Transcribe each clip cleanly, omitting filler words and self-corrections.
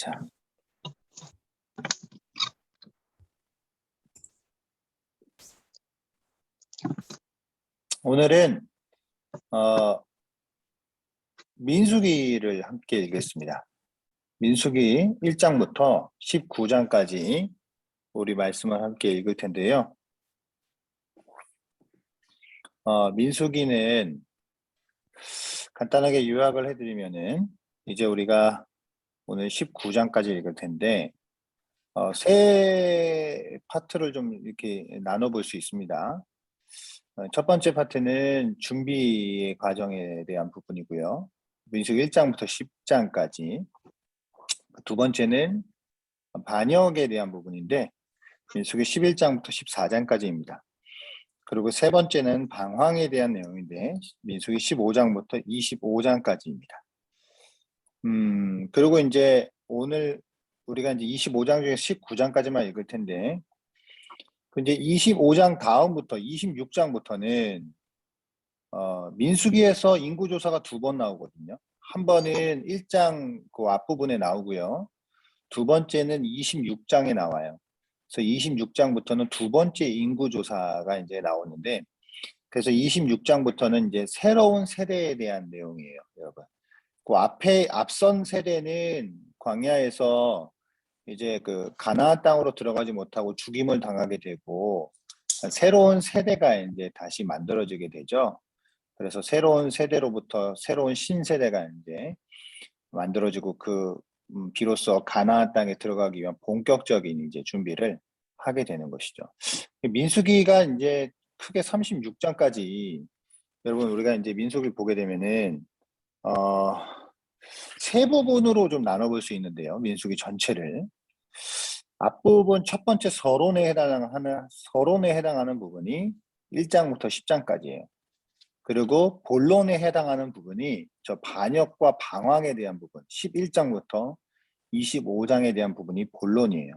자, 오늘은 민수기를 함께 읽겠습니다. 민수기 1장부터 19장까지 우리 말씀을 함께 읽을 텐데요. 민수기는 간단하게 요약을 해드리면은 이제 우리가 오늘 19장까지 읽을 텐데 세 파트를 좀 이렇게 나눠볼 수 있습니다. 첫 번째 파트는 준비의 과정에 대한 부분이고요. 민수기 1장부터 10장까지. 두 번째는 반역에 대한 부분인데 민수기 11장부터 14장까지입니다. 그리고 세 번째는 방황에 대한 내용인데 민수기 15장부터 25장까지입니다. 그리고 이제 오늘 우리가 이제 25장 중에 19장까지만 읽을 텐데 이제 25장 다음부터 26장부터는 민수기에서 인구조사가 두 번 나오거든요. 한 번은 1장 그 앞부분에 나오고요. 두 번째는 26장에 나와요. 그래서 26장부터는 두 번째 인구조사가 이제 나오는데, 그래서 26장부터는 이제 새로운 세대에 대한 내용이에요, 여러분. 그 앞선 세대는 광야에서 이제 그 가나안 땅으로 들어가지 못하고 죽임을 당하게 되고, 새로운 세대가 이제 다시 만들어지게 되죠. 그래서 새로운 세대로부터 새로운 신세대가 이제 만들어지고 비로소 가나안 땅에 들어가기 위한 본격적인 이제 준비를 하게 되는 것이죠. 민수기가 이제 크게 36장까지 여러분 우리가 이제 민수기를 보게 되면은 세 부분으로 좀 나눠볼 수 있는데요. 민수기 전체를 앞부분 첫 번째 서론에 해당하는 부분이 1장부터 10장까지예요. 그리고 본론에 해당하는 부분이 저 반역과 방황에 대한 부분 11장부터 25장에 대한 부분이 본론이에요.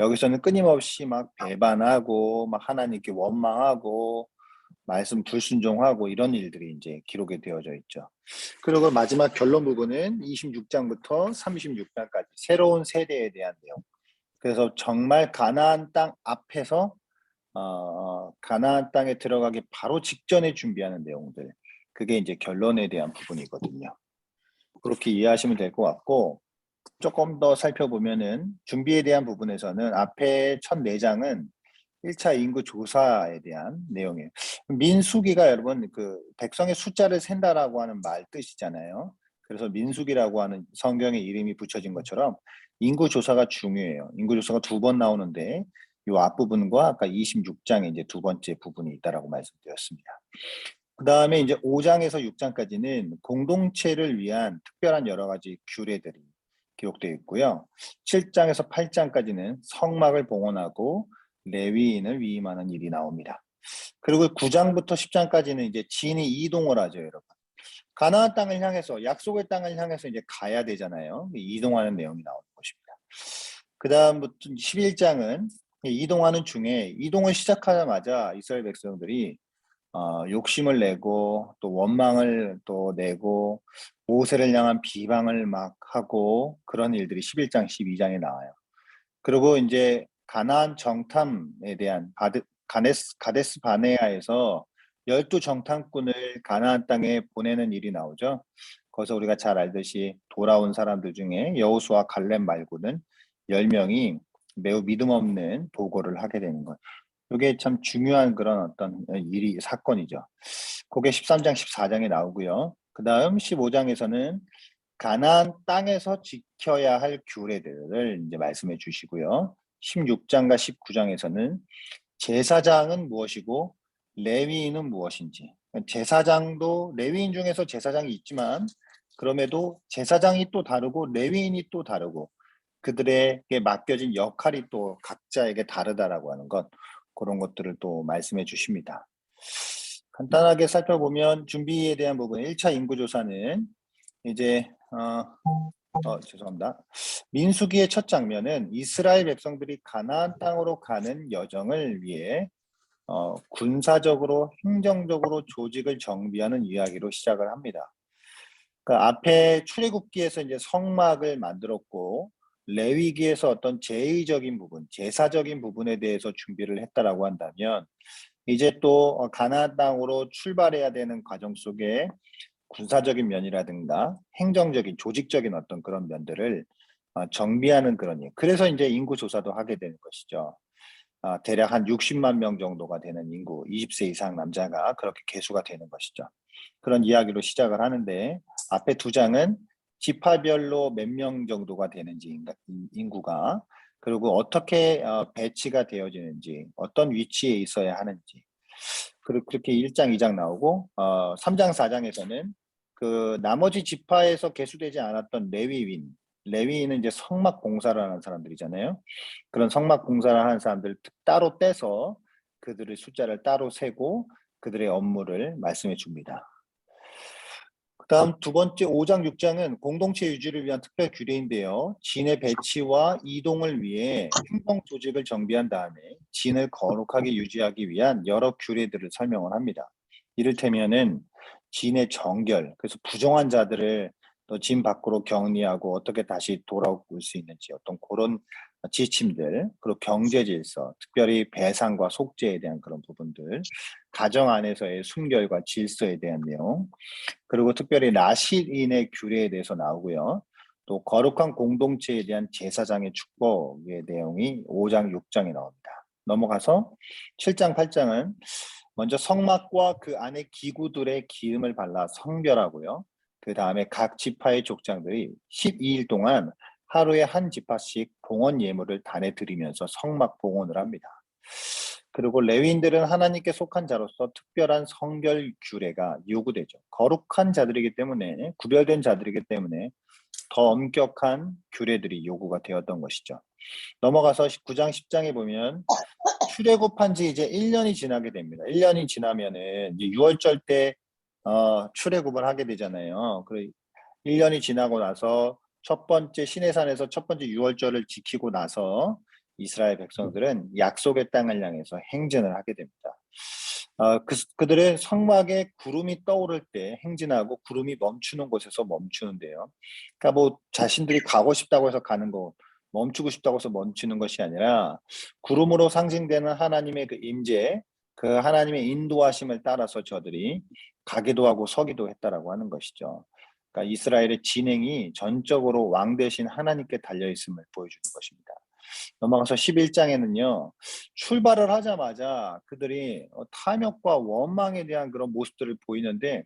여기서는 끊임없이 막 배반하고 막 하나님께 원망하고 말씀 불순종하고 이런 일들이 이제 기록이 되어져 있죠. 그리고 마지막 결론 부분은 26장부터 36장까지 새로운 세대에 대한 내용. 그래서 정말 가나안 땅 앞에서 가나안 땅에 들어가기 바로 직전에 준비하는 내용들. 그게 이제 결론에 대한 부분이거든요. 그렇게 이해하시면 될 것 같고 조금 더 살펴보면은 준비에 대한 부분에서는 앞에 첫 4장은 1차 인구 조사에 대한 내용이에요. 민수기가 여러분 그 백성의 숫자를 센다라고 하는 말 뜻이잖아요. 그래서 민수기라고 하는 성경의 이름이 붙여진 것처럼 인구 조사가 중요해요. 인구 조사가 두 번 나오는데 이 앞부분과 아까 26장에 이제 두 번째 부분이 있다라고 말씀드렸습니다. 그 다음에 이제 5장에서 6장까지는 공동체를 위한 특별한 여러 가지 규례들이 기록되어 있고요. 7장에서 8장까지는 성막을 봉헌하고 레위인을 위임하는 일이 나옵니다. 그리고 9장부터 10장까지는 이제 진이 이동을 하죠, 여러분. 가나안 땅을 향해서 약속의 땅을 향해서 이제 가야 되잖아요. 이동하는 내용이 나오는 것입니다. 그 다음부터 11장은 이동하는 중에 이동을 시작하자마자 이스라엘 백성들이 욕심을 내고 또 원망을 또 내고 모세를 향한 비방을 막 하고 그런 일들이 11장, 12장에 나와요. 그리고 이제 가나안 정탐에 대한 가데스 바네아에서 12정탐꾼을 가나안 땅에 보내는 일이 나오죠. 거기서 우리가 잘 알듯이 돌아온 사람들 중에 여호수아 갈렙 말고는 10명이 매우 믿음 없는 도고를 하게 되는 거예요. 이게 참 중요한 그런 어떤 사건이죠. 그게 13장, 14장에 나오고요. 그 다음 15장에서는 가나안 땅에서 지켜야 할 규례들을 이제 말씀해 주시고요. 16장과 19장에서는 제사장은 무엇이고 레위인은 무엇인지. 제사장도 레위인 중에서 제사장이 있지만 그럼에도 제사장이 또 다르고 레위인이 또 다르고 그들에게 맡겨진 역할이 또 각자에게 다르다라고 하는 것, 그런 것들을 또 말씀해 주십니다. 간단하게 살펴보면 준비에 대한 부분 1차 인구조사는 이제 죄송합니다. 민수기의 첫 장면은 이스라엘 백성들이 가나안 땅으로 가는 여정을 위해 군사적으로 행정적으로 조직을 정비하는 이야기로 시작을 합니다. 그 앞에 출애굽기에서 이제 성막을 만들었고 레위기에서 어떤 제의적인 부분, 제사적인 부분에 대해서 준비를 했다라고 한다면 이제 또 가나안 땅으로 출발해야 되는 과정 속에 군사적인 면이라든가 행정적인 조직적인 어떤 그런 면들을 정비하는 그런 일. 그래서 이제 인구 조사도 하게 되는 것이죠. 대략 한 60만 명 정도가 되는 인구, 20세 이상 남자가 그렇게 계수가 되는 것이죠. 그런 이야기로 시작을 하는데 앞에 두 장은 지파별로 몇 명 정도가 되는지 인구가, 그리고 어떻게 배치가 되어지는지, 어떤 위치에 있어야 하는지, 그리고 그렇게 1장, 2장 나오고 3장, 4장에서는 그 나머지 지파에서 계수되지 않았던 레위인은 이제 성막 봉사를 하는 사람들이잖아요. 그런 성막 봉사를 하는 사람들 따로 떼서 그들의 숫자를 따로 세고 그들의 업무를 말씀해 줍니다. 그다음 두 번째 5장, 6장은 공동체 유지를 위한 특별 규례인데요. 진의 배치와 이동을 위해 행정 조직을 정비한 다음에 진을 거룩하게 유지하기 위한 여러 규례들을 설명을 합니다. 이를테면은 진의 정결, 그래서 부정한 자들을 또 진 밖으로 격리하고 어떻게 다시 돌아올 수 있는지 어떤 그런 지침들, 그리고 경제 질서, 특별히 배상과 속죄에 대한 그런 부분들, 가정 안에서의 순결과 질서에 대한 내용, 그리고 특별히 나실인의 규례에 대해서 나오고요. 또 거룩한 공동체에 대한 제사장의 축복의 내용이 5장, 6장에 나옵니다. 넘어가서 7장, 8장은 먼저 성막과 그 안에 기구들의 기름을 발라 성별하고요. 그 다음에 각 지파의 족장들이 12일 동안 하루에 한 지파씩 봉헌 예물을 단에 드리면서 성막 봉헌을 합니다. 그리고 레위인들은 하나님께 속한 자로서 특별한 성결 규례가 요구되죠. 거룩한 자들이기 때문에, 구별된 자들이기 때문에 더 엄격한 규례들이 요구가 되었던 것이죠. 넘어가서 9장, 10장에 보면 출애굽한 지 이제 1년이 지나게 됩니다. 1년이 지나면은 이제 6월절 때 출애굽을 하게 되잖아요. 그리고 1년이 지나고 나서 첫 번째 시내산에서 첫 번째 6월절을 지키고 나서 이스라엘 백성들은 약속의 땅을 향해서 행진을 하게 됩니다. 그들은 성막에 구름이 떠오를 때 행진하고 구름이 멈추는 곳에서 멈추는데요. 그러니까 뭐 자신들이 가고 싶다고 해서 가는 거, 멈추고 싶다고 해서 멈추는 것이 아니라 구름으로 상징되는 하나님의 그 임재, 그 하나님의 인도하심을 따라서 저들이 가기도 하고 서기도 했다라고 하는 것이죠. 그러니까 이스라엘의 진행이 전적으로 왕 대신 하나님께 달려 있음을 보여주는 것입니다. 넘어가서 11장에는요. 출발을 하자마자 그들이 탐욕과 원망에 대한 그런 모습들을 보이는데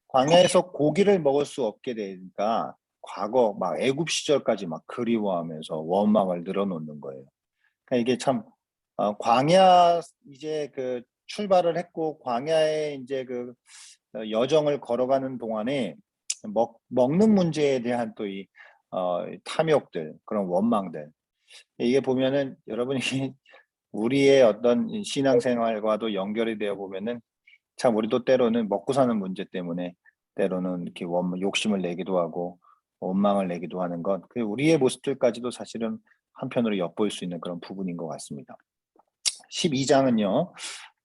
광야에서 고기를 먹을 수 없게 되니까 과거 막 애굽 시절까지 막 그리워하면서 원망을 늘어놓는 거예요. 그러니까 이게 참 광야 이제 그 출발을 했고 광야에 이제 그 여정을 걸어가는 동안에 먹는 문제에 대한 또 이 탐욕들, 그런 원망들, 이게 보면은 여러분이 우리의 어떤 신앙생활과도 연결이 되어 보면은 참 우리도 때로는 먹고 사는 문제 때문에 때로는 이렇게 욕심을 내기도 하고 원망을 내기도 하는 것, 그 우리의 모습들까지도 사실은 한편으로 엿볼 수 있는 그런 부분인 것 같습니다. 12장은요.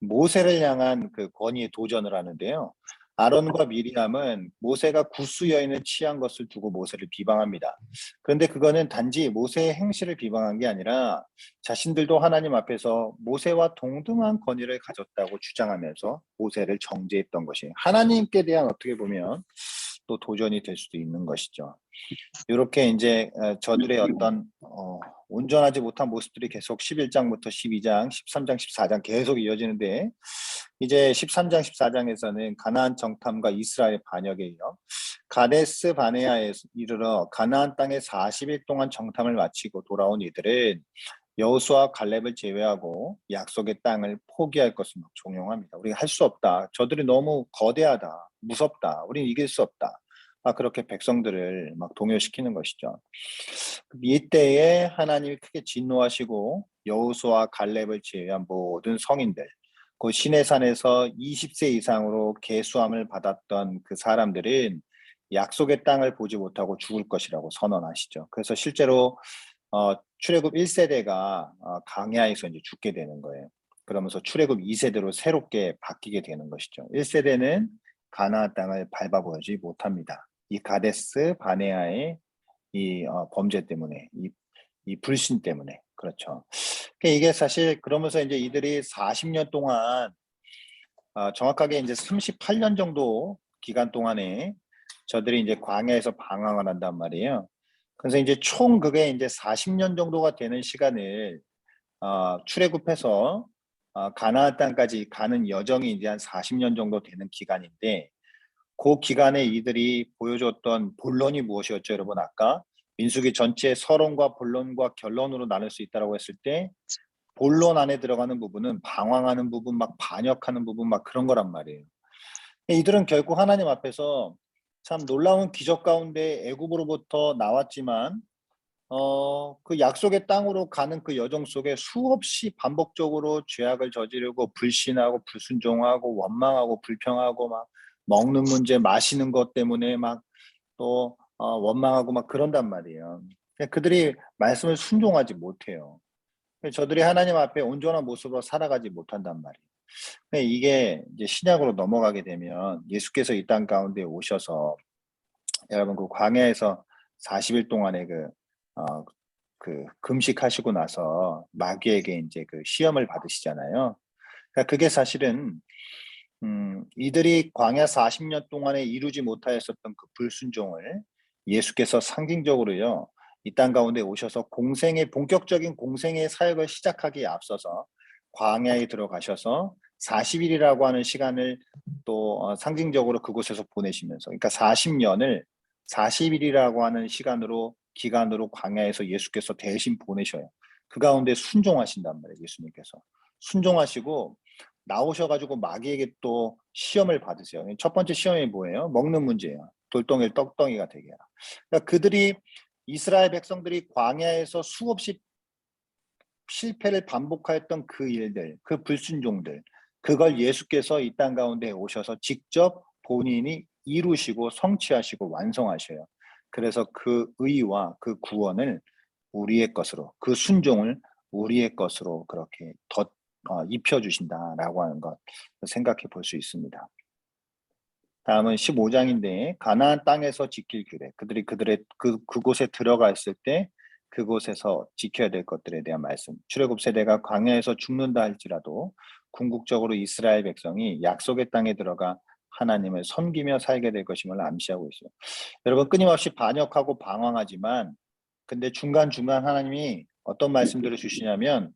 모세를 향한 그 권위에 도전을 하는데요. 아론과 미리암은 모세가 구스 여인을 취한 것을 두고 모세를 비방합니다. 그런데 그거는 단지 모세의 행실을 비방한 게 아니라 자신들도 하나님 앞에서 모세와 동등한 권위를 가졌다고 주장하면서 모세를 정죄했던 것이 하나님께 대한 어떻게 보면 또 도전이 될 수도 있는 것이죠. 이렇게 이제 저들의 어떤 온전하지 못한 모습들이 계속 11장부터 12장, 13장, 14장 계속 이어지는데 이제 13장, 14장에서는 가나안 정탐과 이스라엘 반역에 이어 가데스 바네아에 이르러 가나안 땅에 40일 동안 정탐을 마치고 돌아온 이들은 여호수아 갈렙을 제외하고 약속의 땅을 포기할 것을 막 종용합니다. 우리가 할 수 없다. 저들이 너무 거대하다. 무섭다. 우리는 이길 수 없다. 그렇게 백성들을 막 동요시키는 것이죠. 이때에 하나님이 크게 진노하시고 여호수아 갈렙을 제외한 모든 성인들, 그 시내산에서 20세 이상으로 계수함을 받았던 그 사람들은 약속의 땅을 보지 못하고 죽을 것이라고 선언하시죠. 그래서 실제로 출애굽 1세대가 광야에서 이제 죽게 되는 거예요. 그러면서 출애굽 2세대로 새롭게 바뀌게 되는 것이죠. 1세대는 가나안 땅을 밟아보지 못합니다. 이 가데스 바네아에 이 범죄 때문에, 이 불신 때문에. 그렇죠. 그러니까 이게 사실 그러면서 이제 이들이 40년 동안 정확하게 이제 38년 정도 기간 동안에 저들이 이제 광야에서 방황을 한단 말이에요. 그래서 이제 총 그게 이제 40년 정도가 되는 시간을 출애굽해서 가나안 땅까지 가는 여정이 이제 한 40년 정도 되는 기간인데, 그 기간에 이들이 보여줬던 본론이 무엇이었죠, 여러분? 아까 민수기 전체 서론과 본론과 결론으로 나눌 수 있다고 했을 때, 본론 안에 들어가는 부분은 방황하는 부분, 막 반역하는 부분, 막 그런 거란 말이에요. 이들은 결국 하나님 앞에서 참 놀라운 기적 가운데 애굽으로부터 나왔지만 그 약속의 땅으로 가는 그 여정 속에 수없이 반복적으로 죄악을 저지르고 불신하고 불순종하고 원망하고 불평하고 막 먹는 문제, 마시는 것 때문에 막 또 원망하고 막 그런단 말이에요. 그들이 말씀을 순종하지 못해요. 저들이 하나님 앞에 온전한 모습으로 살아가지 못한단 말이에요. 이게 이제 신약으로 넘어가게 되면 예수께서 이 땅 가운데 오셔서 여러분 그 광야에서 40일 동안의 그 금식하시고 나서 마귀에게 이제 그 시험을 받으시잖아요. 그러니까 그게 사실은 이들이 광야 40년 동안에 이루지 못하였었던 그 불순종을 예수께서 상징적으로요, 이 땅 가운데 오셔서 본격적인 공생의 사역을 시작하기에 앞서서 광야에 들어가셔서 40일이라고 하는 시간을 또 상징적으로 그곳에서 보내시면서, 그러니까 40년을 40일이라고 하는 기간으로 광야에서 예수께서 대신 보내셔요. 그 가운데 순종하신단 말이에요, 예수님께서. 순종하시고 나오셔가지고 마귀에게 또 시험을 받으세요. 첫 번째 시험이 뭐예요? 먹는 문제예요. 돌덩이를 떡덩이가 되게 하라. 그러니까 이스라엘 백성들이 광야에서 수없이 실패를 반복하였던 그 일들, 그 불순종들, 그걸 예수께서 이 땅 가운데 오셔서 직접 본인이 이루시고 성취하시고 완성하셔요. 그래서 그 의와 그 구원을 우리의 것으로, 그 순종을 우리의 것으로 그렇게 입혀주신다라고 하는 것 생각해 볼 수 있습니다. 다음은 15장인데 가나안 땅에서 지킬 규례. 그들의 그곳에 들어가 있을 때 그곳에서 지켜야 될 것들에 대한 말씀. 출애굽 세대가 광야에서 죽는다 할지라도 궁극적으로 이스라엘 백성이 약속의 땅에 들어가 하나님을 섬기며 살게 될 것임을 암시하고 있어요. 여러분 끊임없이 반역하고 방황하지만 근데 중간중간 하나님이 어떤 말씀들을 주시냐면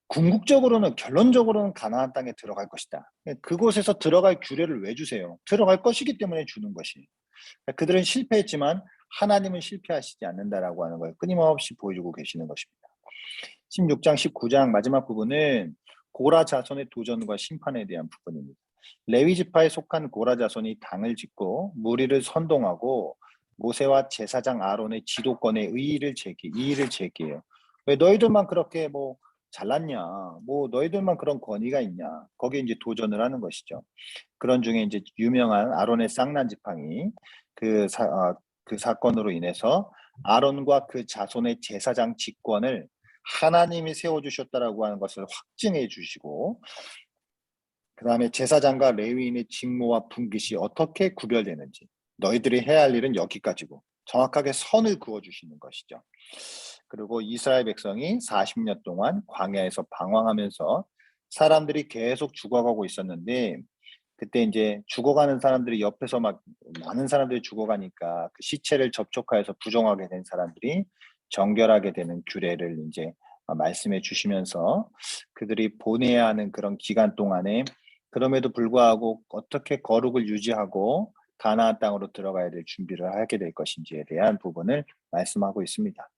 궁극적으로는 결론적으로는 가나안 땅에 들어갈 것이다. 그곳에서 들어갈 규례를 왜 주세요? 들어갈 것이기 때문에 주는 것이. 그들은 실패했지만 하나님은 실패하시지 않는다라고 하는 걸 끊임없이 보여주고 계시는 것입니다. 16장, 19장 마지막 부분은 고라 자손의 도전과 심판에 대한 부분입니다. 레위 지파에 속한 고라 자손이 당을 짓고 무리를 선동하고 모세와 제사장 아론의 지도권에 이의를 제기해요. 왜 너희들만 그렇게 뭐 잘났냐? 뭐 너희들만 그런 권위가 있냐? 거기에 이제 도전을 하는 것이죠. 그런 중에 이제 유명한 아론의 쌍난 지팡이 그 사건으로 인해서 아론과 그 자손의 제사장 직권을 하나님이 세워주셨다라고 하는 것을 확증해 주시고, 그 다음에 제사장과 레위인의 직무와 분깃이 어떻게 구별되는지, 너희들이 해야 할 일은 여기까지고 정확하게 선을 그어주시는 것이죠. 그리고 이스라엘 백성이 40년 동안 광야에서 방황하면서 사람들이 계속 죽어가고 있었는데, 그때 이제 죽어가는 사람들이 옆에서 막 많은 사람들이 죽어가니까 그 시체를 접촉하여서 부정하게 된 사람들이 정결하게 되는 규례를 이제 말씀해 주시면서 그들이 보내야 하는 그런 기간 동안에 그럼에도 불구하고 어떻게 거룩을 유지하고 가나안 땅으로 들어가야 될 준비를 하게 될 것인지에 대한 부분을 말씀하고 있습니다.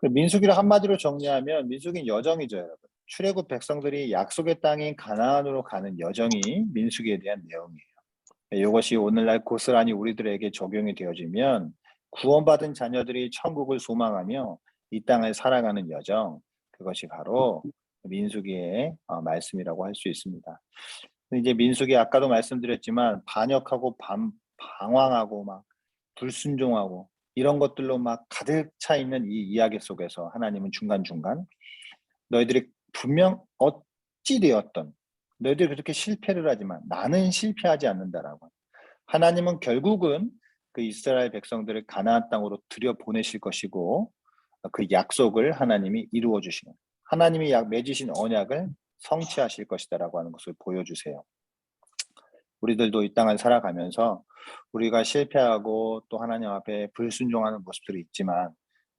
민수기를 한마디로 정리하면 민수기는 여정이죠, 여러분. 출애굽 백성들이 약속의 땅인 가나안으로 가는 여정이 민수기에 대한 내용이에요. 이것이 오늘날 고스란히 우리들에게 적용이 되어지면 구원받은 자녀들이 천국을 소망하며 이 땅을 살아가는 여정, 그것이 바로 민수기의 말씀이라고 할 수 있습니다. 이제 민수기 아까도 말씀드렸지만 반역하고 방황하고 막 불순종하고 이런 것들로 막 가득 차 있는 이 이야기 속에서 하나님은 중간중간 너희들이 분명 어찌 되었던 너희들이 그렇게 실패를 하지만 나는 실패하지 않는다라고. 하나님은 결국은 그 이스라엘 백성들을 가나안 땅으로 들여보내실 것이고 그 약속을 하나님이 이루어 주시는, 하나님이 맺으신 언약을 성취하실 것이다라고 하는 것을 보여주세요. 우리들도 이 땅을 살아가면서 우리가 실패하고 또 하나님 앞에 불순종하는 모습들이 있지만,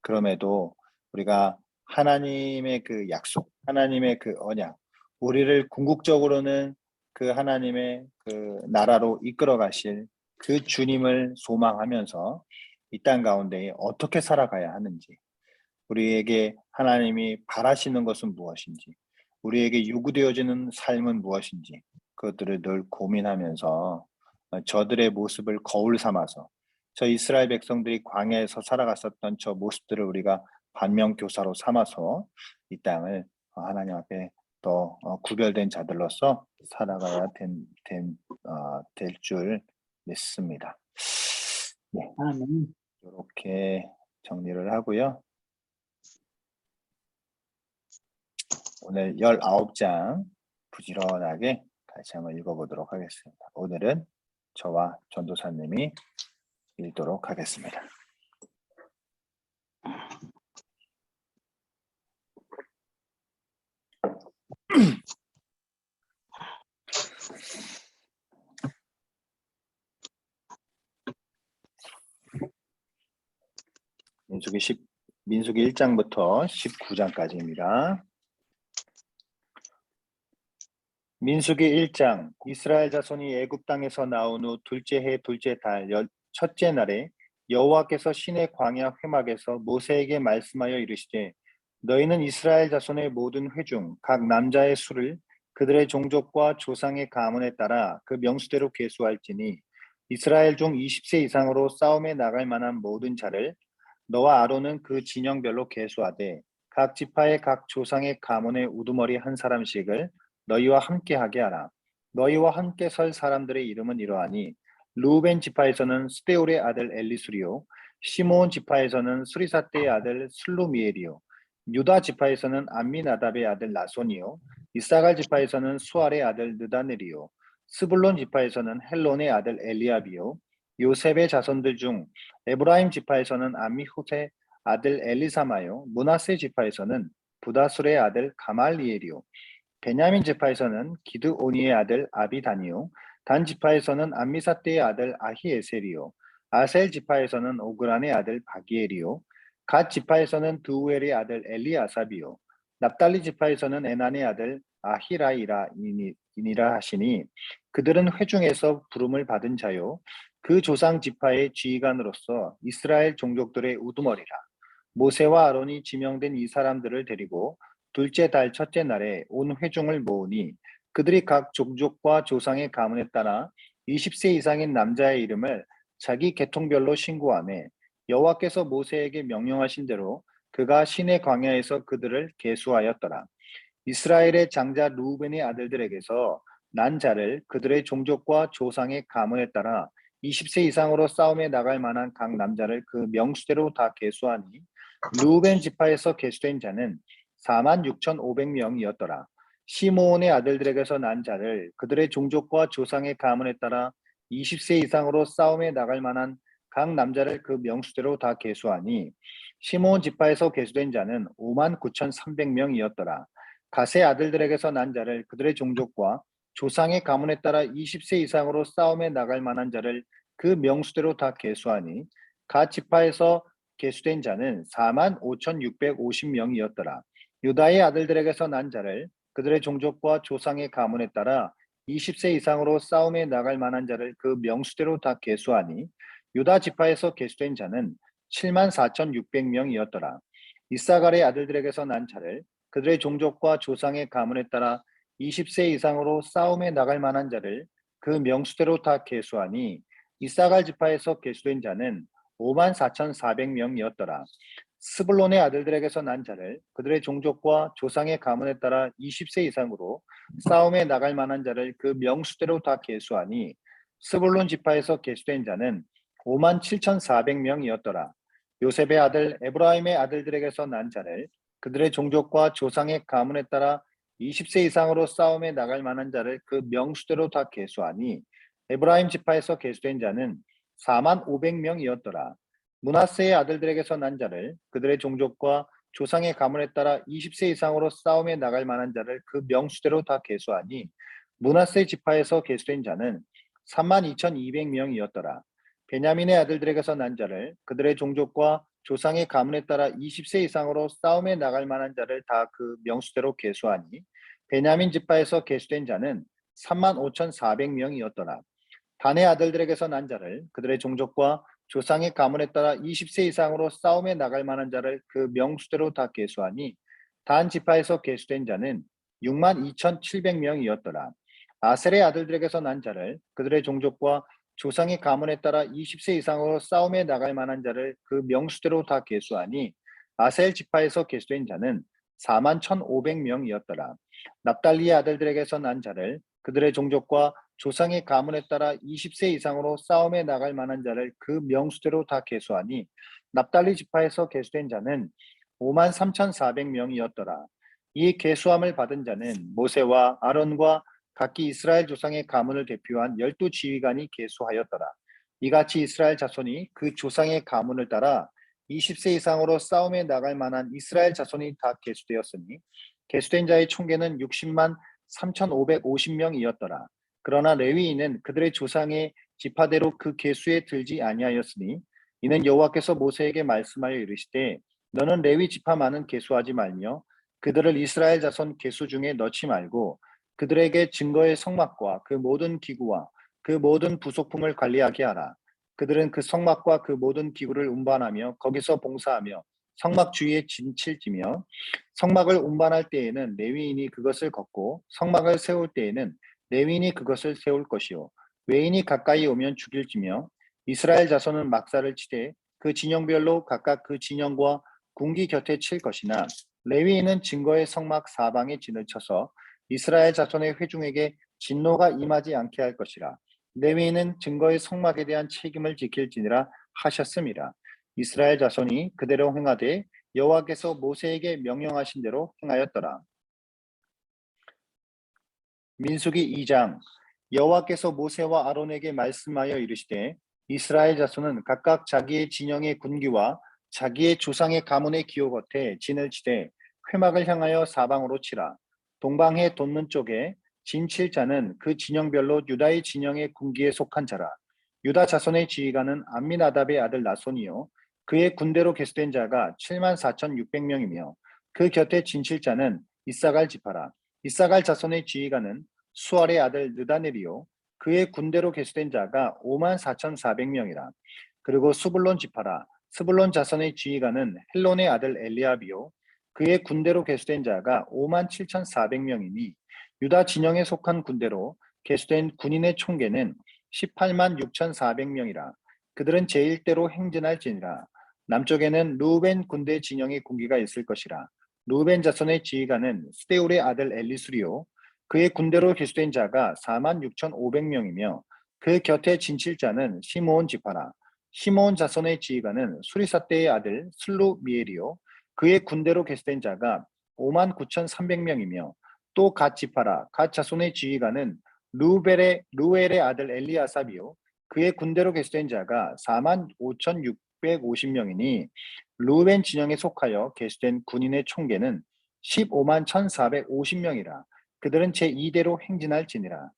그럼에도 우리가 하나님의 그 약속, 하나님의 그 언약, 우리를 궁극적으로는 그 하나님의 그 나라로 이끌어 가실 그 주님을 소망하면서 이 땅 가운데 어떻게 살아가야 하는지, 우리에게 하나님이 바라시는 것은 무엇인지, 우리에게 요구되어지는 삶은 무엇인지, 그것들을 늘 고민하면서 저들의 모습을 거울 삼아서 저 이스라엘 백성들이 광야에서 살아갔었던 저 모습들을 우리가 반면교사로 삼아서 이 땅을 하나님 앞에 더 구별된 자들로서 살아가야 될 줄 믿습니다. 네, 아멘. 이렇게 정리를 하고요. 오늘 19장 부지런하게 같이 한번 읽어보도록 하겠습니다. 오늘은 저와 전도사님이 읽도록 하겠습니다. 민수기 1장부터 19장까지입니다. 민수기 1장. 이스라엘 자손이 애굽 땅에서 나온 후 둘째 해 둘째 달 첫째 날에 여호와께서 시내 광야 회막에서 모세에게 말씀하여 이르시되, 너희는 이스라엘 자손의 모든 회중 각 남자의 수를 그들의 종족과 조상의 가문에 따라 그 명수대로 계수할지니, 이스라엘 중 20세 이상으로 싸움에 나갈 만한 모든 자를 너와 아론은 그 진영별로 계수하되, 각 지파의 각 조상의 가문의 우두머리 한 사람씩을 너희와 함께하게 하라. 너희와 함께 설 사람들의 이름은 이러하니, 루벤 지파에서는 스데울의 아들 엘리수리요, 시므온 지파에서는 수리사떼의 아들 슬루미엘이요, 유다 지파에서는 암미나답의 아들 나손이요, 이사갈 지파에서는 수알의 아들 느다넬이요, 스불론 지파에서는 헬론의 아들 엘리압이요, 요셉의 자손들 중 에브라임 지파에서는 암미후세 아들 엘리사마요, 므낫세 지파에서는 부다술의 아들 가말리엘이요, 베냐민 지파에서는 기드오니의 아들 아비다니요, 단 지파에서는 암미사떼의 아들 아히에셀이요, 아셀 지파에서는 오그란의 아들 바기엘이요, 갓 지파에서는 드우엘의 아들 엘리아삽이요, 납달리 지파에서는 에난의 아들 아히라이라이니라 하시니, 그들은 회중에서 부름을 받은 자요, 그 조상 지파의 지휘관으로서 이스라엘 종족들의 우두머리라. 모세와 아론이 지명된 이 사람들을 데리고 둘째 달 첫째 날에 온 회중을 모으니, 그들이 각 종족과 조상의 가문에 따라 20세 이상인 남자의 이름을 자기 계통별로 신고하매, 여호와께서 모세에게 명령하신 대로 그가 시내 광야에서 그들을 계수하였더라. 이스라엘의 장자 루벤의 아들들에게서 난 자를 그들의 종족과 조상의 가문에 따라 20세 이상으로 싸움에 나갈 만한 각 남자를 그 명수대로 다 계수하니, 루벤 지파에서 계수된 자는 46,500명이었더라. 시므온의 아들들에게서 난 자를 그들의 종족과 조상의 가문에 따라 20세 이상으로 싸움에 나갈 만한 각 남자를 그 명수대로 다 계수하니, 시므온 지파에서 계수된 자는 59,300명이었더라. 갓의 아들들에게서 난 자를 그들의 종족과 조상의 가문에 따라 20세 이상으로 싸움에 나갈 만한 자를 그 명수대로 다 계수하니, 갓 지파에서 계수된 자는 45,650명이었더라. 유다의 아들들에게서 난 자를 그들의 종족과 조상의 가문에 따라 20세 이상으로 싸움에 나갈 만한 자를 그 명수대로 다 계수하니, 유다 지파에서 계수된 자는 74,600명이었더라. 이사갈의 아들들에게서 난 자를 그들의 종족과 조상의 가문에 따라 20세 이상으로 싸움에 나갈 만한 자를 그 명수대로 다 계수하니, 이사갈 지파에서 계수된 자는 54,400명이었더라. 스불론의 아들들에게서 난 자를 그들의 종족과 조상의 가문에 따라 20세 이상으로 싸움에 나갈 만한 자를 그 명수대로 다 계수하니, 스불론 지파에서 계수된 자는 57,400명이었더라. 요셉의 아들 에브라임의 아들들에게서 난 자를 그들의 종족과 조상의 가문에 따라 20세 이상으로 싸움에 나갈 만한 자를 그 명수대로 다 계수하니, 에브라임 지파에서 계수된 자는 4만 500명이었더라. 므낫세의 아들들에게서 난 자를 그들의 종족과 조상의 가문에 따라 20세 이상으로 싸움에 나갈 만한 자를 그 명수대로 다 계수하니 므낫세 지파에서 계수된 자는 3만 2,200명이었더라. 베냐민의 아들들에게서 난 자를 그들의 종족과 조상의 가문에 따라 20세 이상으로 싸움에 나갈 만한 자를 다 그 명수대로 계수하니 베냐민 지파에서 계수된 자는 3만 5,400명이었더라. 단의 아들들에게서 난 자를 그들의 종족과 조상의 가문에 따라 20세 이상으로 싸움에 나갈 만한 자를 그 명수대로 다 계수하니 단 지파에서 계수된 자는 6만 2,700명이었더라. 아셀의 아들들에게서 난 자를 그들의 종족과 조상의 가문에 따라 20세 이상으로 싸움에 나갈 만한 자를 그 명수대로 다 계수하니 아셀 지파에서 계수된 자는 4만 1,500명이었더라. 납달리의 아들들에게서 난 자를 그들의 종족과 조상의 가문에 따라 20세 이상으로 싸움에 나갈 만한 자를 그 명수대로 다 계수하니 납달리 지파에서 계수된 자는 5만 3,400명이었더라. 이 계수함을 받은 자는 모세와 아론과 각기 이스라엘 조상의 가문을 대표한 12지휘관이 계수하였더라. 이같이 이스라엘 자손이 그 조상의 가문을 따라 20세 이상으로 싸움에 나갈 만한 이스라엘 자손이 다 계수되었으니 계수된 자의 총계는 60만 3,550명이었더라. 그러나 레위인은 그들의 조상의 지파대로 그 계수에 들지 아니하였으니 이는 여호와께서 모세에게 말씀하여 이르시되 너는 레위 지파만은 계수하지 말며 그들을 이스라엘 자손 계수 중에 넣지 말고 그들에게 증거의 성막과 그 모든 기구와 그 모든 부속품을 관리하게 하라. 그들은 그 성막과 그 모든 기구를 운반하며 거기서 봉사하며 성막 주위에 진칠 지며 성막을 운반할 때에는 레위인이 그것을 걷고 성막을 세울 때에는 레위인이 그것을 세울 것이요 외인이 가까이 오면 죽일지며 이스라엘 자손은 막사를 치되 그 진영별로 각각 그 진영과 궁기 곁에 칠 것이나 레위인은 증거의 성막 사방에 진을 쳐서 이스라엘 자손의 회중에게 진노가 임하지 않게 할 것이라. 레위인은 증거의 성막에 대한 책임을 지킬지니라 하셨음이라. 이스라엘 자손이 그대로 행하되 여호와께서 모세에게 명령하신 대로 행하였더라. 민수기 2장. 여호와께서 모세와 아론에게 말씀하여 이르시되 이스라엘 자손은 각각 자기의 진영의 군기와 자기의 조상의 가문의 기호 겉에 진을 치되 회막을 향하여 사방으로 치라. 동방해 돋는 쪽에 진 칠 자는 그 진영별로 유다의 진영의 군기에 속한 자라. 유다 자손의 지휘관은 암미나답의 아들 나손이요 그의 군대로 계수된 자가 7만 4,600명이며 그 곁에 진 칠 자는 이사갈 지파라. 이사갈 자손의 지휘관은 수알의 아들 느다넬이요 그의 군대로 계수된 자가 5만 4,400명이라. 그리고 수불론 지파라. 스불론 자손의 지휘관은 헬론의 아들 엘리압이요 그의 군대로 계수된 자가 5만 7,400명이니 유다 진영에 속한 군대로 계수된 군인의 총계는 18만 6,400명이라. 그들은 제1대로 행진할지니라. 남쪽에는 루벤 군대 진영의 군기가 있을 것이라. 루벤 자손의 지휘관은 스데울의 아들 엘리수리요 그의 군대로 계수된 자가 4만 6,500명이며 그 곁에 진칠 자는 시므온 지파라. 시므온 자손의 지휘관은 수리사대의 아들 슬루미엘이요 그의 군대로 계수된 자가 5만 9,300명이며 또 갓 지파라. 갓 자손의 지휘관은 루엘의 아들 엘리아삽이요 그의 군대로 계수된 자가 4만 5,650명이니 루벤 진영에 속하여 계수된 군인의 총계는 15만 1,450명이라. 그들은 제2대로 행진할지니라.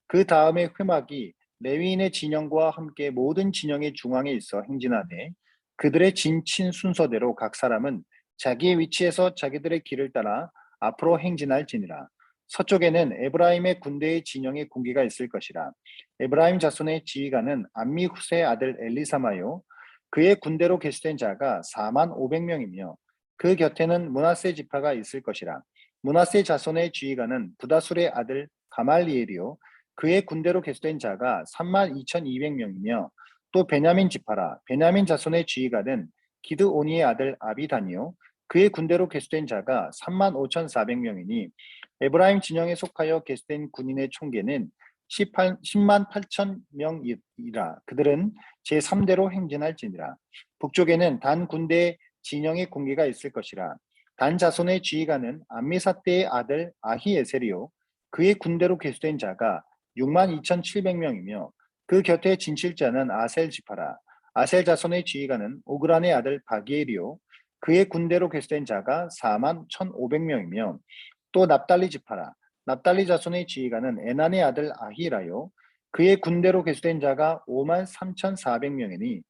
그 다음에 회막이 레위인의 진영과 함께 모든 진영의 중앙에 있어 행진하되 그들의 진친 순서대로 각 사람은 자기의 위치에서 자기들의 길을 따라 앞으로 행진할지니라. 서쪽에는 에브라임의 군대의 진영의 군기가 있을 것이라. 에브라임 자손의 지휘관은 암미후세의 아들 엘리사마요 그의 군대로 계수된 자가 4만 500명이며 그 곁에는 므낫세 지파가 있을 것이라. 므낫세 자손의 지휘관은 부다술의 아들 가말리엘이요 그의 군대로 계수된 자가 3만 2,200명이며 또 베냐민 지파라. 베냐민 자손의 지휘관은 기드오니의 아들 아비단이요 그의 군대로 계수된 자가 3만 5,400명이니 에브라임 진영에 속하여 계수된 군인의 총계는 10만 8천 명이라. 그들은 제3대로 행진할지니라. 북쪽에는 단 군대의 진영의 군기가 있을 것이라. 단 자손의 지휘관은 암미사대의 아들 아히에셀이요 그의 군대로 계수된 자가 6만 2,700명이며 그 곁에 진칠자는 아셀 지파라. 아셀 자손의 지휘관은 오그란의 아들 바기엘이요. 그의 군대로 계수된 자가 4만 1,500명이며 또 납달리 지파라. 납달리 자손의 지휘관은 에난의 아들 아히라요. 그의 군대로 계수된 자가 5만 3,400명이니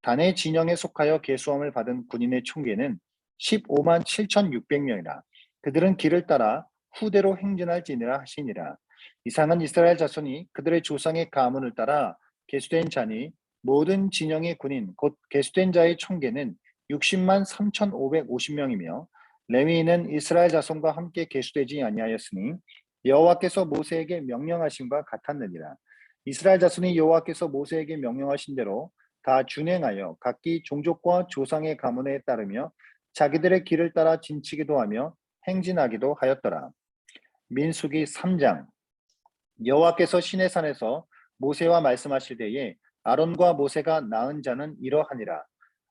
단의 진영에 속하여 계수함을 받은 군인의 총계는 15만 7,600명이라. 그들은 길을 따라 후대로 행진할지니라 하시니라. 이상은 이스라엘 자손이 그들의 조상의 가문을 따라 계수된 자니 모든 진영의 군인 곧 계수된 자의 총계는 60만 3,550명이며 레위인은 이스라엘 자손과 함께 계수되지 아니하였으니 여호와께서 모세에게 명령하신 바 같았느니라. 이스라엘 자손이 여호와께서 모세에게 명령하신 대로 다 준행하여 각기 종족과 조상의 가문에 따르며 자기들의 길을 따라 진치기도 하며 행진하기도 하였더라. 민수기 3장. 여호와께서 시내산에서 모세와 말씀하실 때에 아론과 모세가 낳은 자는 이러하니라.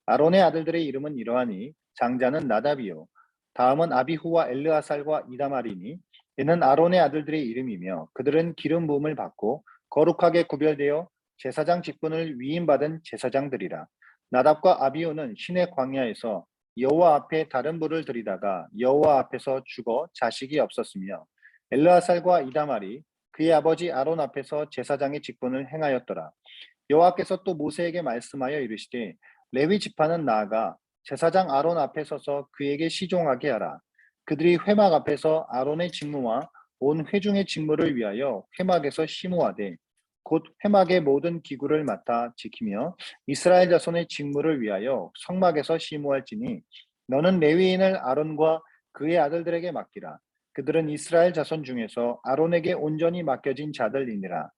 아론의 아들들의 이름은 이러하니 장자는 나답이요 다음은 아비후와 엘르아살과 이다말이니 이는 아론의 아들들의 이름이며 그들은 기름 부음을 받고 거룩하게 구별되어 제사장 직분을 위임받은 제사장들이라. 나답과 아비후는 시내 광야에서 여호와 앞에 다른 불을 들이다가 여호와 앞에서 죽어 자식이 없었으며 엘르아살과 이다말이 그의 아버지 아론 앞에서 제사장의 직분을 행하였더라. 여호와께서 또 모세에게 말씀하여 이르시되 레위 지파는 나아가 제사장 아론 앞에 서서 그에게 시종하게 하라. 그들이 회막 앞에서 아론의 직무와 온 회중의 직무를 위하여 회막에서 심우하되 곧 회막의 모든 기구를 맡아 지키며 이스라엘 자손의 직무를 위하여 성막에서 심우할지니 너는 레위인을 아론과 그의 아들들에게 맡기라. 그들은 이스라엘 자손 중에서 아론에게 온전히 맡겨진 자들이니라.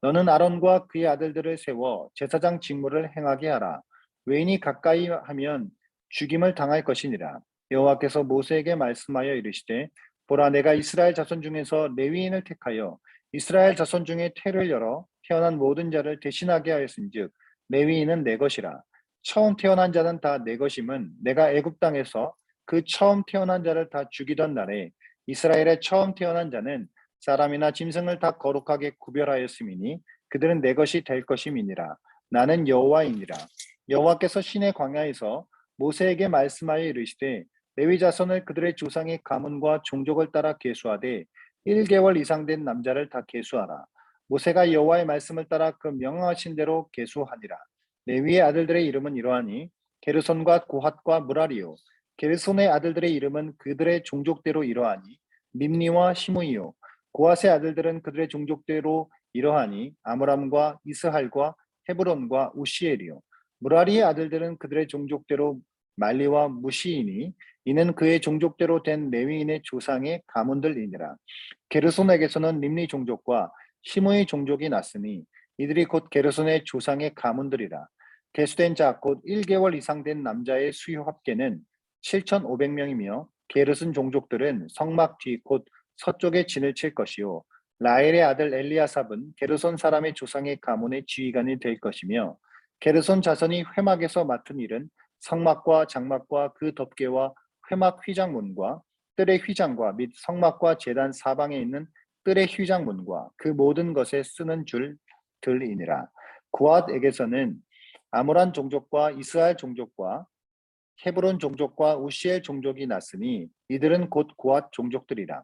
너는 아론과 그의 아들들을 세워 제사장 직무를 행하게 하라. 외인이 가까이 하면 죽임을 당할 것이니라. 여호와께서 모세에게 말씀하여 이르시되 보라 내가 이스라엘 자손 중에서 레위인을 택하여 이스라엘 자손 중에 태를 열어 태어난 모든 자를 대신하게 하였은즉 레위인은 내 것이라. 처음 태어난 자는 다 내 것임은 내가 애굽 땅에서 그 처음 태어난 자를 다 죽이던 날에 이스라엘의 처음 태어난 자는 사람이나 짐승을 다 거룩하게 구별하였음이니 그들은 내 것이 될 것임이니라. 나는 여호와이니라. 여호와께서 시내 광야에서 모세에게 말씀하여 이르시되 레위 자손을 그들의 조상의 가문과 종족을 따라 계수하되 1개월 이상 된 남자를 다 계수하라. 모세가 여호와의 말씀을 따라 그 명령하신 대로 계수하니라. 레위의 아들들의 이름은 이러하니 게르손과 고핫과 무라리요. 게르손의 아들들의 이름은 그들의 종족대로 이러하니 림니와 시므이요. 고핫의 아들들은 그들의 종족대로 이러하니 아므람과 이스할과 헤브론과 우시엘이요. 무라리의 아들들은 그들의 종족대로 말리와 무시이니 이는 그의 종족대로 된 레위인의 조상의 가문들이니라. 게르손에게서는 림니 종족과 시므의 종족이 났으니 이들이 곧 게르손의 조상의 가문들이라. 계수된 자 곧 1개월 이상 된 남자의 수요 합계는 7,500명이며 게르손 종족들은 성막 뒤 곧 서쪽에 진을 칠 것이요 라헬의 아들 엘리아삽은 게르손 사람의 조상의 가문의 지휘관이 될 것이며 게르손 자손이 회막에서 맡은 일은 성막과 장막과 그 덮개와 회막 휘장문과 뜰의 휘장과 및 성막과 제단 사방에 있는 뜰의 휘장문과 그 모든 것에 쓰는 줄들이니라. 고앗에게서는 아므란 종족과 이스라엘 종족과 헤브론 종족과 우시엘 종족이 났으니 이들은 곧 고앗 종족들이라.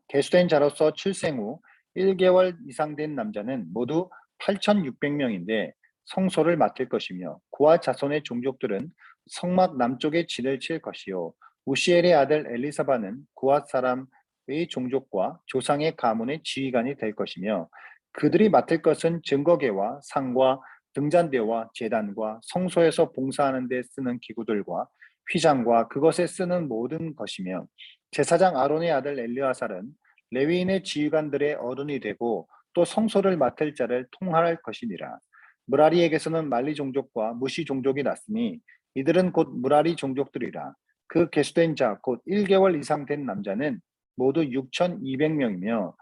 계수된 자로서 출생 후 1개월 이상 된 남자는 모두 8,600명인데 성소를 맡을 것이며 고앗 자손의 종족들은 성막 남쪽에 진을 칠 것이요 우시엘의 아들 엘리사바는 고앗 사람의 종족과 조상의 가문의 지휘관이 될 것이며 그들이 맡을 것은 증거계와 상과 등잔대와 제단과 성소에서 봉사하는 데 쓰는 기구들과 휘장과 그것에 쓰는 모든 것이며 제사장 아론의 아들 엘르아살은 레위인의 지휘관들의 어른이 되고 또 성소를 맡을 자를 통할할 것이니라. 무라리에게서는 말리 종족과 무시 종족이 났으니 이들은 곧 무라리 종족들이라. 그 계수된 자 곧 1개월 이상 된 남자는 모두 6,200명이며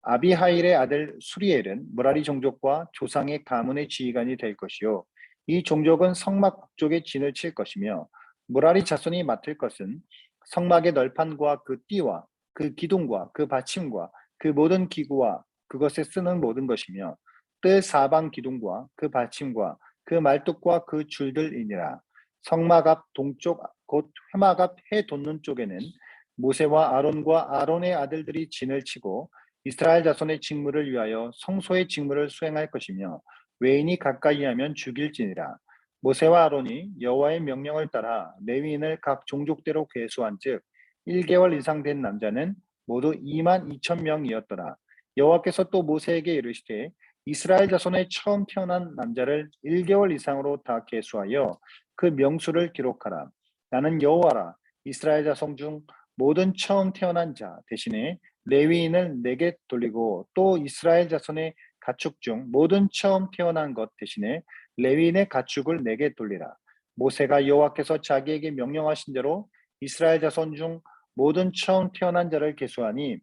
아비하일의 아들 수리엘은 무라리 종족과 조상의 가문의 지휘관이 될 것이요 이 종족은 성막 북쪽에 진을 칠 것이며 무라리 자손이 맡을 것은 성막의 널판과 그 띠와 그 기둥과 그 받침과 그 모든 기구와 그것에 쓰는 모든 것이며 뜰 사방 기둥과 그 받침과 그 말뚝과 그 줄들이니라. 성막 앞 동쪽 곧 회막 앞 해 돋는 쪽에는 모세와 아론과 아론의 아들들이 진을 치고 이스라엘 자손의 직무를 위하여 성소의 직무를 수행할 것이며 외인이 가까이 하면 죽일지니라. 모세와 아론이 여호와의 명령을 따라 레위인을 각 종족대로 계수한즉 1개월 이상 된 남자는 모두 2만 2천 명이었더라. 여호와께서 또 모세에게 이르시되 이스라엘 자손의 처음 태어난 남자를 1개월 이상으로 다 계수하여 그 명수를 기록하라. 나는 여호와라. 이스라엘 자손 중 모든 처음 태어난 자 대신에 레위인을 내게 돌리고 또 이스라엘 자손의 가축 중 모든 처음 태어난 것 대신에 레위인의 가축을 내게 돌리라. 모세가 여호와께서 자기에게 명령하신 대로 이스라엘 자손 중 모든 처음 태어난 자를 계수하니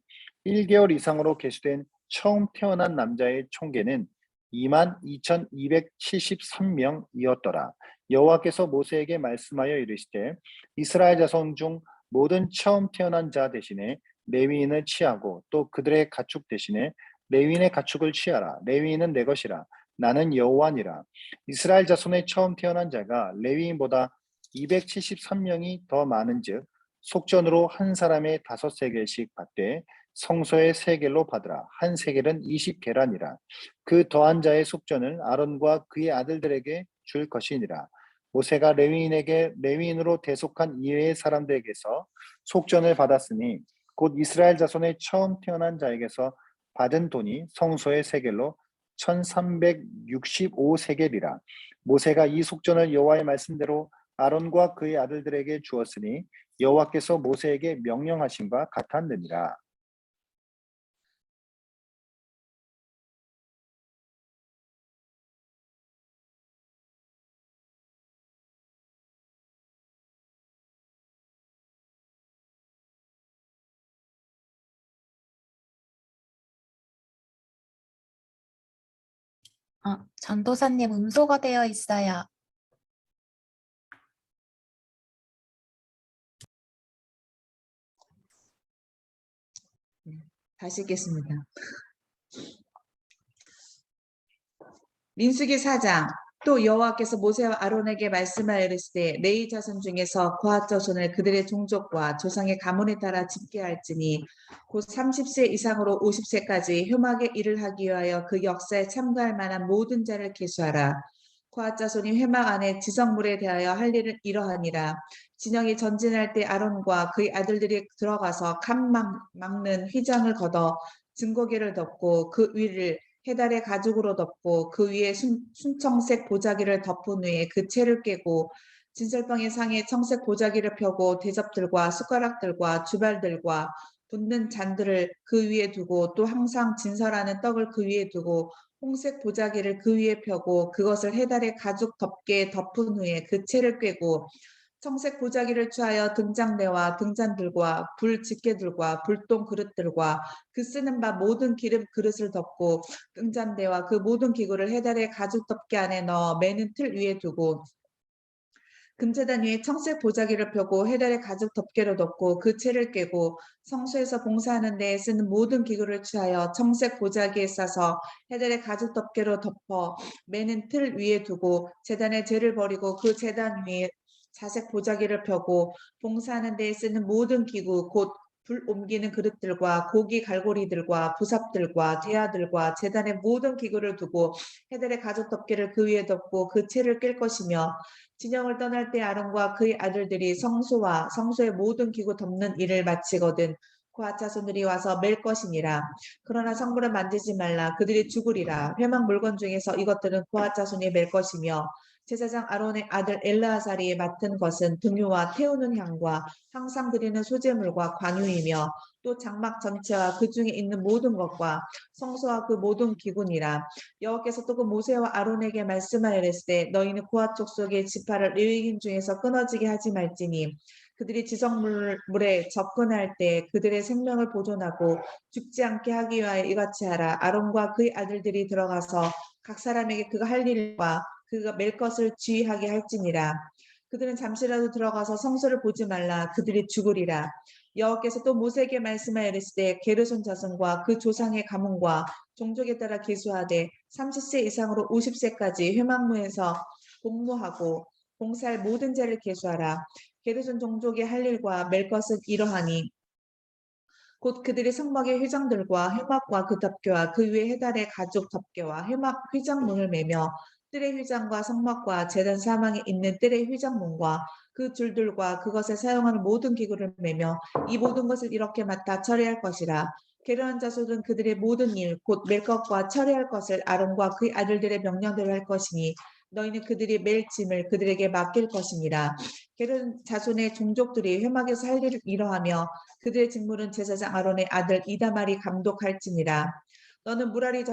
1개월 이상으로 계수된 처음 태어난 남자의 총계는 2만 2,273명이었더라. 여호와께서 모세에게 말씀하여 이르시되 이스라엘 자손 중 모든 처음 태어난 자 대신에 레위인을 취하고 또 그들의 가축 대신에 레위인의 가축을 취하라. 레위인은 내 것이라. 나는 여호와니라. 이스라엘 자손의 처음 태어난 자가 레위인보다 273명이 더 많은즉 속전으로 한 사람의 5세겔씩 받되 성소의 세겔로 받으라. 한 세겔은 20계란이라. 그 더한 자의 속전을 아론과 그의 아들들에게 줄 것이니라. 모세가 레위인에게 레위인으로 대속한 이외의 사람들에게서 속전을 받았으니 곧 이스라엘 자손의 처음 태어난 자에게서 받은 돈이 성소의 세겔로 1365세겔이라. 모세가 이 속전을 여호와의 말씀대로 아론과 그의 아들들에게 주었으니 여호와께서 모세에게 명령하신 바 같았느니라. 전도사님 음소거 되어 있어요. 다시 읽겠습니다. 민수기 4장. 또 여호와께서 모세와 아론에게 말씀하여 이르시되 레위 자손 중에서 거핫 자손을 그들의 종족과 조상의 가문에 따라 집계할지니 곧 30세 이상으로 50세까지 효막의 일을 하기 위하여 그 역사에 참가할 만한 모든 자를 계수하라. 거핫 자손이 회막 안에 지성물에 대하여 할 일은 이러하니라. 진영이 전진할 때 아론과 그의 아들들이 들어가서 칸 막는 휘장을 걷어 증거기를 덮고 그 위를 해달의 가죽으로 덮고 그 위에 순청색 보자기를 덮은 후에 그 채를 깨고 진설방의 상에 청색 보자기를 펴고 대접들과 숟가락들과 주발들과 붓는 잔들을 그 위에 두고 또 항상 진설하는 떡을 그 위에 두고 홍색 보자기를 그 위에 펴고 그것을 해달의 가죽 덮개에 덮은 후에 그 채를 꿰고 청색 보자기를 취하여 등장대와 등잔들과 불 집게들과 불똥 그릇들과 그 쓰는 바 모든 기름 그릇을 덮고 등잔대와 그 모든 기구를 해달의 가죽 덮개 안에 넣어 매는 틀 위에 두고 금제단 위에 청색 보자기를 펴고 해달의 가죽 덮개로 덮고 그 채를 깨고 성소에서 봉사하는 데에 쓰는 모든 기구를 취하여 청색 보자기에 싸서 해달의 가죽 덮개로 덮어 매는 틀 위에 두고 제단에 재를 버리고 그 제단 위에 자색 보자기를 펴고 봉사하는 데에 쓰는 모든 기구 곧 불 옮기는 그릇들과 고기 갈고리들과 부삽들과 대야들과 제단의 모든 기구를 두고 해달의 가죽 덮개를 그 위에 덮고 그 채를 깰 것이며 진영을 떠날 때 아론과 그의 아들들이 성소와 성소의 모든 기구 덮는 일을 마치거든 고핫 자손들이 와서 맬 것이니라. 그러나 성물을 만지지 말라. 그들이 죽으리라. 회막 물건 중에서 이것들은 고핫 자손이 맬 것이며 제사장 아론의 아들 엘르아살이 맡은 것은 등유와 태우는 향과 항상 드리는 소제물과 관유이며 또 장막 전체와 그 중에 있는 모든 것과 성소와 그 모든 기구니라. 여호와께서 또 그 모세와 아론에게 말씀하여 이르시되 너희는 고핫 족속의 지파를 레위인 중에서 끊어지게 하지 말지니 그들이 지성물에 접근할 때 그들의 생명을 보존하고 죽지 않게 하기 위하여 이같이 하라. 아론과 그의 아들들이 들어가서 각 사람에게 그가 할 일과 그가 맬 것을 주의하게 할지니라. 그들은 잠시라도 들어가서 성소를 보지 말라. 그들이 죽으리라. 여호와께서 또 모세에게 말씀하여 이르시되 게르손 자손과 그 조상의 가문과 종족에 따라 계수하되 30세 이상으로 50세까지 회막무에서 복무하고 봉사할 모든 자를 계수하라. 게르손 종족의 할 일과 맬 것은 이러하니 곧 그들의 성막의 회장들과 회막과 그 덮개와 그 위에 해달의 가죽 덮개와 회막 회장문을 매며 뜰의 회장과 성막과 제단 사망에 있는 뜰의 회장문과 그 줄들과 그것에 사용하는 모든 기구를 매며 이 모든 것을 이렇게 맡아 처리할 것이라. 게르한 자손은 그들의 모든 일 곧 맬 것과 처리할 것을 아론과 그의 아들들의 명령대로 할 것이니 너희는 그들이 맬 짐을 그들에게 맡길 것이니라. 게르한 자손의 종족들이 회막에서 할 일을 이러하며 그들의 직무는 제사장 아론의 아들 이다말이 감독할지니라. 너는 무라리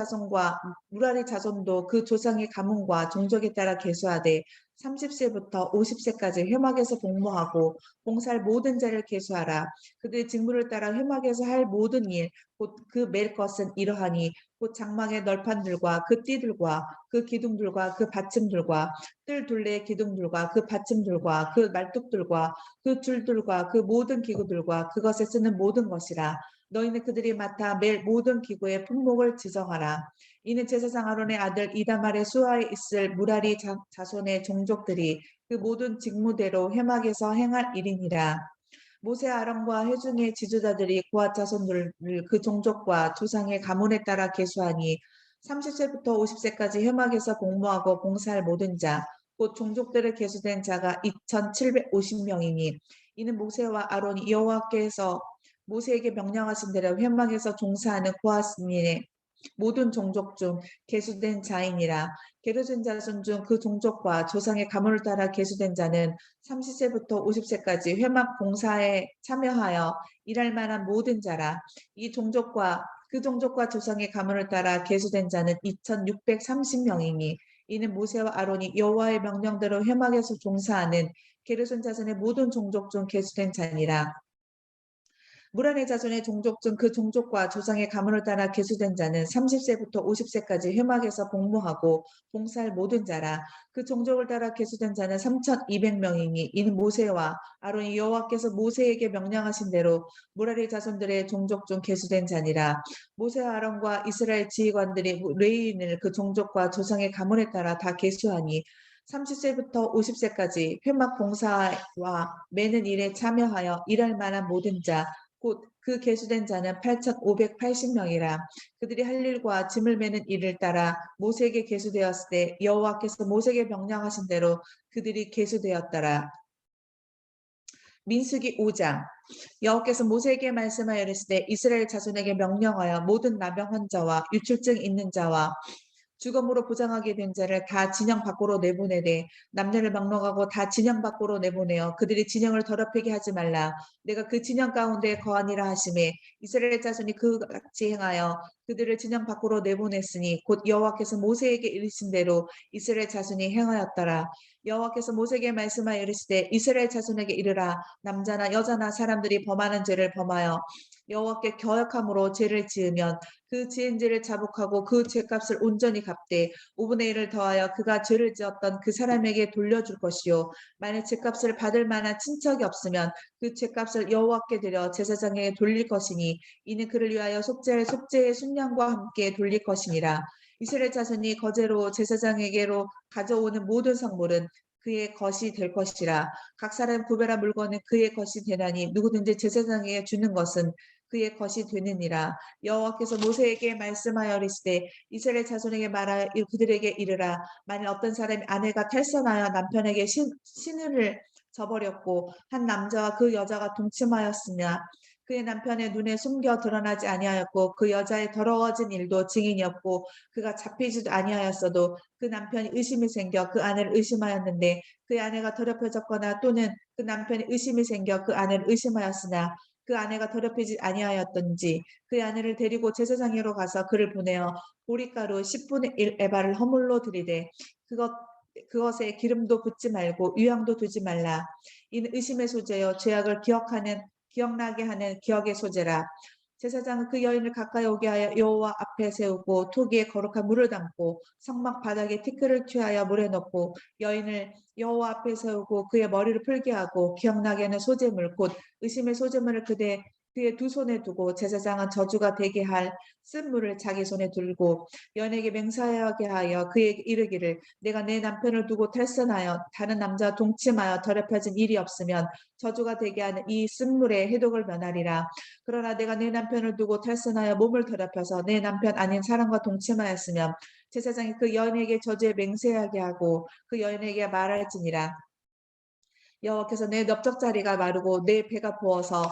자손도 그 조상의 가문과 종족에 따라 계수하되 30세부터 50세까지 회막에서 복무하고 봉사할 모든 자를 계수하라. 그들의 직무를 따라 회막에서 할 모든 일 곧 그 맬 것은 이러하니 곧 장막의 널판들과 그 띠들과 그 기둥들과 그 받침들과 뜰 둘레의 기둥들과 그 받침들과 그 말뚝들과 그 줄들과 그 모든 기구들과 그것에 쓰는 모든 것이라. 너희는 그들이 맡아 맬 모든 기구의 품목을 지정하라. 이는 제사장 아론의 아들 이다말의 수하에 있을 무라리 자손의 종족들이 그 모든 직무대로 회막에서 행할 일이니라. 모세 아론과 회중의 지도자들이 고앗 자손들을 그 종족과 조상의 가문에 따라 계수하니 30세부터 50세까지 회막에서 복무하고 봉사할 모든 자, 곧 종족들을 계수된 자가 2,750명이니 이는 모세와 아론이 여호와께서 모세에게 명령하신 대로 회막에서 종사하는 고앗민의 모든 종족 중 계수된 자이니라. 게르손 자손 중 그 종족과 조상의 가문을 따라 계수된 자는 30세부터 50세까지 회막 봉사에 참여하여 일할 만한 모든 자라. 이 종족과 그 종족과 조상의 가문을 따라 계수된 자는 2,630명이니 이는 모세와 아론이 여호와의 명령대로 회막에서 종사하는 게르손 자손의 모든 종족 중 계수된 자니라. 무라리 자손의 종족 중 그 종족과 조상의 가문을 따라 계수된 자는 30세부터 50세까지 회막에서 복무하고 봉사할 모든 자라. 그 종족을 따라 계수된 자는 3,200명이니 이는 모세와 아론이 여호와께서 모세에게 명령하신 대로 무라리 자손들의 종족 중 계수된 자니라. 모세와 아론과 이스라엘 지휘관들이 레위인을 그 종족과 조상의 가문에 따라 다 계수하니 30세부터 50세까지 회막 봉사와 매는 일에 참여하여 일할 만한 모든 자, 곧 그 계수된 자는 8,580명이라. 그들이 할 일과 짐을 매는 일을 따라 모세에게 계수되었을 때 여호와께서 모세에게 명령하신 대로 그들이 계수되었더라. 민수기 5장. 여호와께서 모세에게 말씀하여 이르시되 이스라엘 자손에게 명령하여 모든 나병 환자와 유출증 있는 자와 죽음으로 보장하게 된 자를 다 진영 밖으로 내보내되 남녀를 막론하고 다 진영 밖으로 내보내어 그들이 진영을 더럽히게 하지 말라. 내가 그 진영 가운데 거하니라 하심에 이스라엘 자손이 그같이 행하여 그들을 진영 밖으로 내보냈으니 곧 여호와께서 모세에게 이르신 대로 이스라엘 자손이 행하였더라. 여호와께서 모세에게 말씀하여 이르시되 이스라엘 자손에게 이르라. 남자나 여자나 사람들이 범하는 죄를 범하여 여호와께 거역함으로 죄를 지으면 그 지은 죄를 자복하고 그 죄값을 온전히 갚되 5분의 1을 더하여 그가 죄를 지었던 그 사람에게 돌려줄 것이요 만약 죄값을 받을 만한 친척이 없으면 그 죄값을 여호와께 드려 제사장에게 돌릴 것이니 이는 그를 위하여 속죄할 속죄의 순양과 함께 돌릴 것이니라. 이스라엘 자손이 거제로 제사장에게로 가져오는 모든 성물은 그의 것이 될 것이라. 각 사람 구별한 물건은 그의 것이 되나니 누구든지 제사장에게 주는 것은 그의 것이 되느니라. 여호와께서 모세에게 말씀하여 이르시되 이스라엘 자손에게 말하여 그들에게 이르라. 만일 어떤 사람이 아내가 탈선하여 남편에게 신을 저버렸고 한 남자와 그 여자가 동침하였으며 그의 남편의 눈에 숨겨 드러나지 아니하였고 그 여자의 더러워진 일도 증인이 없고 그가 잡히지도 아니하였어도 그 남편이 의심이 생겨 그 아내를 의심하였는데 그 아내가 더럽혀졌거나 또는 그 남편이 의심이 생겨 그 아내를 의심하였으나 그 아내가 더럽히지 아니하였던지 그 아내를 데리고 제사장에로 가서 그를 보내어 보리가루 10분의 1 에바를 허물로 들이되 그것에 기름도 붓지 말고 유향도 두지 말라. 이는 의심의 소재요 죄악을 기억나게 하는 기억의 소재라. 제사장은 그 여인을 가까이 오게 하여 여호와 앞에 세우고 토기에 거룩한 물을 담고 성막 바닥에 티끌을 취하여 물에 넣고 여인을 여호와 앞에 세우고 그의 머리를 풀게 하고 기억나게 하는 소재물 곧 의심의 소재물을 그의 두 손에 두고 제사장은 저주가 되게 할 쓴물을 자기 손에 들고 여인에게 맹세하게 하여 그에게 이르기를 내가 내 남편을 두고 탈선하여 다른 남자와 동침하여 더럽혀진 일이 없으면 저주가 되게 하는 이 쓴물의 해독을 면하리라. 그러나 내가 내 남편을 두고 탈선하여 몸을 더럽혀서 내 남편 아닌 사람과 동침하였으면 제사장이 그 여인에게 저주에 맹세하게 하고 그 여인에게 말할지니라. 여호와께서 내 넓적자리가 마르고 내 배가 부어서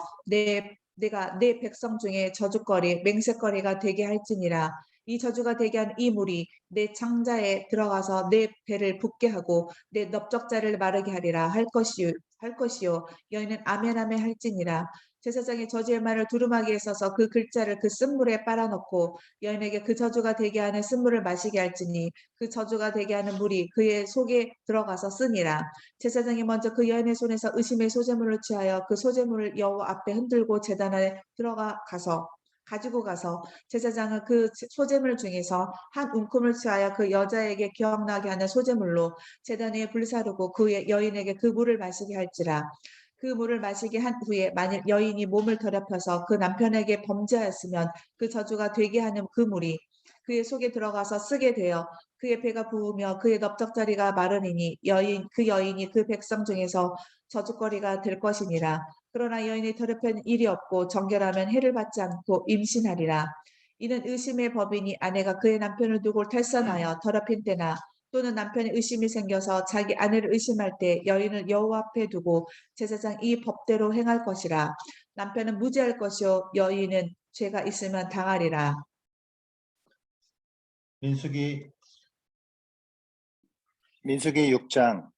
내가 내 백성 중에 저주거리 맹세거리가 되게 할지니라. 이 저주가 되게 한 이 물이 내 창자에 들어가서 내 배를 붓게 하고 내 넓적자를 마르게 하리라 할 것이요 여인은 아멘 아멘 할지니라. 제사장이 저주의 말을 두루마기에 써서 그 글자를 그 쓴물에 빨아넣고 여인에게 그 저주가 되게 하는 쓴물을 마시게 할지니 그 저주가 되게 하는 물이 그의 속에 들어가서 쓰니라. 제사장이 먼저 그 여인의 손에서 의심의 소재물을 취하여 그 소재물을 여호와 앞에 흔들고 제단에 가지고 가서 제사장은 그 소재물 중에서 한 움큼을 취하여 그 여자에게 기억나게 하는 소재물로 제단 위에 불사르고 그 여인에게 그 물을 마시게 할지라. 그 물을 마시게 한 후에 만일 여인이 몸을 더럽혀서 그 남편에게 범죄하였으면 그 저주가 되게 하는 그 물이 그의 속에 들어가서 쓰게 되어 그의 배가 부으며 그의 넓적자리가 마르니니 그 여인이 그 백성 중에서 저주거리가 될 것이니라. 그러나 여인이 더럽힌 일이 없고 정결하면 해를 받지 않고 임신하리라. 이는 의심의 법이니 아내가 그의 남편을 두고 탈선하여 더럽힌 때나 또는 남편이 의심이 생겨서 자기 아내를 의심할 때 여인을 여호와 앞에 두고 제사장 이 법대로 행할 것이라. 남편은 무죄할 것이요 여인은 죄가 있으면 당하리라. 민수기 6장.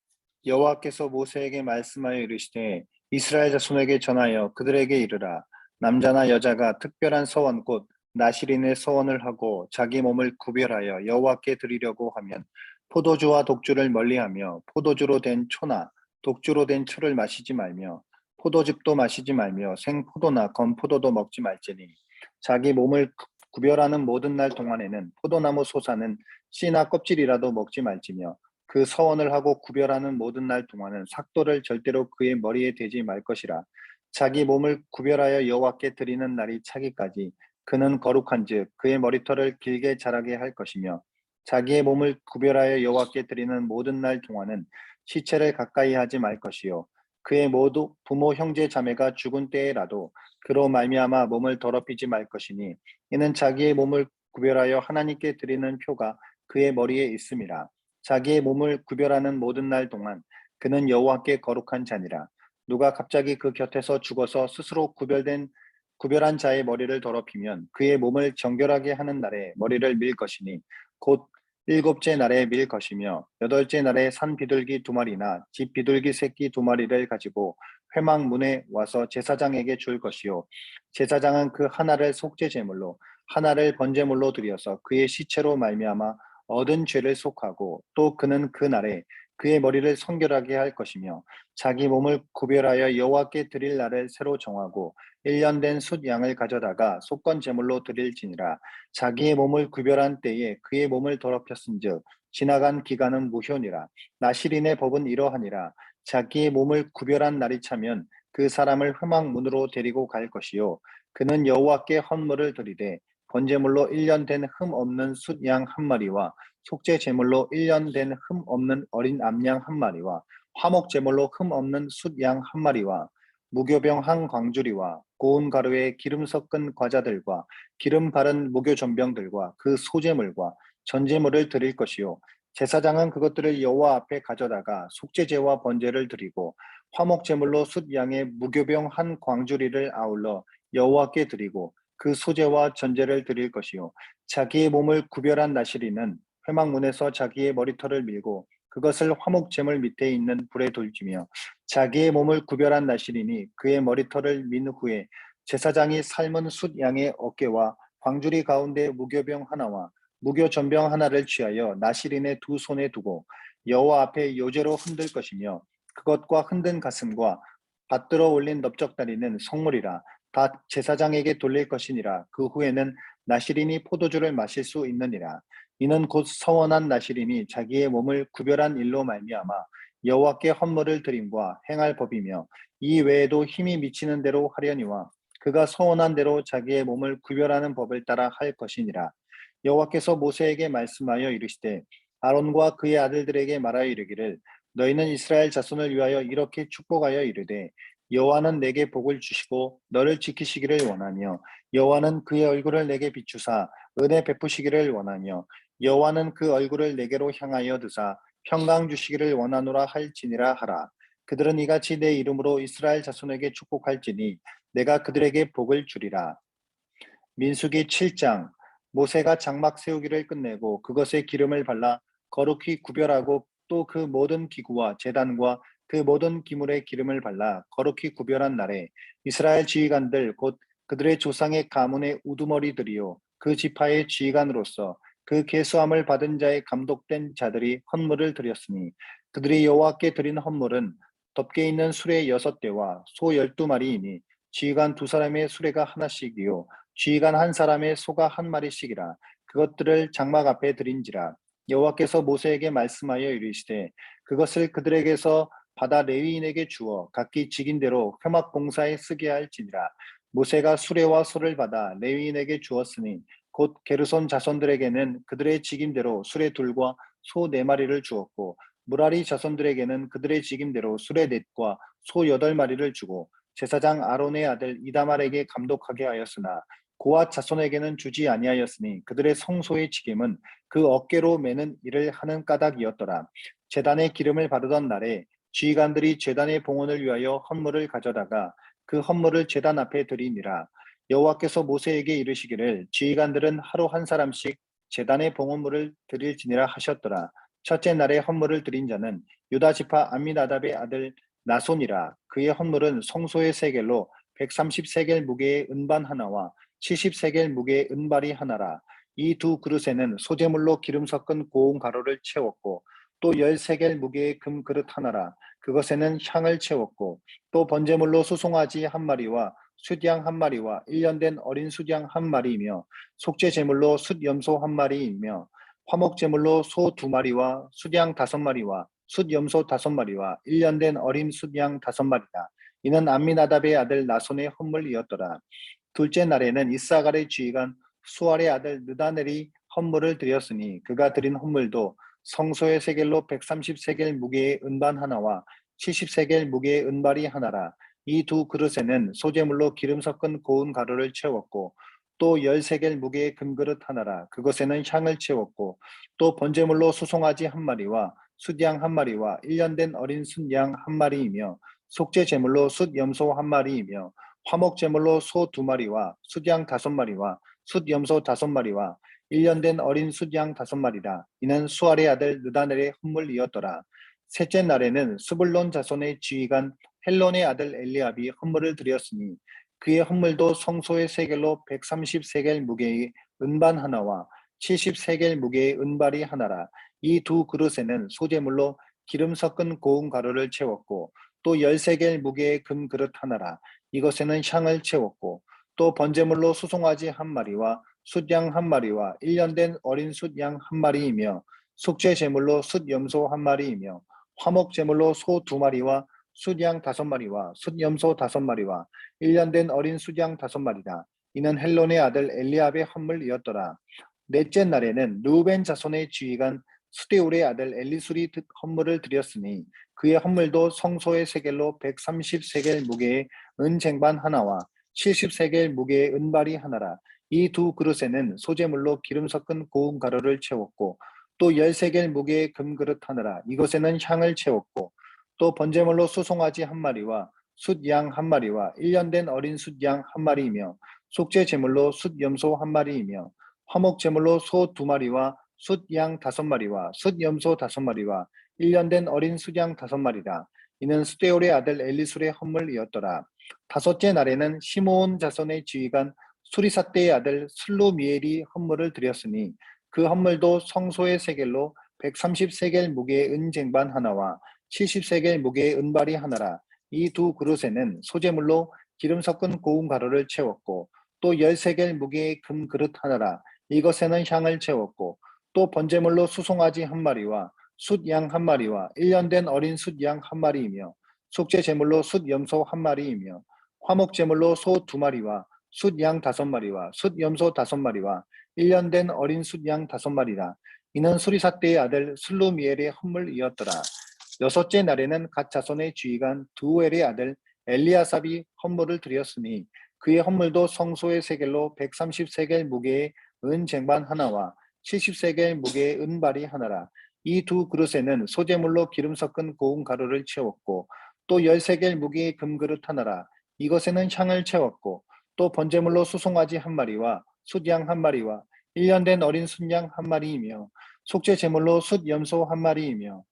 여호와께서 모세에게 말씀하여 이르시되 이스라엘 자손에게 전하여 그들에게 이르라. 남자나 여자가 특별한 서원 곧 나실인의 서원을 하고 자기 몸을 구별하여 여호와께 드리려고 하면 포도주와 독주를 멀리하며 포도주로 된 초나 독주로 된 초를 마시지 말며 포도즙도 마시지 말며 생포도나 건포도도 먹지 말지니 자기 몸을 구별하는 모든 날 동안에는 포도나무 솟아는 씨나 껍질이라도 먹지 말지며 그 서원을 하고 구별하는 모든 날 동안은 삭도를 절대로 그의 머리에 대지 말 것이라. 자기 몸을 구별하여 여호와께 드리는 날이 차기까지 그는 거룩한즉 그의 머리털을 길게 자라게 할 것이며 자기의 몸을 구별하여 여호와께 드리는 모든 날 동안은 시체를 가까이 하지 말 것이요 그의 모두 부모 형제 자매가 죽은 때에라도 그로 말미암아 몸을 더럽히지 말 것이니 이는 자기의 몸을 구별하여 하나님께 드리는 표가 그의 머리에 있음이라. 자기의 몸을 구별하는 모든 날 동안 그는 여호와께 거룩한 자니라. 누가 갑자기 그 곁에서 죽어서 스스로 구별한 자의 머리를 더럽히면 그의 몸을 정결하게 하는 날에 머리를 밀 것이니 곧 일곱째 날에 밀 것이며 여덟째 날에 산 비둘기 2마리나 집 비둘기 새끼 2마리를 가지고 회막 문에 와서 제사장에게 줄 것이요 제사장은 그 하나를 속죄 제물로 하나를 번제물로 드려서 그의 시체로 말미암아 얻은 죄를 속하고 또 그는 그 날에 그의 머리를 성결하게 할 것이며 자기 몸을 구별하여 여호와께 드릴 날을 새로 정하고 1년 된 숫 양을 가져다가 속건 제물로 드릴지니라. 자기의 몸을 구별한 때에 그의 몸을 더럽혔은즉 지나간 기간은 무효니라. 나실인의 법은 이러하니라. 자기의 몸을 구별한 날이 차면 그 사람을 회막문으로 데리고 갈 것이요 그는 여호와께 헌물을 드리되 번제물로 1년 된 흠 없는 숫 양 1마리와 속죄 제물로 1년 된 흠 없는 어린 암양 1마리와 화목 제물로 흠 없는 숫 양 1마리와 무교병 한 광주리와 고운 가루에 기름 섞은 과자들과 기름 바른 무교 전병들과 그 소제물과 전제물을 드릴 것이요 제사장은 그것들을 여호와 앞에 가져다가 속죄제와 번제를 드리고 화목 제물로 숫 양의 무교병 한 광주리를 아울러 여호와께 드리고 그 소제와 전제를 드릴 것이요 자기의 몸을 구별한 나실이는 회막문에서 자기의 머리털을 밀고 그것을 화목 제물 밑에 있는 불에 돌지며 자기의 몸을 구별한 나실이니 그의 머리털을 민 후에 제사장이 삶은 숫 양의 어깨와 광주리 가운데 무교병 하나와 무교 전병 하나를 취하여 나실인의 2손에 두고 여호와 앞에 요제로 흔들 것이며 그것과 흔든 가슴과 받들어 올린 넓적다리는 성물이라. 다 제사장에게 돌릴 것이니라. 그 후에는 나시린이 포도주를 마실 수 있느니라. 이는 곧 서원한 나시린이 자기의 몸을 구별한 일로 말미암아 여호와께 헌물을 드림과 행할 법이며 이 외에도 힘이 미치는 대로 하려니와 그가 서원한 대로 자기의 몸을 구별하는 법을 따라 할 것이니라. 여호와께서 모세에게 말씀하여 이르시되 아론과 그의 아들들에게 말하여 이르기를 너희는 이스라엘 자손을 위하여 이렇게 축복하여 이르되 여호와는 내게 복을 주시고 너를 지키시기를 원하며 여호와는 그의 얼굴을 내게 비추사 은혜 베푸시기를 원하며 여호와는 그 얼굴을 내게로 향하여 드사 평강 주시기를 원하노라 할지니라 하라. 그들은 이같이 내 이름으로 이스라엘 자손에게 축복할지니 내가 그들에게 복을 주리라. 민수기 7장. 모세가 장막 세우기를 끝내고 그것에 기름을 발라 거룩히 구별하고 또 그 모든 기구와 제단과 그 모든 기물에 기름을 발라 거룩히 구별한 날에 이스라엘 지휘관들 곧 그들의 조상의 가문의 우두머리들이요 그 지파의 지휘관으로서 그 계수함을 받은 자의 감독된 자들이 헌물을 드렸으니 그들이 여호와께 드린 헌물은 덮개 있는 수레 6대와 소 12마리이니 지휘관 2사람의 수레가 하나씩이요 지휘관 1사람의 소가 1마리씩이라. 그것들을 장막 앞에 드린지라. 여호와께서 모세에게 말씀하여 이르시되 그것을 그들에게서 받아 레위인에게 주어 각기 직인대로 회막 봉사에 쓰게 할지니라. 모세가 수레와 소를 받아 레위인에게 주었으니 곧 게르손 자손들에게는 그들의 직임대로 수레 2과 소 4마리를 주었고 무라리 자손들에게는 그들의 직임대로 수레 4과 소 8마리를 주고 제사장 아론의 아들 이다말에게 감독하게 하였으나 고앗 자손에게는 주지 아니하였으니 그들의 성소의 직임은 그 어깨로 매는 일을 하는 까닭이었더라. 제단에 기름을 바르던 날에 지휘관들이 제단의 봉헌을 위하여 헌물을 가져다가 그 헌물을 제단 앞에 드리니라. 여호와께서 모세에게 이르시기를 지휘관들은 하루 1사람씩 제단의 봉헌물을 드릴지니라 하셨더라. 첫째 날에 헌물을 드린 자는 유다 지파 암미나답의 아들 나손이라. 그의 헌물은 성소의 세겔로 130세겔 무게의 은반 하나와 70세겔 무게의 은발이 하나라. 이 2그릇에는 소재물로 기름 섞은 고운 가루를 채웠고 또 10세겔 무게의 금 그릇 하나라. 그것에는 향을 채웠고 또 번제물로 수송아지 1마리와 숫양 1마리와 1년 된 어린 숫양 1마리이며 속죄 제물로 숫염소 1마리이며 화목 제물로 소 2마리와 숫양 5마리와 숫염소 5마리와 1년 된 어린 숫양 5마리다. 이는 암미나답의 아들 나손의 헌물이었더라. 둘째 날에는 이사갈의 지휘관 수알의 아들 느다넬이 헌물을 드렸으니 그가 드린 헌물도 성소의 세겔로 130세겔 무게의 은반 하나와 70세겔 무게의 은발이 하나라. 이 2그릇에는 소재물로 기름 섞은 고운 가루를 채웠고 또 10세겔 무게의 금그릇 하나라. 그것에는 향을 채웠고 또 번제물로 수송아지 1마리와 숫양 1마리와 1년 된 어린 숫양 1마리이며 속죄 제물로 숫염소 1마리이며 화목 제물로 소 2마리와 숫양 5마리와 숫염소 5마리와 1년 된 어린 숫양 5마리라. 이는 수알의 아들 느다넬의 헌물이었더라. 셋째 날에는 스불론 자손의 지휘관 헬론의 아들 엘리압이 헌물을 드렸으니 그의 헌물도 성소의 세겔로 130세겔 무게의 은반 하나와 70세겔 무게의 은발이 하나라. 이 2그릇에는 소재물로 기름 섞은 고운 가루를 채웠고 또 10세겔 무게의 금 그릇 하나라. 이것에는 향을 채웠고 또 번제물로 수송아지 1마리와 숫양 1마리와 1년 된 어린 숫양 1마리이며 속죄 제물로 숫염소 1마리이며 화목 제물로 소 2마리와 숫양 5마리와 숫염소 5마리와 1년 된 어린 숫양 5마리다. 이는 헬론의 아들 엘리압의 헌물이었더라. 넷째 날에는 루벤 자손의 지휘관 수데울의 아들 엘리술이 헌물을 드렸으니 그의 헌물도 성소의 세겔로 130세겔 무게의 은쟁반 하나와 70세겔 무게의 은발이 하나라. 이 2그릇에는 소재물로 기름 섞은 고운 가루를 채웠고 또 10세겔 무게의 금그릇 하나라. 이것에는 향을 채웠고 또 번제물로 수송아지 1마리와 숫양 1마리와 1년 된 어린 숫양 1마리이며 속죄 제물로 숫염소 1마리이며 화목 제물로 소 2마리와 숫양 5마리와 숫염소 5마리와 1년 된 어린 숫양 5마리라. 이는 스데올의 아들 엘리술의 헌물이었더라. 다섯째 날에는 시므온 자손의 지휘관 수리사떼의 아들 슬루미엘이 헌물을 드렸으니 그 헌물도 성소의 세겔로 130세겔 무게의 은쟁반 하나와 70세겔 무게의 은발이 하나라. 이 2그릇에는 소재물로 기름 섞은 고운 가루를 채웠고 또 13개의 무게의 금 그릇 하나라 이것에는 향을 채웠고 또 번제물로 수송아지 한 마리와 숫양 한 마리와 1년 된 어린 숫양 한 마리이며 속죄 제물로 숫염소 한 마리이며 화목 제물로 소 2마리와 숫양 5마리와 숫염소 5마리와 1년 된 어린 숫양 5마리라. 이는 수리사대의 아들 슬루미엘의 헌물이었더라. 여섯째 날에는 갓 자손의 지휘관 두엘의 아들 엘리아삽이 헌물을 드렸으니 그의 헌물도 성소의 세겔로 130세겔 무게의 은 쟁반 하나와 70세겔 무게의 은발이 하나라. 이 두 그릇에는 소재물로 기름 섞은 고운 가루를 채웠고 또 13개의 무게의 금그릇 하나라. 이것에는 향을 채웠고 또 번제물로 수송아지 한 마리와 숫양 한 마리와 1년 된 어린 순양 한 마리이며 속죄 제물로 숫염소 한 마리이며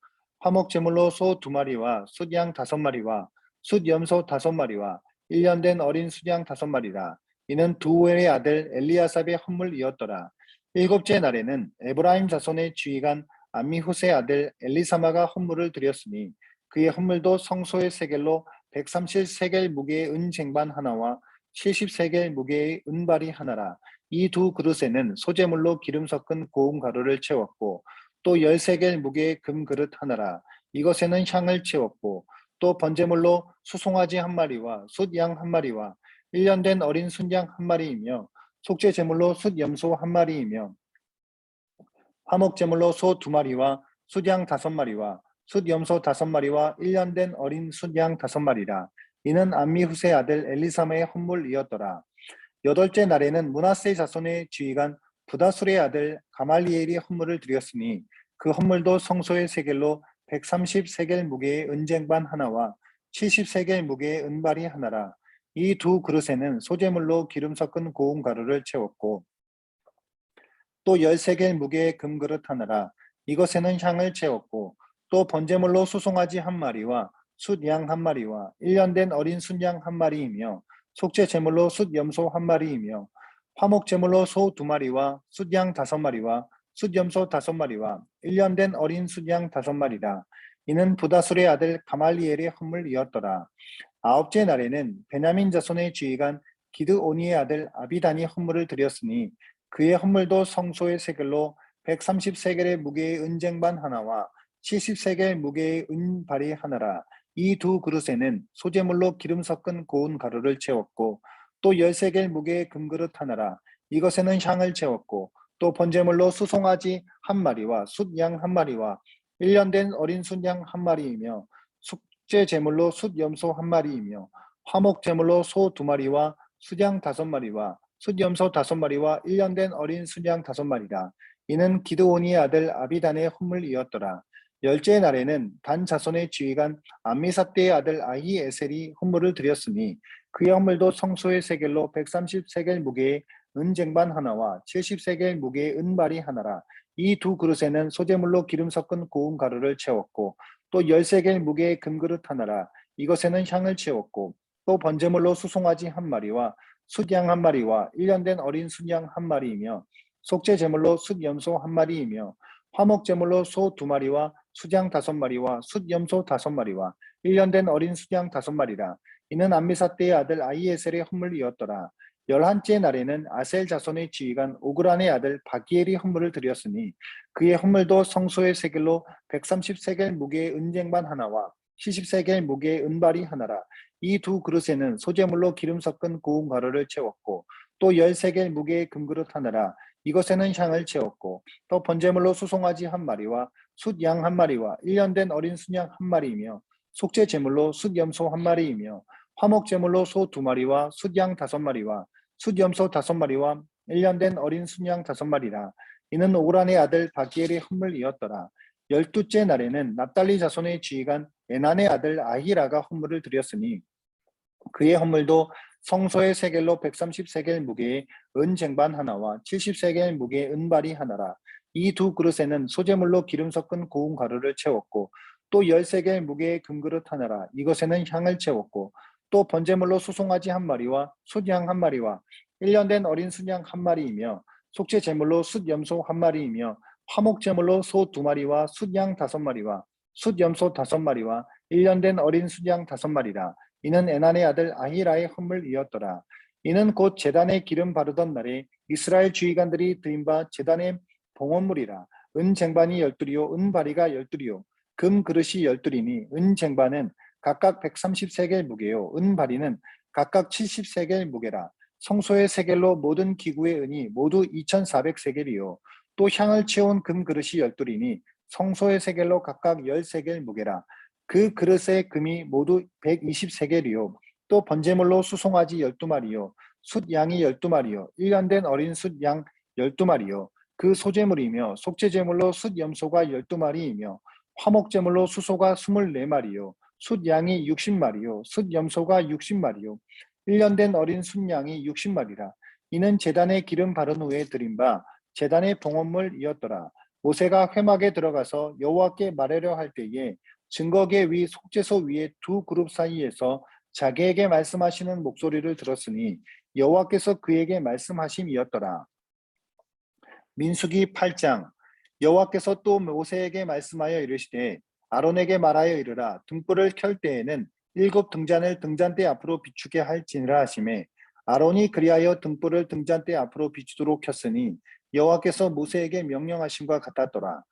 화목 제물로 소 2마리와 숫양 5마리와 숫염소 5마리와 1년 된 어린 숫양 5마리라. 이는 두엘의 아들 엘리아삽의 헌물이었더라. 일곱째 날에는 에브라임 자손의 지휘관 암미후스의 아들 엘리사마가 헌물을 드렸으니 그의 헌물도 성소의 세겔로 130세겔 무게의 은 쟁반 하나와 70세겔 무게의 은발이 하나라. 이 두 그릇에는 소재물로 기름 섞은 고운 가루를 채웠고 또 13개의 무게의 금 그릇 하나라. 이것에는 향을 채웠고 또 번제물로 수송아지 한 마리와 숫양 한 마리와 1년 된 어린 순양 한 마리이며 속죄 제물로 숫염소 한 마리이며 화목 제물로 소 2마리와 숫양 5마리와 숫염소 5마리와 1년 된 어린 숫양 5마리라. 이는 암미후스의 아들 엘리사마의 헌물이었더라. 여덟째 날에는 므낫세 자손의 지휘관 부다술의 아들 가말리엘이 헌물을 드렸으니 그 헌물도 성소의 세겔로 130세겔 무게의 은쟁반 하나와 70세겔 무게의 은발이 하나라. 이 두 그릇에는 소재물로 기름 섞은 고운 가루를 채웠고 또 13개의 무게의 금그릇 하나라. 이것에는 향을 채웠고 또 번제물로 수송아지 한 마리와 숫양 한 마리와 1년 된 어린 순양 한 마리이며 속죄 제물로 숫염소 한 마리이며 화목 제물로 소 2마리와 숫양 5마리와 숫염소 5마리와 1년 된 어린 숫양 5마리라. 이는 부다술의 아들 가말리엘의 헌물이었더라. 아홉째 날에는 베냐민 자손의 지휘관 기드오니의 아들 아비단이 헌물을 드렸으니 그의 헌물도 성소의 세겔로 130세겔의 무게의 은쟁반 하나와 70세겔 무게의 은발이 하나라. 이 두 그릇에는 소재물로 기름 섞은 고운 가루를 채웠고 또 13개의 무게의 금그릇 하나라. 이것에는 향을 채웠고 또 번제물로 수송아지 한 마리와 숫양 한 마리와 1년 된 어린 숫양 한 마리이며 속죄 제물로 숫염소 한 마리이며 화목 제물로 소 2마리와 숫양 5마리와 숫염소 5마리와 1년 된 어린 숫양 5마리라. 이는 기드온이의 아들 아비단의 헌물이었더라. 열째 날에는 단 자손의 지휘관 암미사대의 아들 아히에셀이 헌물을 드렸으니 그의 헌물도 성소의 세겔로 130세겔 무게의 은쟁반 하나와 70세겔 무게의 은발이 하나라. 이 두 그릇에는 소재물로 기름 섞은 고운 가루를 채웠고 또 13개의 무게의 금그릇 하나라. 이것에는 향을 채웠고 또 번제물로 수송아지 한 마리와 숫양 한 마리와 1년 된 어린 숫양 한 마리이며 속죄 제물로 숫염소 한 마리이며 화목 제물로 소 2마리와 숫양 5마리와 숫염소 5마리와 1년 된 어린 숫양 5마리라. 이는 암미사대의 아들 아히에셀의 헌물이었더라. 11째 날에는 아셀 자손의 지휘관 오그란의 아들 바기엘이 헌물을 드렸으니 그의 헌물도 성소의 세겔로 130세겔 무게의 은쟁반 하나와 70세겔 무게의 은발이 하나라. 이 두 그릇에는 소재물로 기름 섞은 고운 가루를 채웠고 또 13개의 무게의 금그릇 하나라. 이것에는 향을 채웠고 또 번제물로 수송아지 한 마리와 숫양 한 마리와 1년 된 어린 순양 한 마리이며 속죄 제물로 숫염소 한 마리이며 화목 제물로 소 2마리와 숫양 5마리와 숫염소 5마리와 1년 된 어린 순양 5마리라. 이는 오란의 아들 바기엘의 헌물이었더라. 12째 날에는 납달리 자손의 지휘관 에난의 아들 아히라가 헌물을 드렸으니 그의 헌물도 성소의 세겔로 130세겔 무게의 은쟁반 하나와 70세겔 무게의 은발이 하나라. 이 두 그릇에는 소재물로 기름 섞은 고운 가루를 채웠고 또 13개의 무게의 금그릇 하나라. 이것에는 향을 채웠고 또 번제물로 수송아지 한 마리와 숫양 한 마리와 1년 된 어린 순양 한 마리이며 속죄 제물로 숫염소 한 마리이며 화목 제물로 소 2마리와 숫양 5마리와 숫염소 5마리와 1년 된 어린 숫양 5마리라. 이는 에난의 아들 아히라의 헌물이었더라. 이는 곧 제단에 기름 바르던 날에 이스라엘 주의관들이 드린 바 제단의 봉헌물이라. 은 쟁반이 12요 은바리가 12요 금 그릇이 12이니 은 쟁반은 각각 130세겔 무게요 은바리는 각각 70세겔 무게라. 성소의 세겔로 모든 기구의 은이 모두 2400세겔이요 또 향을 채운 금 그릇이 12이니 성소의 세겔로 각각 10세겔 무게라. 그 그릇의 금이 모두 120세겔이요 또 번제물로 수송아지 12마리요 숫양이 12마리요 1년 된 어린 숫양 12마리요 그 소제물이며 속죄제물로 숫염소가 12마리이며 화목제물로 수소가 24마리요 숫양이 60마리요 숫염소가 60마리요 1년 된 어린 숫양이 60마리라. 이는 제단에 기름 바른 후에 드린 바 제단의 봉헌물이었더라. 모세가 회막에 들어가서 여호와께 말하려 할 때에 증거계 위 속죄소 위에 두 그룹 사이에서 자기에게 말씀하시는 목소리를 들었으니 여호와께서 그에게 말씀하심이었더라. 민수기 8장. 여호와께서 또 모세에게 말씀하여 이르시되 아론에게 말하여 이르라. 등불을 켤 때에는 7 등잔을 등잔대 앞으로 비추게 할지니라 하시매 아론이 그리하여 등불을 등잔대 앞으로 비추도록 켰으니 여호와께서 모세에게 명령하심과 같았더라.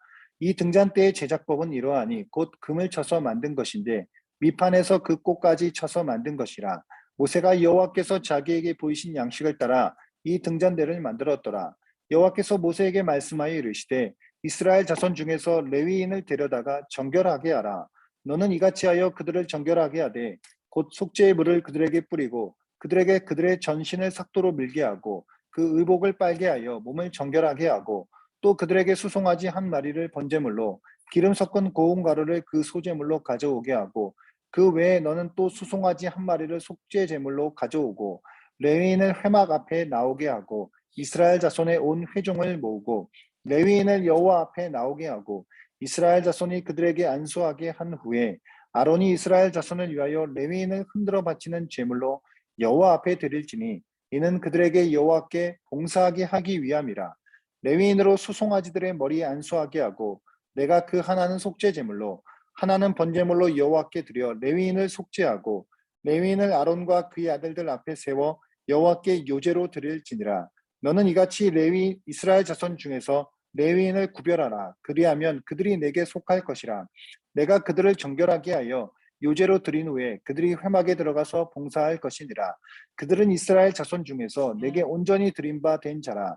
이 등잔대의 제작법은 이러하니 곧 금을 쳐서 만든 것인데 밑판에서 그 꼭까지 쳐서 만든 것이라. 모세가 여호와께서 자기에게 보이신 양식을 따라 이 등잔대를 만들었더라. 여호와께서 모세에게 말씀하여 이르시되 이스라엘 자손 중에서 레위인을 데려다가 정결하게 하라. 너는 이같이 하여 그들을 정결하게 하되 곧 속죄의 물을 그들에게 뿌리고 그들에게 그들의 전신을 삭도로 밀게 하고 그 의복을 빨게 하여 몸을 정결하게 하고 또 그들에게 수송아지 한 마리를 번제물로 기름 섞은 고운 가루를 그 소제물로 가져오게 하고 그 외에 너는 또 수송아지 한 마리를 속죄 제물로 가져오고 레위인을 회막 앞에 나오게 하고 이스라엘 자손의 온 회중을 모으고 레위인을 여호와 앞에 나오게 하고 이스라엘 자손이 그들에게 안수하게 한 후에 아론이 이스라엘 자손을 위하여 레위인을 흔들어 바치는 제물로 여호와 앞에 드릴지니 이는 그들에게 여호와께 봉사하게 하기 위함이라. 레위인으로 수송아지들의 머리에 안수하게 하고 내가 그 하나는 속죄 제물로 하나는 번제물로 여호와께 드려 레위인을 속죄하고 레위인을 아론과 그의 아들들 앞에 세워 여호와께 요제로 드릴지니라. 너는 이같이 레위 이스라엘 자손 중에서 레위인을 구별하라. 그리하면 그들이 내게 속할 것이라. 내가 그들을 정결하게 하여 요제로 드린 후에 그들이 회막에 들어가서 봉사할 것이니라. 그들은 이스라엘 자손 중에서 내게 온전히 드린 바 된 자라.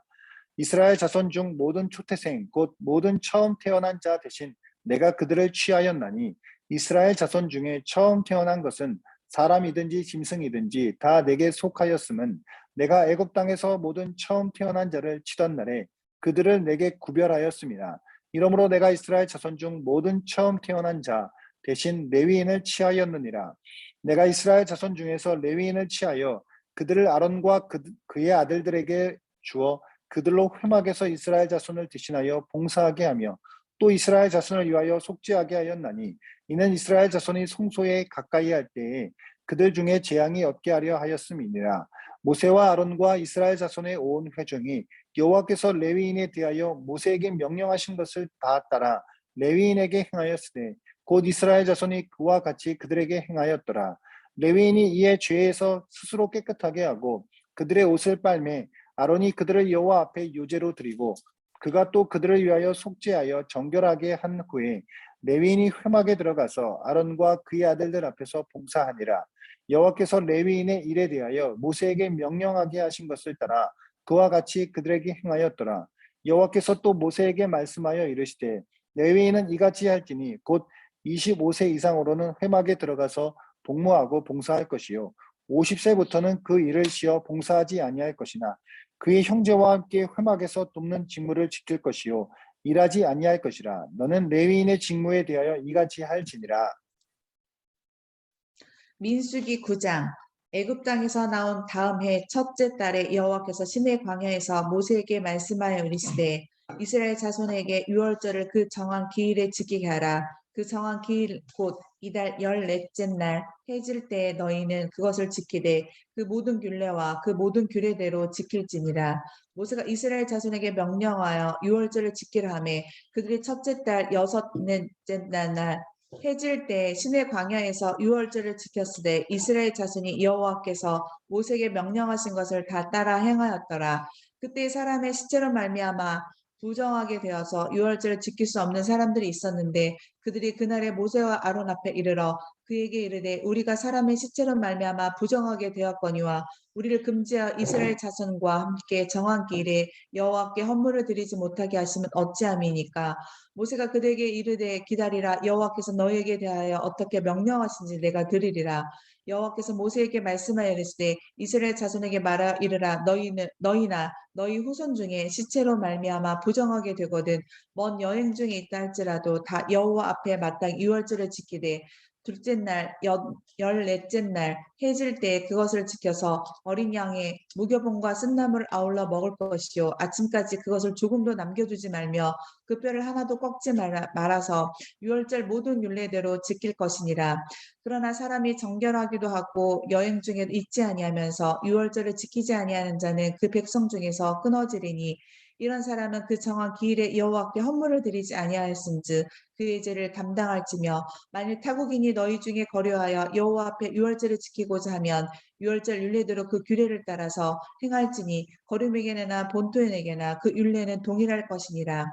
이스라엘 자손 중 모든 초태생 곧 모든 처음 태어난 자 대신 내가 그들을 취하였나니 이스라엘 자손 중에 처음 태어난 것은 사람이든지 짐승이든지 다 내게 속하였음은 내가 애굽 땅에서 모든 처음 태어난 자를 치던 날에 그들을 내게 구별하였습니다. 이러므로 내가 이스라엘 자손 중 모든 처음 태어난 자 대신 레위인을 취하였느니라. 내가 이스라엘 자손 중에서 레위인을 취하여 그들을 아론과 그의 아들들에게 주어 그들로 회막에서 이스라엘 자손을 대신하여 봉사하게 하며 또 이스라엘 자손을 위하여 속죄하게 하였나니 이는 이스라엘 자손이 성소에 가까이 할 때에 그들 중에 재앙이 없게 하려 하였음이니라. 모세와 아론과 이스라엘 자손의 온 회중이 여호와께서 레위인에 대하여 모세에게 명령하신 것을 다 따라 레위인에게 행하였으되 곧 이스라엘 자손이 그와 같이 그들에게 행하였더라. 레위인이 이에 죄에서 스스로 깨끗하게 하고 그들의 옷을 빨매 아론이 그들을 여호와 앞에 요제로 드리고 그가 또 그들을 위하여 속죄하여 정결하게 한 후에 레위인이 회막에 들어가서 아론과 그의 아들들 앞에서 봉사하니라. 여호와께서 레위인의 일에 대하여 모세에게 명령하게 하신 것을 따라 그와 같이 그들에게 행하였더라. 여호와께서 또 모세에게 말씀하여 이르시되 레위인은 이같이 할지니 곧 25세 이상으로는 회막에 들어가서 복무하고 봉사할 것이요 50세부터는 그 일을 쉬어 봉사하지 아니할 것이나 그의 형제와 함께 회막에서 돕는 직무를 지킬 것이요 일하지 아니할 것이라. 너는 레위인의 직무에 대하여 이같이 할지니라. 민수기 9장. 애굽 땅에서 나온 다음 해 첫째 달에 여호와께서 시내 광야에서 모세에게 말씀하여 이르시되 이스라엘 자손에게 유월절을 그 정한 기일에 지키게 하라. 그 정한 기일 곧 이달 14째 날 해질 때에 너희는 그것을 지키되 그 모든 균례와 그 모든 규례대로 지킬지니라. 모세가 이스라엘 자손에게 명령하여 유월절을 지키라 하매 그들이 첫째 달 6넷째 날 해질 때 시내 광야에서 유월절을 지켰으되 이스라엘 자손이 여호와께서 모세에게 명령하신 것을 다 따라 행하였더라. 그때 사람의 시체로 말미암아 부정하게 되어서 유월절을 지킬 수 없는 사람들이 있었는데 그들이 그날에 모세와 아론 앞에 이르러 그에게 이르되 우리가 사람의 시체로 말미암아 부정하게 되었거니와 우리를 금지하여 이스라엘 자손과 함께 정한 길에 여호와께 헌물을 드리지 못하게 하시면 어찌함이니까. 모세가 그들에게 이르되 기다리라 여호와께서 너희에게 대하여 어떻게 명령하신지 내가 들으리라. 여호와께서 모세에게 말씀하여 이르시되 이스라엘 자손에게 말하여 이르라 너희나 너희 후손 중에 시체로 말미암아 부정하게 되거든 먼 여행 중에 있다 할지라도 다 여호와 앞에 마땅히 유월절을 지키되 둘째 날, 열넷째 날 해질 때 그것을 지켜서 어린 양의 무교봉과 쓴나물을 아울러 먹을 것이요 아침까지 그것을 조금도 남겨두지 말며 그 뼈를 하나도 꺾지 말아서 유월절 모든 율례대로 지킬 것이니라. 그러나 사람이 정결하기도 하고 여행 중에도 잊지 아니하면서 유월절을 지키지 아니하는 자는 그 백성 중에서 끊어지리니 이런 사람은 그 정한 기일에 여호와께 헌물을 드리지 아니하였은즉 그의 죄를 감당할지며 만일 타국인이 너희 중에 거류하여 여호와 앞에 유월절을 지키고자 하면 유월절 율례대로 그 규례를 따라서 행할지니 거류민에게나 본토인에게나 그 율례는 동일할 것이니라.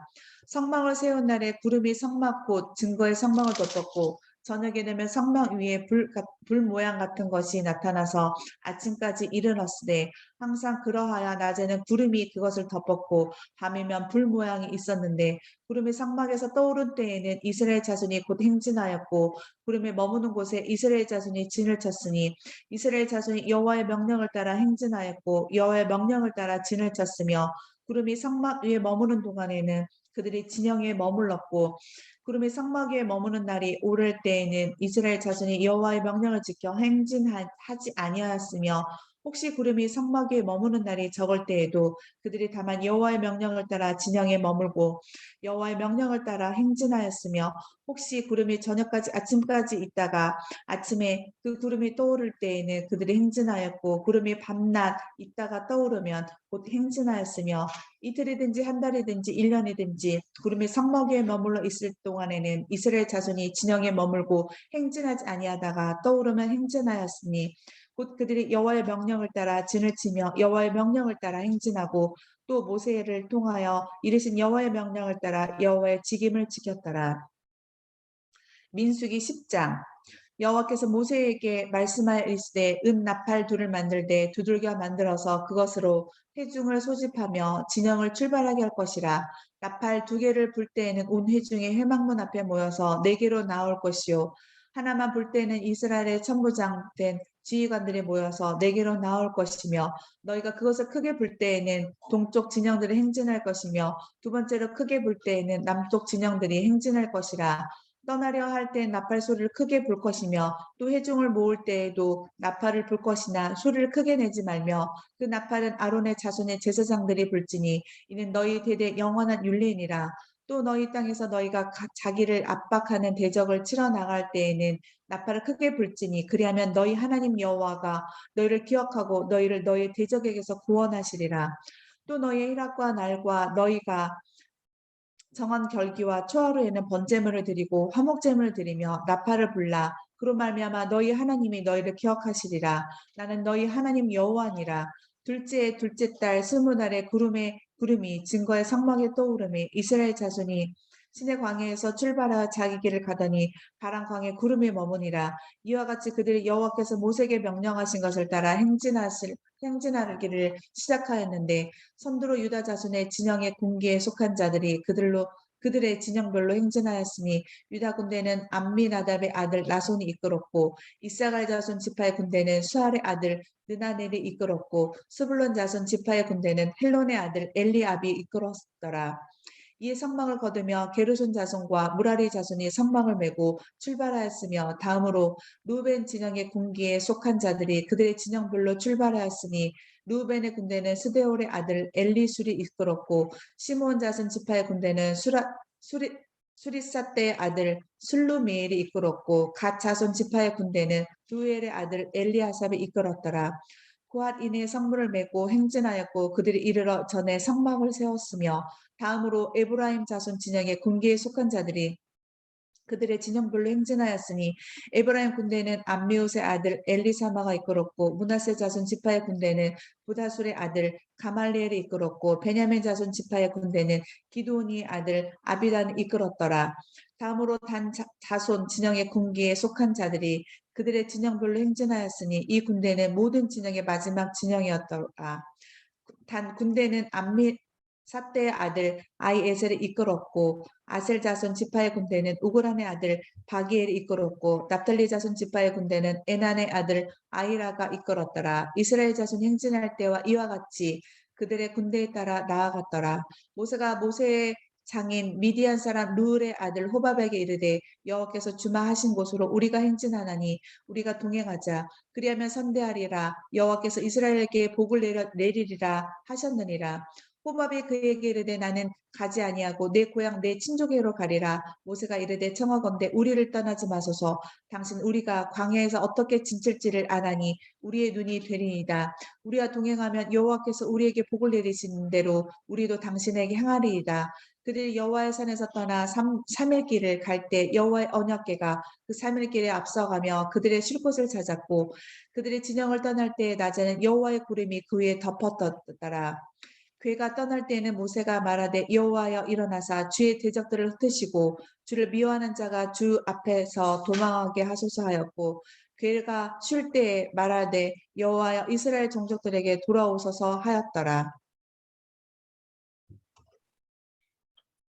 성막을 세운 날에 구름이 성막 곧 증거의 성막을 덮었고 저녁에 되면 성막 위에 불 모양 같은 것이 나타나서 아침까지 이르렀으되 항상 그러하여 낮에는 구름이 그것을 덮었고 밤이면 불 모양이 있었는데 구름이 성막에서 떠오른 때에는 이스라엘 자손이 곧 행진하였고 구름에 머무는 곳에 이스라엘 자손이 진을 쳤으니 이스라엘 자손이 여호와의 명령을 따라 행진하였고 여호와의 명령을 따라 진을 쳤으며 구름이 성막 위에 머무는 동안에는 그들이 진영에 머물렀고 구름이 성막 위에 머무는 날이 오를 때에는 이스라엘 자손이 여호와의 명령을 지켜 행진하지 아니하였으며 혹시 구름이 성막 위에 머무는 날이 적을 때에도 그들이 다만 여호와의 명령을 따라 진영에 머물고 여호와의 명령을 따라 행진하였으며 혹시 구름이 저녁까지 아침까지 있다가 아침에 그 구름이 떠오를 때에는 그들이 행진하였고 구름이 밤낮 있다가 떠오르면 곧 행진하였으며 이틀이든지 한 달이든지 1년이든지 구름이 성막 위에 머물러 있을 동안에는 이스라엘 자손이 진영에 머물고 행진하지 아니하다가 떠오르면 행진하였으니 곧 그들이 여호와의 명령을 따라 진을 치며 여호와의 명령을 따라 행진하고 또 모세를 통하여 이르신 여호와의 명령을 따라 여호와의 직임을 지켰더라. 민수기 10장. 여호와께서 모세에게 말씀하여 이르시되 은 나팔 둘을 만들되 두들겨 만들어서 그것으로 회중을 소집하며 진영을 출발하게 할 것이라. 나팔 2개를 불 때에는 온 회중이 회막문 앞에 모여서 4개로 나올 것이요 하나만 불 때에는 이스라엘의 천부장 된 지휘관들이 모여서 4개로 나올 것이며 너희가 그것을 크게 불 때에는 동쪽 진영들이 행진할 것이며 두 번째로 크게 불 때에는 남쪽 진영들이 행진할 것이라. 떠나려 할 때 나팔 소리를 크게 불 것이며 또 회중을 모을 때에도 나팔을 불 것이나 소리를 크게 내지 말며 그 나팔은 아론의 자손의 제사장들이 불지니 이는 너희 대대 영원한 율례니라. 또 너희 땅에서 너희가 자기를 압박하는 대적을 치러 나갈 때에는 나팔을 크게 불지니 그리하면 너희 하나님 여호와가 너희를 기억하고 너희를 너희 대적에게서 구원하시리라. 또 너희의 희락과 날과 너희가 정한 결기와 초하루에는 번제물을 드리고 화목제물을 드리며 나팔을 불라. 그로 말미암아 너희 하나님이 너희를 기억하시리라. 나는 너희 하나님 여호와니라. 둘째 달 20날에 구름이 증거의 성막에 떠오르매 이스라엘 자손이 시내 광야에서 출발하여 자기 길을 가더니 바람 광에 구름이 머무니라. 이와 같이 그들이 여호와께서 모세에게 명령하신 것을 따라 행진하기를 시작하였는데 선두로 유다 자손의 진영의 군기에 속한 자들이 그들의 진영별로 행진하였으니 유다 군대는 암미나답의 아들 나손이 이끌었고 이사갈 자손 지파의 군대는 수알의 아들 느나넬이 이끌었고 스불론 자손 지파의 군대는 헬론의 아들 엘리압이 이끌었더라. 이에 성막을 거두며 게르손 자손과 무라리 자손이 성막을 메고 출발하였으며 다음으로 루벤 진영의 군기에 속한 자들이 그들의 진영별로 출발하였으니 루벤의 군대는 스데올의 아들 엘리술이 이끌었고 시므온 자손 지파의 군대는 수리사떼의 아들 슬루미엘이 이끌었고 갓 자손 지파의 군대는 두엘의 아들 엘리아삽이 이끌었더라. 고핫인의 성문을 메고 행진하였고 그들이 이르러 전에 성막을 세웠으며 다음으로 에브라임 자손 진영의 군기에 속한 자들이 그들의 진영별로 행진하였으니 에브라임 군대는 암미옷의 아들 엘리사마가 이끌었고 므낫세 자손 지파의 군대는 부다술의 아들 가말리엘이 이끌었고 베냐민 자손 지파의 군대는 기드온이 아들 아비단이 이끌었더라. 다음으로 단 자손 진영의 군기에 속한 자들이 그들의 진영별로 행진하였으니 이 군대는 모든 진영의 마지막 진영이었더라. 단 군대는 암미 삿대의 아들 아이에셀이 이끌었고 아셀 자손 지파의 군대는 우그란의 아들 바기엘이 이끌었고 납달리 자손 지파의 군대는 에난의 아들 아이라가 이끌었더라. 이스라엘 자손 행진할 때와 이와 같이 그들의 군대에 따라 나아갔더라. 모세가 모세의 장인 미디안 사람 루을의 아들 호밥에게 이르되 여호와께서 주마하신 곳으로 우리가 행진하나니 우리가 동행하자. 그리하면 선대하리라. 여호와께서 이스라엘에게 복을 내리리라 하셨느니라. 호밥이 그에게 이르되 나는 가지 아니하고 내 고향 내 친족에게로 가리라. 모세가 이르되 청하건대 우리를 떠나지 마소서. 당신 우리가 광야에서 어떻게 진칠지를 아나니 우리의 눈이 되리이다. 우리와 동행하면 여호와께서 우리에게 복을 내리신 대로 우리도 당신에게 행하리이다. 그들이 여호와의 산에서 떠나 3일 길을 갈 때 여호와의 언약궤가 그 3일 길에 앞서가며 그들의 쉴 곳을 찾았고 그들이 진영을 떠날 때 낮에는 여호와의 구름이 그 위에 덮었더라. 괴가 떠날 때에는 모세가 말하되 여호와여 일어나사 주의 대적들을 흩으시고 주를 미워하는 자가 주 앞에서 도망하게 하소서 하였고 괴가 쉴 때에 말하되 여호와여 이스라엘 종족들에게 돌아오소서 하였더라.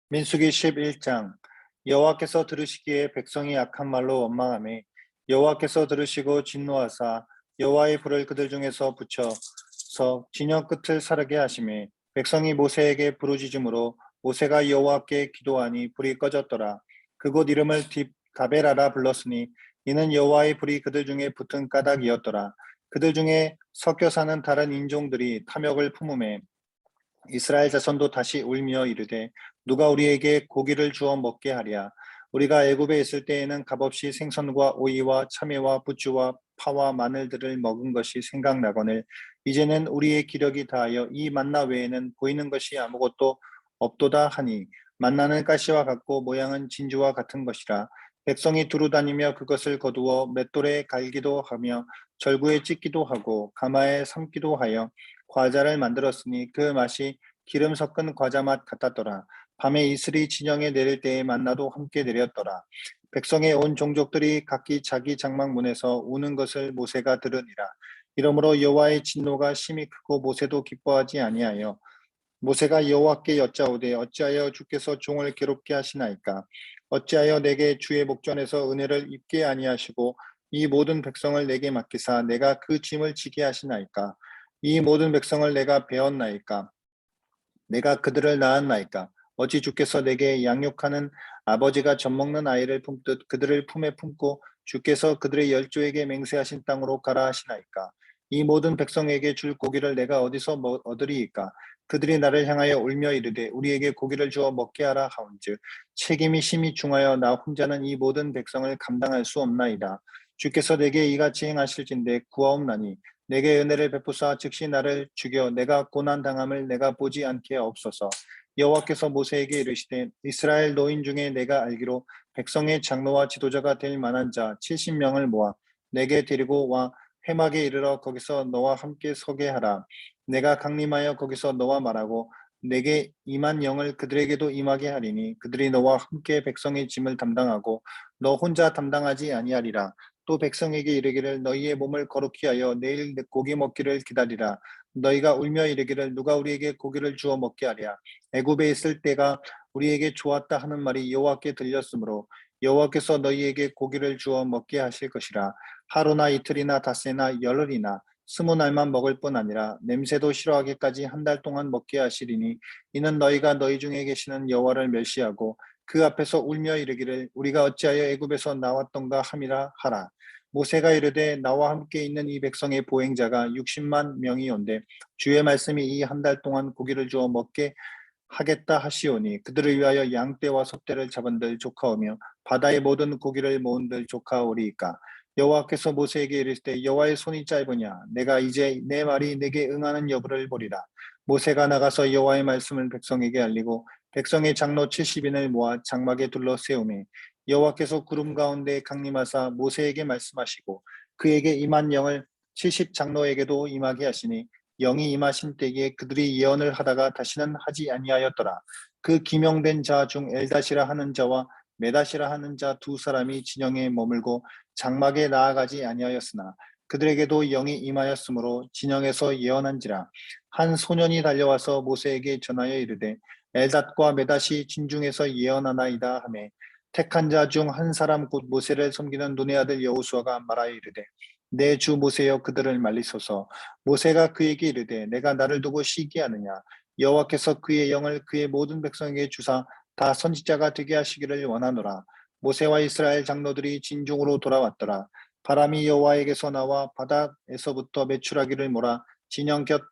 민수기 11장. 여호와께서 들으시기에 백성이 악한 말로 원망하매 여호와께서 들으시고 진노하사 여호와의 불을 그들 중에서 붙여서 진영 끝을 사르게 하시매 백성이 모세에게 부르짖음으로 모세가 여호와께 기도하니 불이 꺼졌더라. 그곳 이름을 다베라라 불렀으니 이는 여호와의 불이 그들 중에 붙은 까닭이었더라. 그들 중에 섞여 사는 다른 인종들이 탐욕을 품음에 이스라엘 자손도 다시 울며 이르되 누가 우리에게 고기를 주어 먹게 하랴. 우리가 애굽에 있을 때에는 값없이 생선과 오이와 참외와 부추와 파와 마늘들을 먹은 것이 생각나거늘 이제는 우리의 기력이 다하여 이 만나 외에는 보이는 것이 아무것도 없도다 하니 만나는 가시와 같고 모양은 진주와 같은 것이라. 백성이 두루 다니며 그것을 거두어 맷돌에 갈기도 하며 절구에 찢기도 하고 가마에 삶기도 하여 과자를 만들었으니 그 맛이 기름 섞은 과자 맛 같았더라. 밤에 이슬이 진영에 내릴 때에 만나도 함께 내렸더라. 백성의 온 종족들이 각기 자기 장막문에서 우는 것을 모세가 들으니라. 이러므로 여호와의 진노가 심히 크고 모세도 기뻐하지 아니하여 모세가 여호와께 여짜오되 어찌하여 주께서 종을 괴롭게 하시나이까? 어찌하여 내게 주의 목전에서 은혜를 입게 아니하시고 이 모든 백성을 내게 맡기사 내가 그 짐을 지게 하시나이까? 이 모든 백성을 내가 배웠나이까? 내가 그들을 낳았나이까? 어찌 주께서 내게 양육하는 아버지가 젖먹는 아이를 품듯 그들을 품에 품고 주께서 그들의 열조에게 맹세하신 땅으로 가라 하시나이까? 이 모든 백성에게 줄 고기를 내가 어디서 얻으리이까? 그들이 나를 향하여 울며 이르되 우리에게 고기를 주어 먹게 하라 하온즉 책임이 심히 중하여 나 혼자는 이 모든 백성을 감당할 수 없나이다. 주께서 내게 이같이 행하실진대 구하옵나니 내게 은혜를 베푸사 즉시 나를 죽여 내가 고난 당함을 내가 보지 않게 없소서. 여호와께서 모세에게 이르시되 이스라엘 노인 중에 내가 알기로 백성의 장로와 지도자가 될 만한 자 70명을 모아 내게 데리고 와 회막에 이르러 거기서 너와 함께 서게 하라. 내가 강림하여 거기서 너와 말하고 내게 임한 영을 그들에게도 임하게 하리니 그들이 너와 함께 백성의 짐을 담당하고 너 혼자 담당하지 아니하리라. 또 백성에게 이르기를 너희의 몸을 거룩히 하여 내일 고기 먹기를 기다리라. 너희가 울며 이르기를 누가 우리에게 고기를 주어 먹게 하랴. 애굽에 있을 때가 우리에게 좋았다 하는 말이 여호와께 들렸으므로 여호와께서 너희에게 고기를 주어 먹게 하실 것이라. 하루나 이틀이나 닷새나 열흘이나 20날만 먹을 뿐 아니라 냄새도 싫어하기까지 한 달 동안 먹게 하시리니 이는 너희가 너희 중에 계시는 여호와를 멸시하고 그 앞에서 울며 이르기를 우리가 어찌하여 애굽에서 나왔던가 함이라 하라. 모세가 이르되 나와 함께 있는 이 백성의 보행자가 60만 명이온데 주의 말씀이 이 한 달 동안 고기를 주어 먹게 하겠다 하시오니 그들을 위하여 양떼와 소떼를 잡은들 조카오며 바다의 모든 고기를 모은들 조카오리이까. 여호와께서 모세에게 이르시되 여호와의 손이 짧으냐 내가 이제 내 말이 내게 응하는 여부를 보리라. 모세가 나가서 여호와의 말씀을 백성에게 알리고 백성의 장로 70인을 모아 장막에 둘러 세우매 여호와께서 구름 가운데 강림하사 모세에게 말씀하시고 그에게 임한 영을 70장로에게도 임하게 하시니 영이 임하신 때에 그들이 예언을 하다가 다시는 하지 아니하였더라. 그 기명된 자 중 엘다시라 하는 자와 메다시라 하는 자 두 사람이 진영에 머물고 장막에 나아가지 아니하였으나 그들에게도 영이 임하였으므로 진영에서 예언한지라. 한 소년이 달려와서 모세에게 전하여 이르되 엘닷과 메닷이 진중에서 예언하나이다 하매 택한 자 중 한 사람 곧 모세를 섬기는 눈의 아들 여호수아가 말하여 이르되 내 주 모세여 그들을 말리소서. 모세가 그에게 이르되 내가 나를 두고 시기하느냐. 여호와께서 그의 영을 그의 모든 백성에게 주사 다 선지자가 되게 하시기를 원하노라. 모세와 이스라엘 장로들이 진중으로 돌아왔더라. 바람이 여호와에게서 나와 바닥에서부터 메추라기를 몰아 진영 곁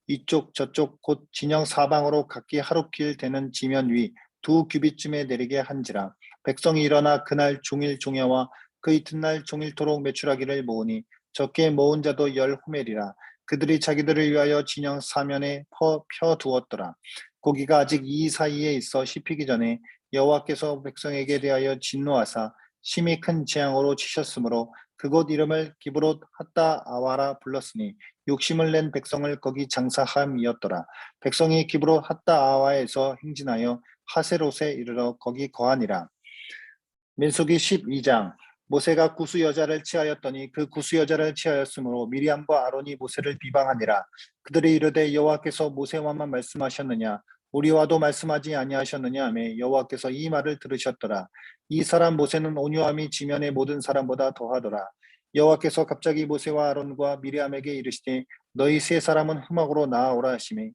이쪽 저쪽 곧 진영 사방으로 각기 하루길 되는 지면 위 두 규빗쯤에 내리게 한지라. 백성이 일어나 그날 종일 종야와 그 이튿날 종일토록 메추라기를 모으니 적게 모은 자도 10호멜이라. 그들이 자기들을 위하여 진영 사면에 펴 두었더라. 고기가 아직 이 사이에 있어 씹히기 전에 여호와께서 백성에게 대하여 진노하사 심히 큰 재앙으로 치셨으므로 그곳 이름을 기브롯 핫다 아와라 불렀으니 욕심을 낸 백성을 거기 장사함이었더라. 백성이 기브롯 핫다 아와에서 행진하여 하세롯에 이르러 거기 거하니라. 민수기 12장. 모세가 구스 여자를 취하였더니 그 구스 여자를 취하였으므로 미리암과 아론이 모세를 비방하니라. 그들이 이르되 여호와께서 모세와만 말씀하셨느냐 우리와도 말씀하지 아니하셨느냐 하매 여호와께서 이 말을 들으셨더라. 이 사람 모세는 온유함이 지면의 모든 사람보다 더하더라. 여호와께서 갑자기 모세와 아론과 미리암에게 이르시되 너희 세 사람은 후막으로 나아오라 하시매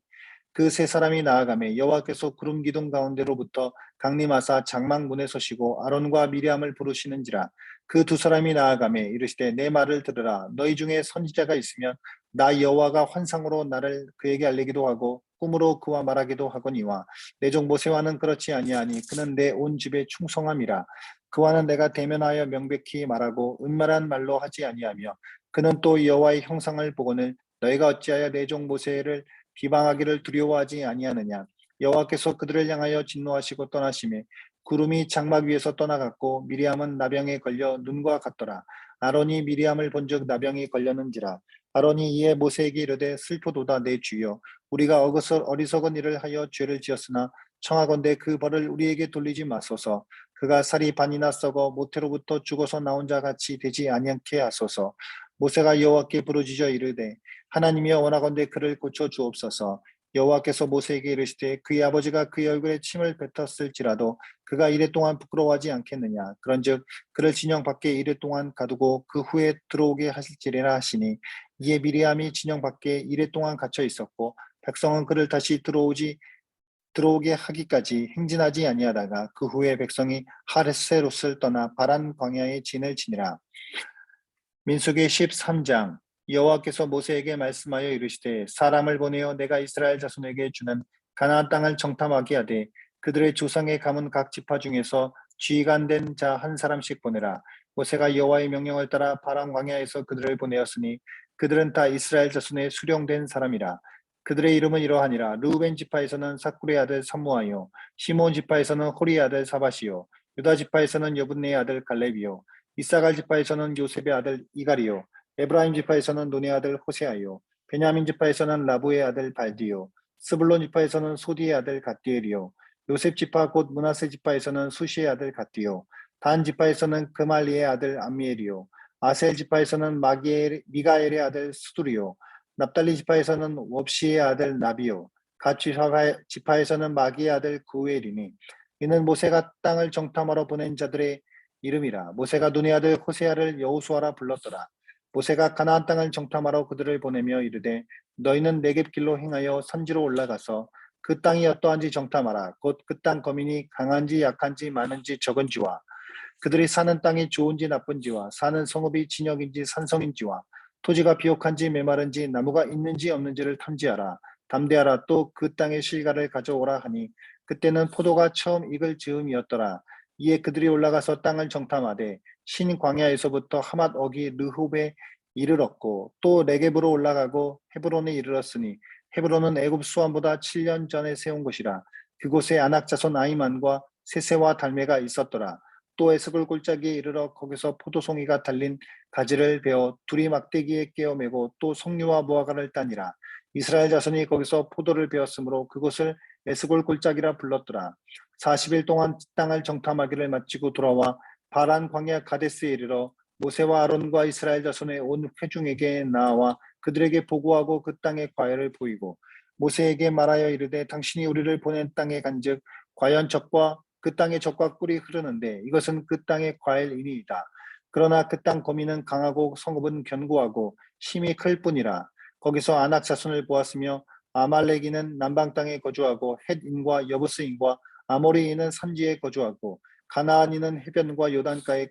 그 세 사람이 나아가매 여호와께서 구름 기둥 가운데로부터 강림하사 장막문에 서시고 아론과 미리암을 부르시는지라. 그 두 사람이 나아가매 이르시되 내 말을 들으라. 너희 중에 선지자가 있으면 나 여호와가 환상으로 나를 그에게 알리기도 하고 꿈으로 그와 말하기도 하거니와 내 종 모세와는 그렇지 아니하니 그는 내 온 집에 충성함이라. 그와는 내가 대면하여 명백히 말하고 은말한 말로 하지 아니하며 그는 또 여호와의 형상을 보거늘 너희가 어찌하여 내 종 모세를 비방하기를 두려워하지 아니하느냐. 여호와께서 그들을 향하여 진노하시고 떠나시매 구름이 장막 위에서 떠나갔고 미리암은 나병에 걸려 눈과 같더라. 아론이 미리암을 본즉 나병이 걸렸는지라. 아론이 이에 모세에게 이르되 슬프도다 내 주여 우리가 어리석은 일을 하여 죄를 지었으나 청하건대 그 벌을 우리에게 돌리지 마소서. 그가 살이 반이나 썩어 모태로부터 죽어서 나온 자 같이 되지 아니하게 하소서. 모세가 여호와께 부르짖어 이르되 하나님이여 원하건대 그를 고쳐 주옵소서. 여호와께서 모세에게 이르시되 그의 아버지가 그의 얼굴에 침을 뱉었을지라도 그가 이랫동안 부끄러워하지 않겠느냐. 그런즉 그를 진영 밖에 이랫동안 가두고 그 후에 들어오게 하실지리라 하시니 이에 미리암이 진영 밖에 이랫동안 갇혀 있었고 백성은 그를 다시 들어오게 하기까지 행진하지 아니하다가 그 후에 백성이 하레세롯을 떠나 바란 광야에 진을 치니라. 민수기 13장. 여호와께서 모세에게 말씀하여 이르시되 사람을 보내어 내가 이스라엘 자손에게 주는 가나안 땅을 정탐하게 하되 그들의 조상의 가문 각 지파 중에서 지휘관된 자 한 사람씩 보내라. 모세가 여호와의 명령을 따라 바람 광야에서 그들을 보내었으니 그들은 다 이스라엘 자손의 수령된 사람이라. 그들의 이름은 이러하니라. 르우벤 지파에서는 사쿨의 아들 삼무아요. 시몬 지파에서는 호리의 아들 사바시요. 유다 지파에서는 여분네의 아들 갈렙이요. 이사갈 지파에서는 요셉의 아들 이갈이요. 에브라임 지파에서는 논의 아들 호세아요. 베냐민 지파에서는 라부의 아들 발디요. 스불론 지파에서는 소디의 아들 갓디엘이요. 요셉 지파 곧 므낫세 지파에서는 수시의 아들 갓디요. 단 지파에서는 그말리의 아들 암미엘이요. 아셀 지파에서는 미가엘의 아들 수두리요. 납달리 지파에서는 웁시의 아들 나비요. 갓 지파에서는 마기의 아들 구엘이니 이는 모세가 땅을 정탐하러 보낸 자들의 이름이라. 모세가 눈의 아들 호세아를 여호수아라 불렀더라. 모세가 가나안 땅을 정탐하러 그들을 보내며 이르되 너희는 네겝 길로 행하여 산지로 올라가서 그 땅이 어떠한지 정탐하라. 곧 그 땅 거민이 강한지 약한지 많은지 적은지와 그들이 사는 땅이 좋은지 나쁜지와 사는 성읍이 진역인지 산성인지와 토지가 비옥한지 메마른지 나무가 있는지 없는지를 탐지하라. 담대하라. 또 그 땅의 실과를 가져오라 하니 그때는 포도가 처음 익을 즈음이었더라. 이에 그들이 올라가서 땅을 정탐하되 신 광야에서부터 하맛 어기 르홉에 이르렀고 또 네겝으로 올라가고 헤브론에 이르렀으니 헤브론은 애굽 수완보다 7년 전에 세운 곳이라. 그곳에 아낙 자손 아히만과 세세와 달메가 있었더라. 또 에스골 골짜기에 이르러 거기서 포도송이가 달린 가지를 베어 둘이 막대기에 깨어 메고 또 석류와 무화과를 따니라. 이스라엘 자손이 거기서 포도를 베었으므로 그곳을 에스골 골짜기라 불렀더라. 40일 동안 땅을 정탐하기를 마치고 돌아와 바란 광야 가데스에 이르러 모세와 아론과 이스라엘 자손의 온 회중에게 나와 그들에게 보고하고 그 땅의 과회를 보이고 모세에게 말하여 이르되 당신이 우리를 보낸 땅에 간즉 과연 적과 그 땅의 적과 꿀이 흐르는데 이것은 그 땅의 과일이니이다. 그러나 그 땅 거민은 강하고 성읍은 견고하고 힘이 클 뿐이라. 거기서 아낙 자손을 보았으며 아말렉인은 남방 땅에 거주하고 헷인과 여부스인과 아모리인은 산지에 거주하고 가나안인은 해변과 요단가에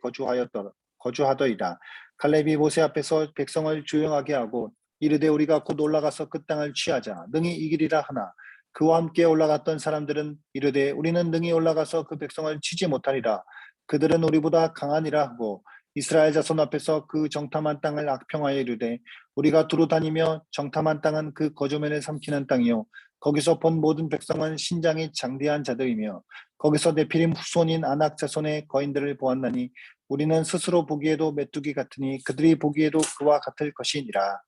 거주하더이다. 갈렙이 모세 앞에서 백성을 조용하게 하고 이르되 우리가 곧 올라가서 그 땅을 취하자 능히 이기리라 하나 그와 함께 올라갔던 사람들은 이르되 우리는 능히 올라가서 그 백성을 치지 못하리라. 그들은 우리보다 강하니라 하고 이스라엘 자손 앞에서 그 정탐한 땅을 악평하여 이르되 우리가 두루 다니며 정탐한 땅은 그 거주면을 삼키는 땅이요 거기서 본 모든 백성은 신장이 장대한 자들이며 거기서 네피림 후손인 아낙 자손의 거인들을 보았나니 우리는 스스로 보기에도 메뚜기 같으니 그들이 보기에도 그와 같을 것이니라.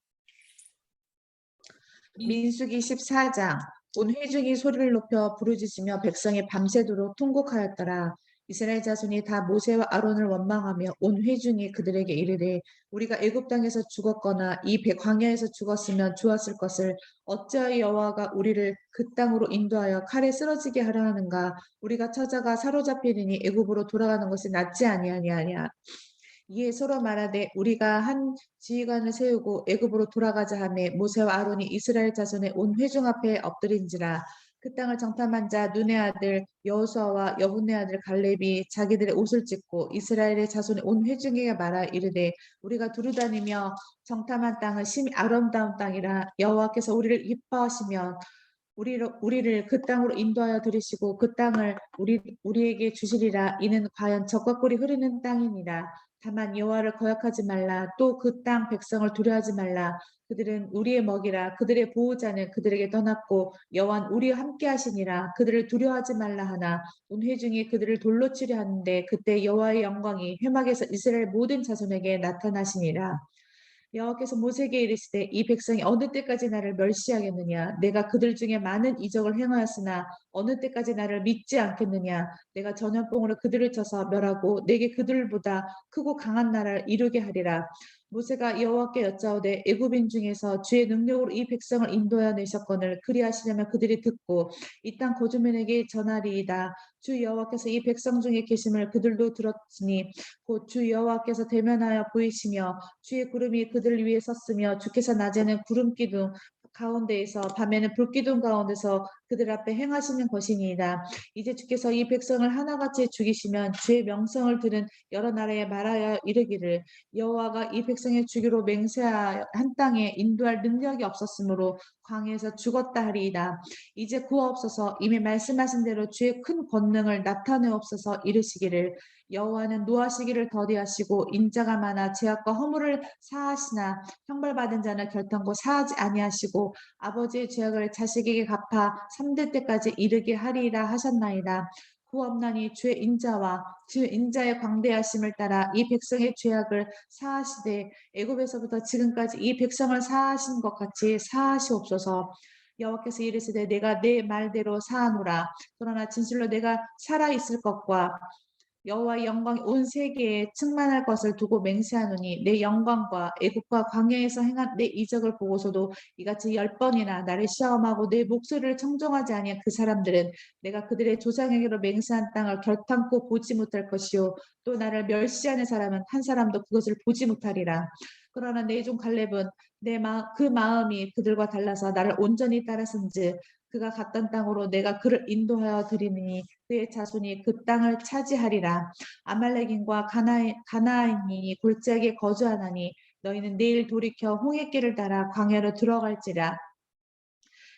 민수기 14장. 온 회중이 소리를 높여 부르짖으며 백성이 밤새도록 통곡하였더라. 이스라엘 자손이 다 모세와 아론을 원망하며 온 회중이 그들에게 이르되 우리가 애굽 땅에서 죽었거나 이 광야에서 죽었으면 좋았을 것을 어찌하여 여호와가 우리를 그 땅으로 인도하여 칼에 쓰러지게 하려 하는가. 우리가 찾아가 사로잡히리니 애굽으로 돌아가는 것이 낫지 아니하냐. 이에 서로 말하되 우리가 한 지휘관을 세우고 애굽으로 돌아가자 하매 모세와 아론이 이스라엘 자손의 온 회중 앞에 엎드린지라. 그 땅을 정탐한 자 눈의 아들 여호수아와 여분의 아들 갈렙이 자기들의 옷을 찢고 이스라엘의 자손의 온 회중에게 말하 이르되 우리가 두루다니며 정탐한 땅은 심히 아름다운 땅이라. 여호와께서 우리를 기뻐하시면 우리를 그 땅으로 인도하여 들이시고 그 땅을 우리에게 주시리라. 이는 과연 적과 꿀이 흐르는 땅이니라. 다만 여호와를 거역하지 말라. 또 그 땅 백성을 두려워하지 말라. 그들은 우리의 먹이라. 그들의 보호자는 그들에게 떠났고 여호와는 우리와 함께 하시니라. 그들을 두려워하지 말라 하나 온 회중이 그들을 돌로 치려 하는데 그때 여호와의 영광이 회막에서 이스라엘 모든 자손에게 나타나시니라. 여호와께서 모세에게 이르시되 이 백성이 어느 때까지 나를 멸시하겠느냐. 내가 그들 중에 많은 이적을 행하였으나 어느 때까지 나를 믿지 않겠느냐. 내가 전염병으로 그들을 쳐서 멸하고 내게 그들보다 크고 강한 나라를 이루게 하리라. 모세가 여호와께 여짜오되 애굽인 중에서 주의 능력으로 이 백성을 인도하여 내셨거늘 그리하시려면 그들이 듣고 이 땅 거주민에게 전하리이다. 주 여호와께서 이 백성 중에 계심을 그들도 들었으니 곧 주 여호와께서 대면하여 보이시며 주의 구름이 그들 위에 섰으며 주께서 낮에는 구름 기둥 가운데에서 밤에는 불기둥 가운데서 그들 앞에 행하시는 것이니이다. 이제 주께서 이 백성을 하나같이 죽이시면 주의 명성을 들은 여러 나라에 말하여 이르기를 여호와가 이 백성의 주기로 맹세하여 한 땅에 인도할 능력이 없었으므로 광야에서 죽었다 하리이다. 이제 구하옵소서. 이미 말씀하신 대로 주의 큰 권능을 나타내옵소서. 이르시기를 여호와는 노하시기를 더디하시고 인자가 많아 죄악과 허물을 사하시나 형벌받은 자는 결탄코 사하지 아니하시고 아버지의 죄악을 자식에게 갚아 3대 때까지 이르게 하리이라 하셨나이다. 구없나니 주의 인자와 주 인자의 광대하심을 따라 이 백성의 죄악을 사하시되 애굽에서부터 지금까지 이 백성을 사하신 것 같이 사하시옵소서. 여호와께서 이르시되 내가 내 말대로 사하노라. 그러나 진실로 내가 살아 있을 것과 여호와의 영광이 온 세계에 충만할 것을 두고 맹세하노니 내 영광과 애국과 광야에서 행한 내 이적을 보고서도 이같이 10번이나 나를 시험하고 내 목소리를 청종하지 아니한 그 사람들은 내가 그들의 조상에게로 맹세한 땅을 결탄코 보지 못할 것이요 또 나를 멸시하는 사람은 한 사람도 그것을 보지 못하리라. 그러나 내 종 갈렙은 그 마음이 그들과 달라서 나를 온전히 따랐은즉 그가 갔던 땅으로 내가 그를 인도하여 드리니 그의 자손이 그 땅을 차지하리라. 아말렉인과 가나안인이 골짜기에 거주하나니 너희는 내일 돌이켜 홍해길을 따라 광야로 들어갈지라.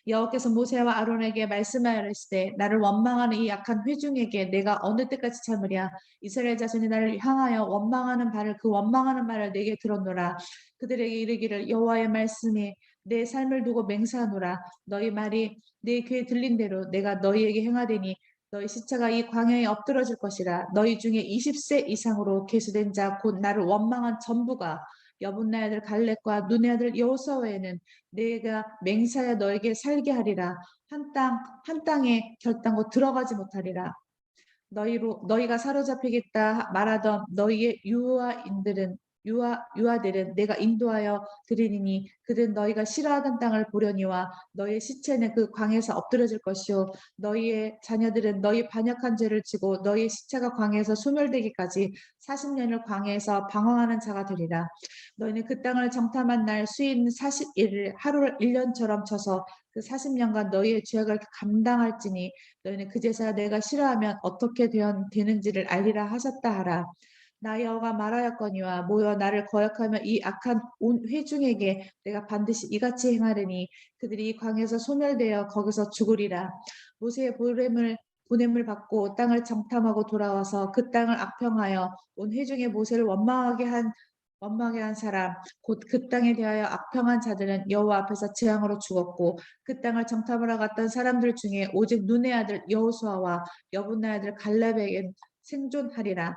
여호와께서 모세와 아론에게 말씀하시되 나를 원망하는 이 약한 회중에게 내가 어느 때까지 참으랴. 이스라엘 자손이 나를 향하여 원망하는 바를 그 원망하는 말을 내게 들었노라. 그들에게 이르기를 여호와의 말씀이 내 삶을 두고 맹세하노라. 너희 말이 내 귀에 들린 대로 내가 너희에게 행하되니 너희 시체가 이 광야에 엎드러질 것이라. 너희 중에 20세 이상으로 계수된 자 곧 나를 원망한 전부가 여분네 아들 갈렙과 눈의 아들 여호수아 외에는 내가 맹세하여 너에게 살게 하리라. 한 땅에 결단코 들어가지 못하리라. 너희가 사로잡히겠다 말하던 너희의 유아들은 내가 인도하여 드리니 그들은 너희가 싫어하던 땅을 보려니와 너희의 시체는 그 광에서 엎드러질 것이요 너희의 자녀들은 너희 반역한 죄를 지고 너희의 시체가 광에서 소멸되기까지 40년을 광에서 방황하는 자가 되리라. 너희는 그 땅을 정탐한 날 수인 40일을 하루를 1년처럼 쳐서 그 40년간 너희의 죄악을 감당할지니 너희는 그제서야 내가 싫어하면 어떻게 되는지를 알리라 하셨다 하라. 나 여호와가 말하였거니와 모여 나를 거역하며 이 악한 온 회중에게 내가 반드시 이같이 행하리니 그들이 이 광에서 소멸되어 거기서 죽으리라. 모세의 보냄을 받고 땅을 정탐하고 돌아와서 그 땅을 악평하여 온 회중의 모세를 원망하게 한 사람 곧 그 땅에 대하여 악평한 자들은 여호와 앞에서 재앙으로 죽었고 그 땅을 정탐하러 갔던 사람들 중에 오직 눈의 아들 여호수아와 여분네 아들 갈렙에겐 생존하리라.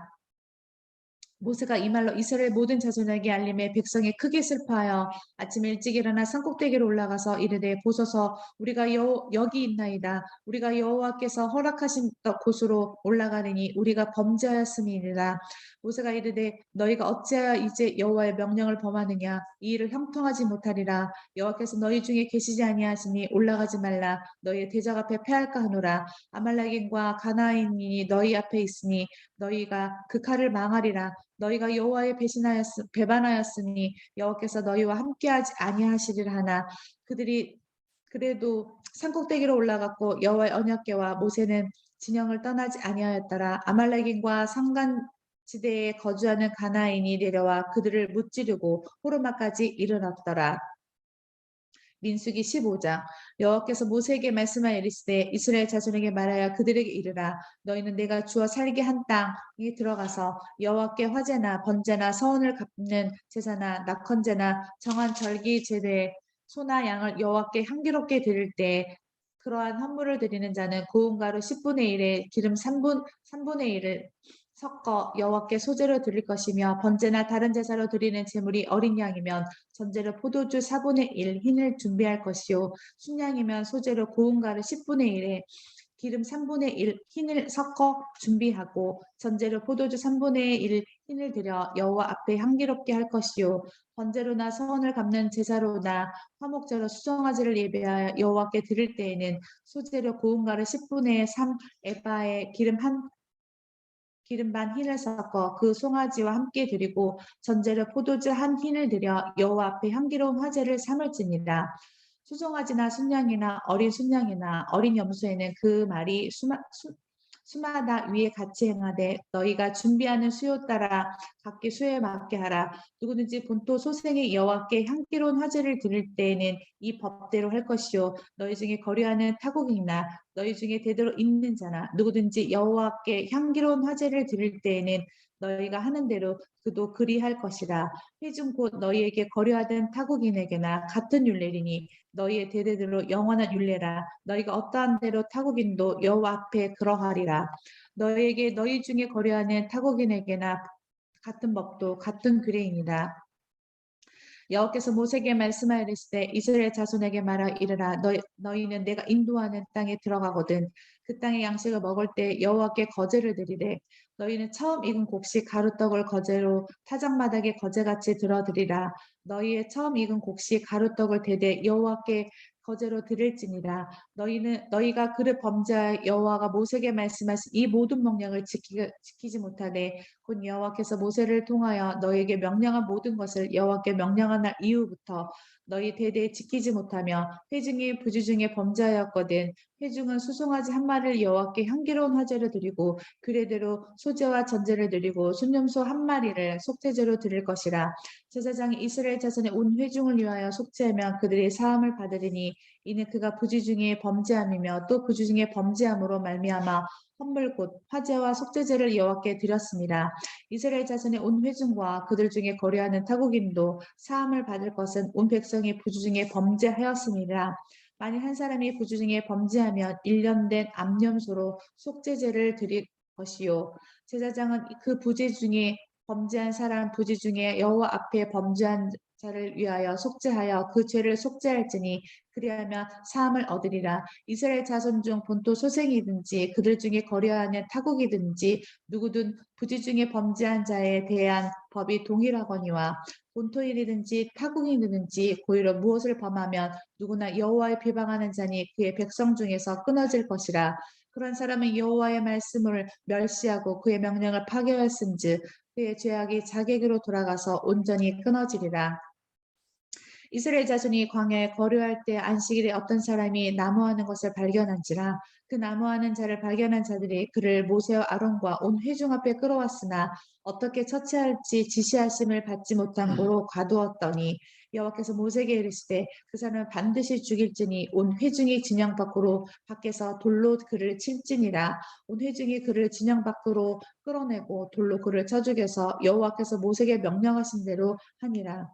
모세가 이 말로 이스라엘 모든 자손에게 알림해 백성이 크게 슬퍼하여 아침에 일찍 일어나 산꼭대기로 올라가서 이르되 보소서 우리가 여기 있나이다. 우리가 여호와께서 허락하신 곳으로 올라가리니 우리가 범죄하였음이니라. 모세가 이르되 너희가 어찌하여 이제 여호와의 명령을 범하느냐. 이 일을 형통하지 못하리라. 여호와께서 너희 중에 계시지 아니하시니 올라가지 말라. 너희의 대적 앞에 패할까 하노라. 아말렉인과 가나안인이 너희 앞에 있으니 너희가 그 칼을 망하리라. 너희가 여호와의 배반하였으니 여호와께서 너희와 함께하지 아니하시리라 하나 그들이 그래도 산꼭대기로 올라갔고 여호와의 언약궤와 모세는 진영을 떠나지 아니하였더라. 아말렉인과 산간지대에 거주하는 가나안인이 내려와 그들을 무찌르고 호르마까지 이르렀더라. 민수기 15장 여호와께서 모세에게 말씀하여 이르시되 이스라엘 자손에게 말하여 그들에게 이르라. 너희는 내가 주어 살게 한 땅에 들어가서 여호와께 화제나 번제나 서원을 갚는 제사나 낙헌제나 정한 절기 제대 소나 양을 여호와께 향기롭게 드릴 때 그러한 헌물을 드리는 자는 고운 가루 10분의 1에 기름 3분의 1을 섞어 여호와께 소제로 드릴 것이며 번제나 다른 제사로 드리는 제물이 어린 양이면 전제로 포도주 4분의 1 흰을 준비할 것이요 순양이면 소제로 고운 가루 10분의 1에 기름 3분의 1 흰을 섞어 준비하고 전제로 포도주 3분의 1 흰을 들여 여호와 앞에 향기롭게 할 것이요 번제로나 서원을 갚는 제사로나 화목제로 수송아지를 예배하여 여호와께 드릴 때에는 소제로 고운 가루 10분의 3 에바에 기름 반 흰을 섞어 그 송아지와 함께 드리고 전제로 포도주 한 흰을 들여 여호와 앞에 향기로운 화제를 삼을지니라. 수송아지나 순양이나 어린 순양이나 어린 염소에는 그 말이 수마다 위에 같이 행하되 너희가 준비하는 수요 따라 각기 수요에 맞게 하라. 누구든지 본토 소생의 여호와께 향기로운 화제를 드릴 때에는 이 법대로 할 것이요 너희 중에 거류하는 타국이나 너희 중에 대대로 있는 자나 누구든지 여호와께 향기로운 화제를 드릴 때에는 너희가 하는 대로 그도 그리할 것이라. 회중 곧 너희에게 거류하던 타국인에게나 같은 율례이니 너희의 대대대로 영원한 율례라. 너희가 어떠한 대로 타국인도 여호와 앞에 그러하리라. 너희에게 너희 중에 거류하는 타국인에게나 같은 법도 같은 규례이니라. 여호와께서 모세에게 말씀하여 이르시되 이스라엘 자손에게 말하 이르라. 너희는 내가 인도하는 땅에 들어가거든 그 땅의 양식을 먹을 때 여호와께 거제를 드리래. 너희는 처음 익은 곡식 가루떡을 거제로 타작마당에 거제같이 들어드리라. 너희의 처음 익은 곡식 가루떡을 대되 여호와께 거제로 드릴지니라. 너희가 그를 범죄하여 여호와가 모세에게 말씀하신 이 모든 명령을 지키지 못하되 곧 여호와께서 모세를 통하여 너희에게 명령한 모든 것을 여호와께 명령한 날 이후부터 너희 대대에 지키지 못하며 회중이 부주 중에 범죄하였거든. 회중은 수송아지 한 마리를 여호와께 향기로운 화제를 드리고 규례대로 소제와 전제를 드리고 순염소 한 마리를 속죄제로 드릴 것이라. 제사장이 이스라엘 자손의 온 회중을 위하여 속죄하면 그들이 사함을 받으리니 이는 그가 부주 중에 범죄함이며 또 부주 중에 범죄함으로 말미암아 헌물 곧 화제와 속죄제를 여호와께 드렸습니다. 이스라엘 자손의 온 회중과 그들 중에 거류하는 타국인도 사함을 받을 것은 온 백성이 부주 중에 범죄하였습니다. 만일 한 사람이 부주 중에 범죄하면 1년 된 암염소로 속죄제를 드릴 것이요 제사장은 그 부재 중에 범죄한 사람 부재 중에 여호와 앞에 범죄한 자를 위하여 속죄하여 그 죄를 속죄할지니 그리하면 사함을 얻으리라. 이스라엘 자손 중 본토 소생이든지 그들 중에 거류하는 타국이든지 누구든 부지 중에 범죄한 자에 대한 법이 동일하거니와 본토인이든지 타국인이든지 고의로 무엇을 범하면 누구나 여호와의 비방하는 자니 그의 백성 중에서 끊어질 것이라. 그런 사람은 여호와의 말씀을 멸시하고 그의 명령을 파괴하였은즉 그의 죄악이 자기에게로 돌아가서 온전히 끊어지리라. 이스라엘 자손이 광야에 거류할 때 안식일에 어떤 사람이 나무하는 것을 발견한지라 그 나무하는 자를 발견한 자들이 그를 모세와 아론과 온 회중 앞에 끌어왔으나 어떻게 처치할지 지시하심을 받지 못함으로 가두었더니 여호와께서 모세에게 이르시되 그 사람을 반드시 죽일지니 온 회중이 진영 밖으로 밖에서 돌로 그를 칠지니라. 온 회중이 그를 진영 밖으로 끌어내고 돌로 그를 쳐 죽여서 여호와께서 모세에게 명령하신 대로 하니라.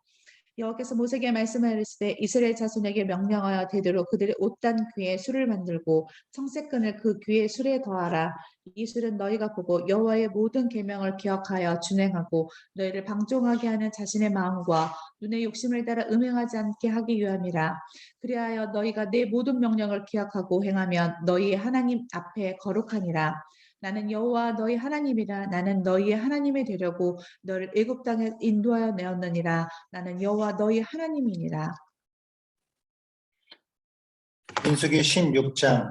여호와께서 모세에게 말씀하시되 이스라엘 자손에게 명령하여 되도록 그들의 옷단 귀에 술을 만들고 청색끈을 그 귀에 술에 더하라. 이 술은 너희가 보고 여호와의 모든 계명을 기억하여 준행하고 너희를 방종하게 하는 자신의 마음과 눈의 욕심을 따라 음행하지 않게 하기 위함이라. 그리하여 너희가 내 모든 명령을 기억하고 행하면 너희 하나님 앞에 거룩하니라. 나는 여호와 너희 하나님이라. 나는 너희의 하나님이 되려고 너를 애굽 땅에 인도하여 내었느니라. 나는 여호와 너희 하나님이니라. 민수기 16장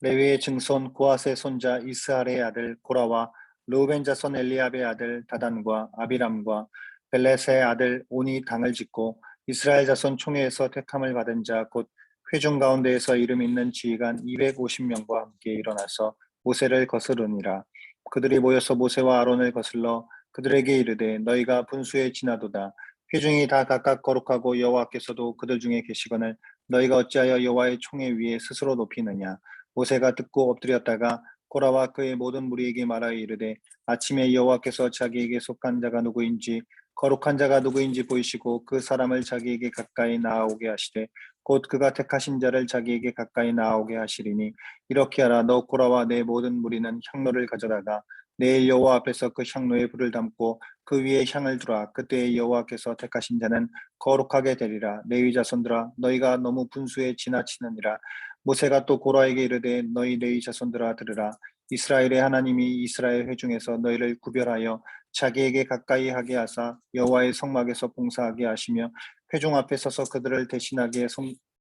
레위의 증손 고핫의 손자 이스할의 아들 고라와 르우벤 자손 엘리압의 아들 다단과 아비람과 벨렛의 아들 온이 당을 짓고 이스라엘 자손 총회에서 택함을 받은 자 곧 회중 가운데에서 이름 있는 지휘관 250명과 함께 일어나서 모세를 거스르니라. 그들이 모여서 모세와 아론을 거슬러 그들에게 이르되 너희가 분수에 지나도다. 회중이 다 각각 거룩하고 여호와께서도 그들 중에 계시거늘 너희가 어찌하여 여호와의 총회 위에 스스로 높이느냐. 모세가 듣고 엎드렸다가 고라와 그의 모든 무리에게 말하여 이르되 아침에 여호와께서 자기에게 속한 자가 누구인지 거룩한 자가 누구인지 보이시고 그 사람을 자기에게 가까이 나아오게 하시되 곧 그가 택하신 자를 자기에게 가까이 나아오게 하시리니 이렇게 하라. 너 고라와 내 모든 무리는 향로를 가져다가 내일 여호와 앞에서 그 향로에 불을 담고 그 위에 향을 두라. 그때 여호와께서 택하신 자는 거룩하게 되리라. 레위 자손들아 너희가 너무 분수에 지나치느니라. 모세가 또 고라에게 이르되 너희 레위 자손들아 들으라. 이스라엘의 하나님이 이스라엘 회중에서 너희를 구별하여 자기에게 가까이 하게 하사 여호와의 성막에서 봉사하게 하시며 회중 앞에 서서 그들을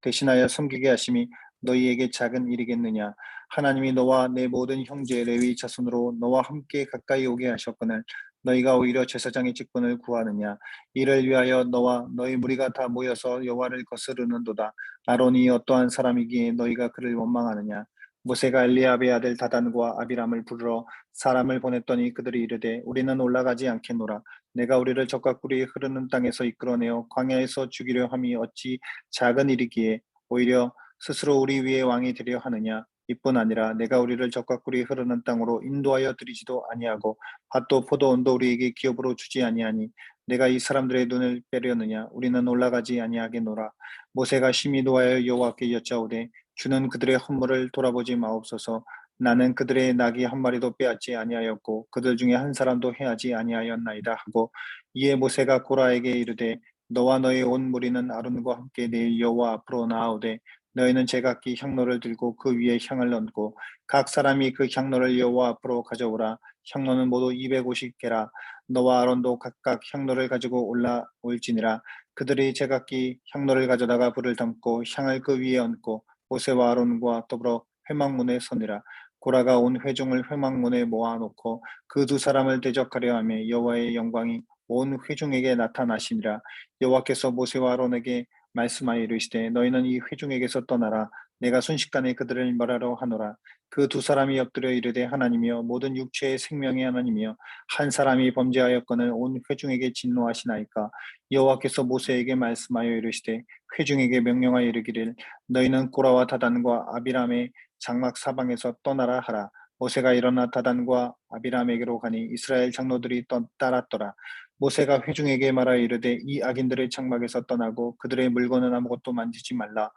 대신하여 섬기게 하심이 너희에게 작은 일이겠느냐. 하나님이 너와 내 모든 형제 레위 자손으로 너와 함께 가까이 오게 하셨거늘 너희가 오히려 제사장의 직분을 구하느냐. 이를 위하여 너와 너희 무리가 다 모여서 여호와를 거스르는도다. 아론이 어떠한 사람이기에 너희가 그를 원망하느냐. 모세가 엘리압의 아들 다단과 아비람을 부르러 사람을 보냈더니 그들이 이르되 우리는 올라가지 않겠노라. 내가 우리를 적과 꿀이 흐르는 땅에서 이끌어내어 광야에서 죽이려 함이 어찌 작은 일이기에 오히려 스스로 우리 위에 왕이 되려 하느냐. 이뿐 아니라 내가 우리를 적과 꿀이 흐르는 땅으로 인도하여 드리지도 아니하고 밭도 포도원도 우리에게 기업으로 주지 아니하니 내가 이 사람들의 눈을 빼려느냐. 우리는 올라가지 아니하겠노라. 모세가 심히 노하여 여호와께 여짜오되 주는 그들의 헌물을 돌아보지 마옵소서. 나는 그들의 낙이 한 마리도 빼앗지 아니하였고 그들 중에 한 사람도 해하지 아니하였나이다 하고 이에 모세가 고라에게 이르되 너와 너의 온 무리는 아론과 함께 내일 여호와 앞으로 나아오되 너희는 제각기 향로를 들고 그 위에 향을 얹고 각 사람이 그 향로를 여호와 앞으로 가져오라. 향로는 모두 250개라. 너와 아론도 각각 향로를 가지고 올라올지니라. 그들이 제각기 향로를 가져다가 불을 담고 향을 그 위에 얹고 모세와 아론과 더불어 회막문에 서니라. 고라가 온 회중을 회막문에 모아놓고 그 두 사람을 대적하려 하며 여호와의 영광이 온 회중에게 나타나시니라. 여호와께서 모세와 아론에게 말씀하여 이르시되 너희는 이 회중에게서 떠나라. 내가 순식간에 그들을 멸하러 하노라. 그 두 사람이 엎드려 이르되 하나님이여 모든 육체의 생명의 하나님이여 한 사람이 범죄하였거늘 온 회중에게 진노하시나이까. 여호와께서 모세에게 말씀하여 이르시되 회중에게 명령하여 이르기를 너희는 고라와 다단과 아비람의 장막 사방에서 떠나라 하라. 모세가 일어나 다단과 아비람에게로 가니 이스라엘 장로들이 따랐더라. 모세가 회중에게 말하여 이르되 이 악인들의 장막에서 떠나고 그들의 물건은 아무것도 만지지 말라.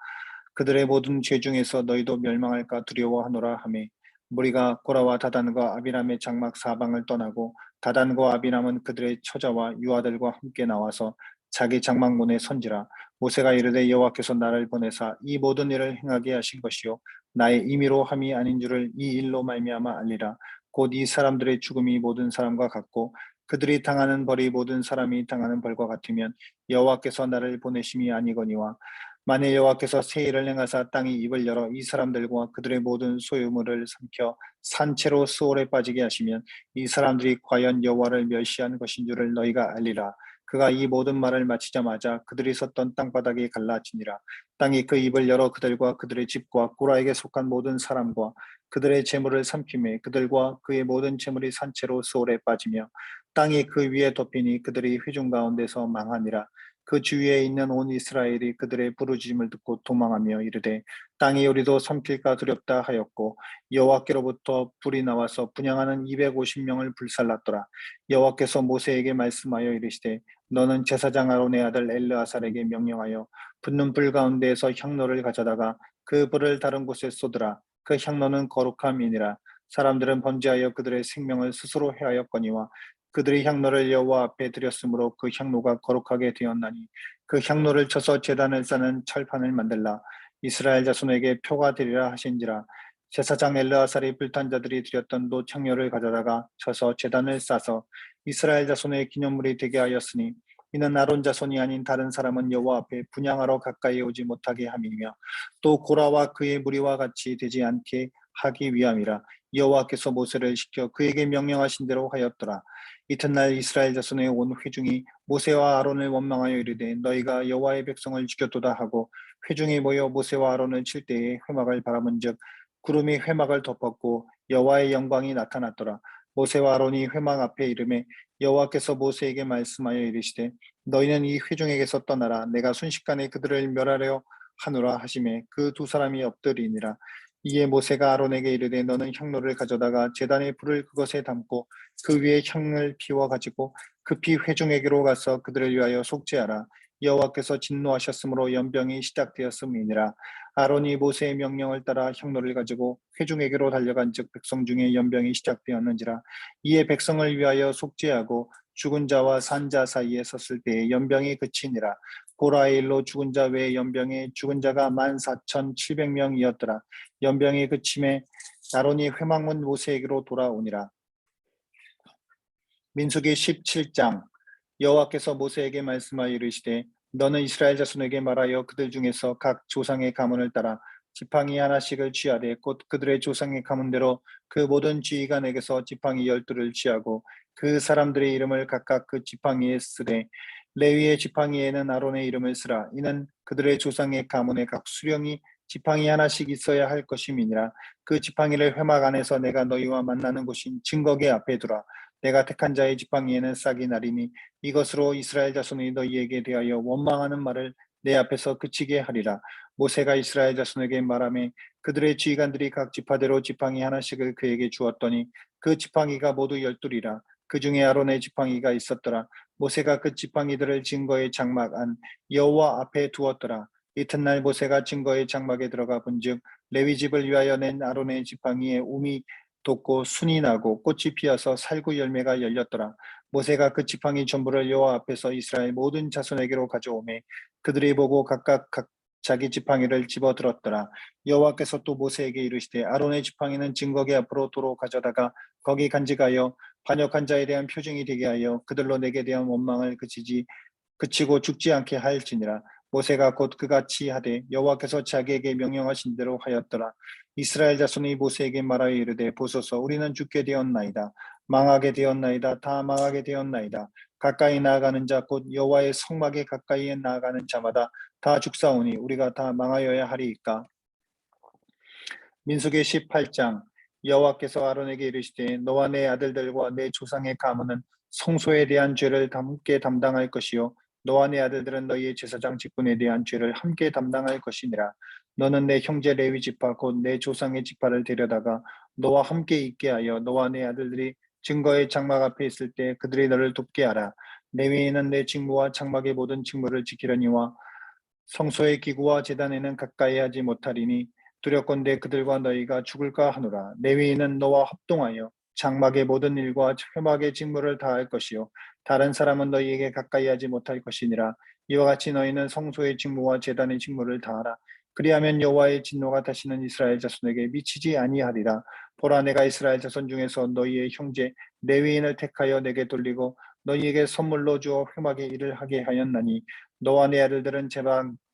그들의 모든 죄 중에서 너희도 멸망할까 두려워하노라 하매 무리가 고라와 다단과 아비람의 장막 사방을 떠나고 다단과 아비람은 그들의 처자와 유아들과 함께 나와서 자기 장막문에 선지라. 모세가 이르되 여호와께서 나를 보내사 이 모든 일을 행하게 하신 것이요 나의 임의로 함이 아닌 줄을 이 일로 말미암아 알리라. 곧 이 사람들의 죽음이 모든 사람과 같고 그들이 당하는 벌이 모든 사람이 당하는 벌과 같으면 여호와께서 나를 보내심이 아니거니와 만일 여호와께서 새 일을 행하사 땅이 입을 열어 이 사람들과 그들의 모든 소유물을 삼켜 산채로 수월에 빠지게 하시면 이 사람들이 과연 여호와를 멸시한 것인 줄을 너희가 알리라. 그가 이 모든 말을 마치자마자 그들이 섰던 땅바닥이 갈라지니라. 땅이 그 입을 열어 그들과 그들의 집과 고라에게 속한 모든 사람과 그들의 재물을 삼키매 그들과 그의 모든 재물이 산채로 수월에 빠지며 땅이 그 위에 덮이니 그들이 회중 가운데서 망하니라. 그 주위에 있는 온 이스라엘이 그들의 부르짖음을 듣고 도망하며 이르되 땅이 우리도 삼킬까 두렵다 하였고 여호와께로부터 불이 나와서 분향하는 250명을 불살랐더라. 여호와께서 모세에게 말씀하여 이르시되 너는 제사장 아론의 아들 엘르아살에게 명령하여 붙는 불 가운데에서 향로를 가져다가 그 불을 다른 곳에 쏟으라. 그 향로는 거룩함이니라. 사람들은 번제하여 그들의 생명을 스스로 해하였거니와 그들이 향로를 여호와 앞에 드렸으므로 그 향로가 거룩하게 되었나니 그 향로를 쳐서 제단을 싸는 철판을 만들라. 이스라엘 자손에게 표가 되리라 하신지라. 제사장 엘르아살이 불탄 자들이 드렸던 도 창료를 가져다가 쳐서 제단을 싸서 이스라엘 자손의 기념물이 되게 하였으니 이는 아론 자손이 아닌 다른 사람은 여호와 앞에 분향하러 가까이 오지 못하게 함이며 또 고라와 그의 무리와 같이 되지 않게 하기 위함이라. 여호와께서 모세를 시켜 그에게 명령하신 대로 하였더라. 이튿날 이스라엘 자손의 온 회중이 모세와 아론을 원망하여 이르되 너희가 여호와의 백성을 죽였도다 하고 회중이 모여 모세와 아론을 칠 때에 회막을 바라본즉 구름이 회막을 덮었고 여호와의 영광이 나타났더라. 모세와 아론이 회막 앞에 이르매 여호와께서 모세에게 말씀하여 이르시되 너희는 이 회중에게서 떠나라. 내가 순식간에 그들을 멸하려 하노라 하시매 그 두 사람이 엎드리니라. 이에 모세가 아론에게 이르되 너는 향로를 가져다가 제단의 불을 그것에 담고 그 위에 향을 피워 가지고 급히 회중에게로 가서 그들을 위하여 속죄하라. 여호와께서 진노하셨으므로 연병이 시작되었음이니라. 아론이 모세의 명령을 따라 향로를 가지고 회중에게로 달려간즉 백성 중에 연병이 시작되었는지라. 이에 백성을 위하여 속죄하고 죽은 자와 산 자 사이에 섰을 때에 연병이 그치니라. 고라의 일로 죽은 자 외에 연병에 죽은 자가 14,700명이었더라. 연병이 그침에 아론이 회막문 모세에게로 돌아오니라. 민수기 17장. 여호와께서 모세에게 말씀하여 이르시되 너는 이스라엘 자손에게 말하여 그들 중에서 각 조상의 가문을 따라 지팡이 하나씩을 취하되 곧 그들의 조상의 가문대로 그 모든 지휘가 내게서 지팡이 12를 취하고 그 사람들의 이름을 각각 그 지팡이에 쓰되 레위의 지팡이에는 아론의 이름을 쓰라. 이는 그들의 조상의 가문의 각 수령이 지팡이 하나씩 있어야 할 것임이니라. 그 지팡이를 회막 안에서 내가 너희와 만나는 곳인 증거계 앞에 두라. 내가 택한 자의 지팡이에는 싹이 나리니 이것으로 이스라엘 자손이 너희에게 대하여 원망하는 말을 내 앞에서 그치게 하리라. 모세가 이스라엘 자손에게 말하며 그들의 지휘관들이 각 지파대로 지팡이 하나씩을 그에게 주었더니 그 지팡이가 모두 12이라. 그 중에 아론의 지팡이가 있었더라. 모세가 그 지팡이들을 증거의 장막 안 여호와 앞에 두었더라. 이튿날 모세가 증거의 장막에 들어가 본즉 레위 집을 위하여 낸 아론의 지팡이에 움이 돋고 순이 나고 꽃이 피어서 살구 열매가 열렸더라. 모세가 그 지팡이 전부를 여호와 앞에서 이스라엘 모든 자손에게로 가져오매 그들이 보고 각각 자기 지팡이를 집어들었더라. 여호와께서 또 모세에게 이르시되 아론의 지팡이는 증거계 앞으로 도로 가져다가 거기 간직하여 반역한 자에 대한 표징이 되게 하여 그들로 내게 대한 원망을 그치고 죽지 않게 하일지니라. 모세가 곧 그같이 하되 여호와께서 자기에게 명령하신 대로 하였더라. 이스라엘 자손이 모세에게 말하여 이르되 보소서 우리는 죽게 되었나이다. 망하게 되었나이다. 다 망하게 되었나이다. 가까이 나아가는 자 곧 여호와의 성막에 가까이에 나아가는 자마다 다 죽사오니 우리가 다 망하여야 하리이까. 민수기 18장. 여호와께서 아론에게 이르시되 너와 내 아들들과 내 조상의 가문은 성소에 대한 죄를 함께 담당할 것이요 너와 내 아들들은 너희의 제사장 직분에 대한 죄를 함께 담당할 것이니라. 너는 내 형제 레위 지파 곧 내 조상의 지파를 데려다가 너와 함께 있게 하여 너와 내 아들들이 증거의 장막 앞에 있을 때 그들이 너를 돕게 하라. 레위인은 내 직무와 장막의 모든 직무를 지키려니와 성소의 기구와 제단에는 가까이 하지 못하리니 두렵건대 그들과 너희가 죽을까 하노라. 레위인은 너와 합동하여 장막의 모든 일과 회막의 직무를 다할 것이요 다른 사람은 너희에게 가까이 하지 못할 것이니라. 이와 같이 너희는 성소의 직무와 제단의 직무를 다하라. 그리하면 여호와의 진노가 다시는 이스라엘 자손에게 미치지 아니하리라. 보라, 내가 이스라엘 자손 중에서 너희의 형제 레위인을 택하여 내게 돌리고 너희에게 선물로 주어 회막의 일을 하게 하였나니 너와 내 아들들은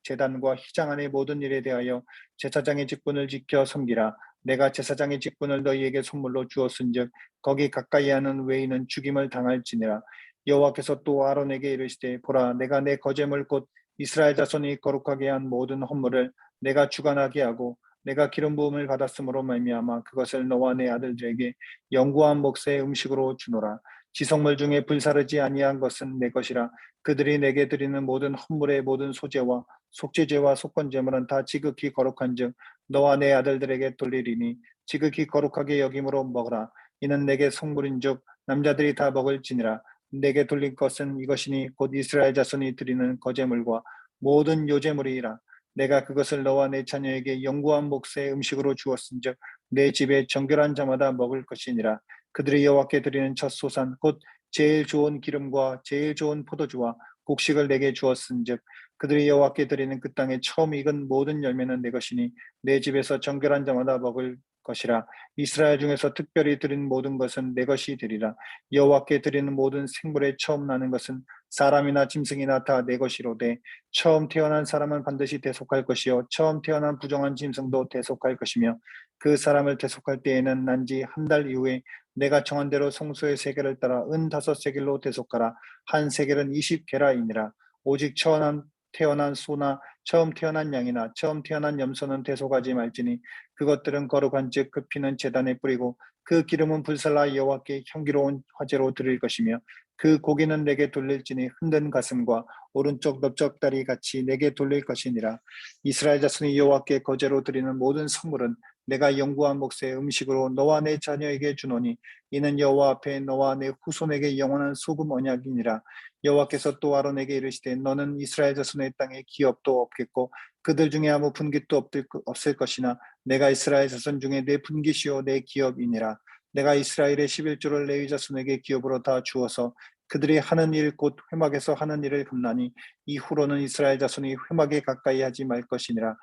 제단과 휘장 안의 모든 일에 대하여 제사장의 직분을 지켜 섬기라. 내가 제사장의 직분을 너희에게 선물로 주었은즉 거기 가까이 하는 외인은 죽임을 당할지니라. 여호와께서 또 아론에게 이르시되 보라, 내가 내 거제물 곧 이스라엘 자손이 거룩하게 한 모든 헌물을 내가 주관하게 하고 내가 기름 부음을 받았으므로 말미암아 그것을 너와 내 아들들에게 영구한 몫의 음식으로 주노라. 지성물 중에 불사르지 아니한 것은 내 것이라. 그들이 내게 드리는 모든 헌물의 모든 소제와 속죄제와 속건제물은 다 지극히 거룩한즉 너와 내 아들들에게 돌리리니 지극히 거룩하게 여김으로 먹으라. 이는 내게 성물인즉 남자들이 다 먹을지니라. 내게 돌린 것은 이것이니 곧 이스라엘 자손이 드리는 거제물과 모든 요제물이라. 내가 그것을 너와 내 자녀에게 영구한 몫의 음식으로 주었은즉 내 집에 정결한 자마다 먹을 것이니라. 그들이 여호와께 드리는 첫 소산 곧 제일 좋은 기름과 제일 좋은 포도주와 곡식을 내게 주었은즉 그들이 여호와께 드리는 그 땅에 처음 익은 모든 열매는 내 것이니 내 집에서 정결한 자마다 먹을 것이라. 이스라엘 중에서 특별히 드린 모든 것은 내 것이 되리라. 여호와께 드리는 모든 생물의 처음 나는 것은 사람이나 짐승이나 다 내 것이로되 처음 태어난 사람은 반드시 대속할 것이요 처음 태어난 부정한 짐승도 대속할 것이며 그 사람을 대속할 때에는 난지 한 달 이후에 내가 정한 대로 성소의 세겔을 따라 은 5세겔로 대속하라. 한 세겔은 20게라이니라. 오직 처음 태어난 소나 처음 태어난 양이나 처음 태어난 염소는 대속하지 말지니 그것들은 거룩한즉 그 피는 제단에 뿌리고 그 기름은 불살라 여호와께 향기로운 화제로 드릴 것이며 그 고기는 내게 돌릴지니 흔든 가슴과 오른쪽 넓적다리 같이 내게 돌릴 것이니라. 이스라엘 자손이 여호와께 거제로 드리는 모든 선물은 내가 영구한 몫의 음식으로 너와 내 자녀에게 주노니 이는 여호와 앞에 너와 내 후손에게 영원한 소금 언약이니라. 여호와께서 또 아론에게 이르시되 너는 이스라엘 자손의 땅에 기업도 없겠고 그들 중에 아무 분깃도 없을 것이나 내가 이스라엘 자손 중에 내 분깃이요 내 기업이니라. 내가 이스라엘의 11조를 레위 자손에게 기업으로 다 주어서 그들이 하는 일 곧 회막에서 하는 일을 금나니 이후로는 이스라엘 자손이 회막에 가까이 하지 말 것이니라.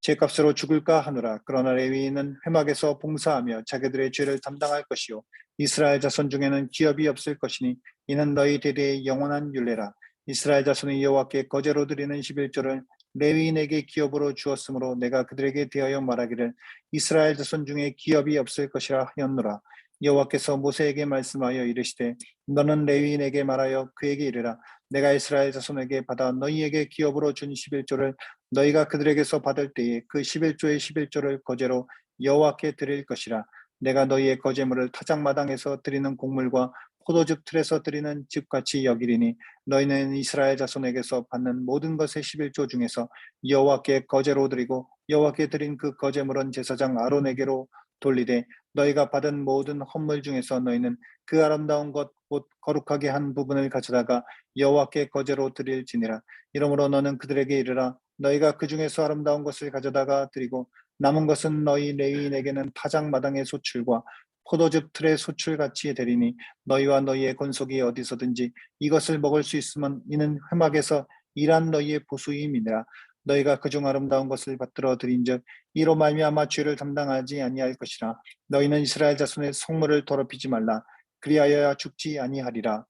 제값으로 죽을까 하노라. 그러나 레위인은 회막에서 봉사하며 자기들의 죄를 담당할 것이요 이스라엘 자손 중에는 기업이 없을 것이니 이는 너희 대대의 영원한 율례라. 이스라엘 자손이 여호와께 거제로 드리는 11조를 레위인에게 기업으로 주었으므로 내가 그들에게 대하여 말하기를 이스라엘 자손 중에 기업이 없을 것이라 하였노라. 여호와께서 모세에게 말씀하여 이르시되 너는 레위인에게 말하여 그에게 이르라. 내가 이스라엘 자손에게 받아 너희에게 기업으로 준 11조를 너희가 그들에게서 받을 때에 그 11조의 11조를 거제로 여호와께 드릴 것이라. 내가 너희의 거제물을 타작마당에서 드리는 곡물과 포도즙 틀에서 드리는 즙같이 여기리니 너희는 이스라엘 자손에게서 받는 모든 것의 11조 중에서 여호와께 거제로 드리고 여호와께 드린 그 거제물은 제사장 아론에게로 돌리되 너희가 받은 모든 헌물 중에서 너희는 그 아름다운 것 곧 거룩하게 한 부분을 가져다가 여호와께 거제로 드릴지니라. 이러므로 너는 그들에게 이르라. 너희가 그 중에서 아름다운 것을 가져다가 드리고 남은 것은 너희 레위인에게는 타작마당의 소출과 포도즙 틀의 소출같이 되리니 너희와 너희의 권속이 어디서든지 이것을 먹을 수 있으면 이는 회막에서 일한 너희의 보수임이니라. 너희가 그중 아름다운 것을 받들어 드린즉 이로 말미암아 죄를 담당하지 아니할 것이라. 너희는 이스라엘 자손의 성물을 더럽히지 말라. 그리하여야 죽지 아니하리라.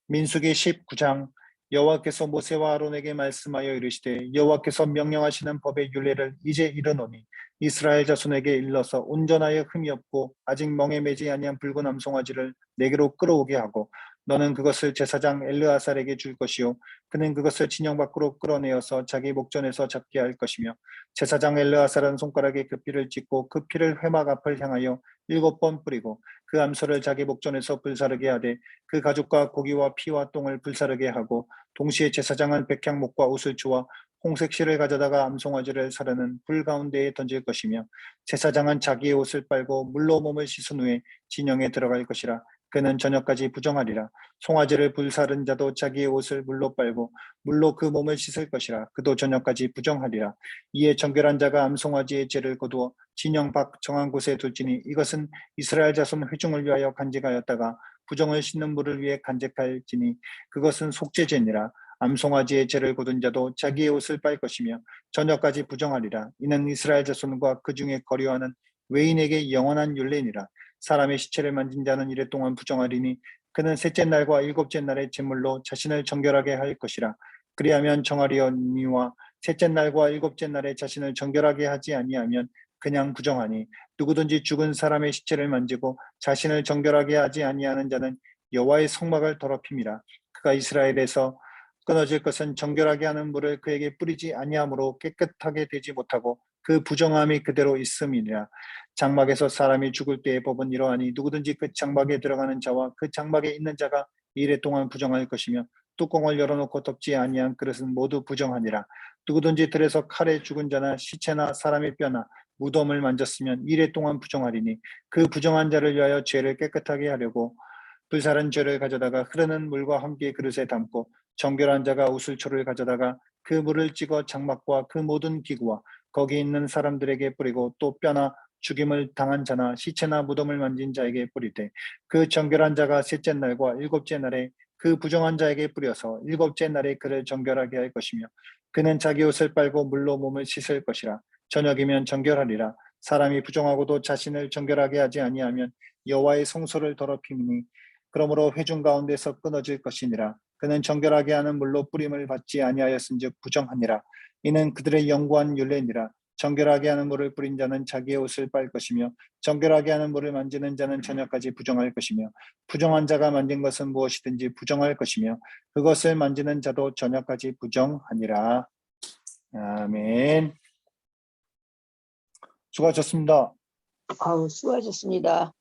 민수기 19장. 여호와께서 모세와 아론에게 말씀하여 이르시되 여호와께서 명령하시는 법의 율례를 이제 이르노니 이스라엘 자손에게 일러서 온전하여 흠이 없고 아직 멍에 매지 아니한 붉은 암송아지를 내게로 끌어오게 하고 너는 그것을 제사장 엘르아살에게 줄 것이요 그는 그것을 진영 밖으로 끌어내어서 자기 목전에서 잡게 할 것이며 제사장 엘르아살은 손가락에 그 피를 찍고 그 피를 회막 앞을 향하여 7번 뿌리고 그 암소를 자기 목전에서 불사르게 하되 그 가죽과 고기와 피와 똥을 불사르게 하고 동시에 제사장은 백향목과 옷을 주어 홍색 실을 가져다가 암송아지를 사르는 불 가운데에 던질 것이며 제사장은 자기의 옷을 빨고 물로 몸을 씻은 후에 진영에 들어갈 것이라. 그는 저녁까지 부정하리라. 송아지를 불사른 자도 자기의 옷을 물로 빨고 물로 그 몸을 씻을 것이라. 그도 저녁까지 부정하리라. 이에 정결한 자가 암송아지의 죄를 거두어 진영 밖 정한 곳에 둘지니 이것은 이스라엘 자손 회중을 위하여 간직하였다가 부정을 씻는 물을 위해 간직할지니 그것은 속죄죄니라. 암송아지의 죄를 거둔 자도 자기의 옷을 빨 것이며 저녁까지 부정하리라. 이는 이스라엘 자손과 그 중에 거류하는 외인에게 영원한 율례니라. 사람의 시체를 만진 자는 이래 동안 부정하리니 그는 셋째 날과 일곱째 날의 제물로 자신을 정결하게 할 것이라. 그리하면 정하리오니와 셋째 날과 일곱째 날에 자신을 정결하게 하지 아니하면 그냥 부정하니 누구든지 죽은 사람의 시체를 만지고 자신을 정결하게 하지 아니하는 자는 여호와의 성막을 더럽힘이라. 그가 이스라엘에서 끊어질 것은 정결하게 하는 물을 그에게 뿌리지 아니하므로 깨끗하게 되지 못하고 그 부정함이 그대로 있음이니라. 장막에서 사람이 죽을 때의 법은 이러하니 누구든지 그 장막에 들어가는 자와 그 장막에 있는 자가 이래 동안 부정할 것이며 뚜껑을 열어놓고 덮지 아니한 그릇은 모두 부정하니라. 누구든지 들에서 칼에 죽은 자나 시체나 사람의 뼈나 무덤을 만졌으면 이래 동안 부정하리니 그 부정한 자를 위하여 죄를 깨끗하게 하려고 불사른 죄를 가져다가 흐르는 물과 함께 그릇에 담고 정결한 자가 우슬초를 가져다가 그 물을 찍어 장막과 그 모든 기구와 거기 있는 사람들에게 뿌리고 또 뼈나 죽임을 당한 자나 시체나 무덤을 만진 자에게 뿌리되 그 정결한 자가 셋째 날과 일곱째 날에 그 부정한 자에게 뿌려서 일곱째 날에 그를 정결하게 할 것이며 그는 자기 옷을 빨고 물로 몸을 씻을 것이라. 저녁이면 정결하리라. 사람이 부정하고도 자신을 정결하게 하지 아니하면 여호와의 성소를 더럽히니 그러므로 회중 가운데서 끊어질 것이니라. 그는 정결하게 하는 물로 뿌림을 받지 아니하였은즉 부정하니라. 이는 그들의 영구한 율례니라. 정결하게 하는 물을 뿌린 자는 자기의 옷을 빨 것이며 정결하게 하는 물을 만지는 자는 저녁까지 부정할 것이며 부정한 자가 만진 것은 무엇이든지 부정할 것이며 그것을 만지는 자도 저녁까지 부정하니라. 아멘. 수고하셨습니다. 아우, 수고하셨습니다.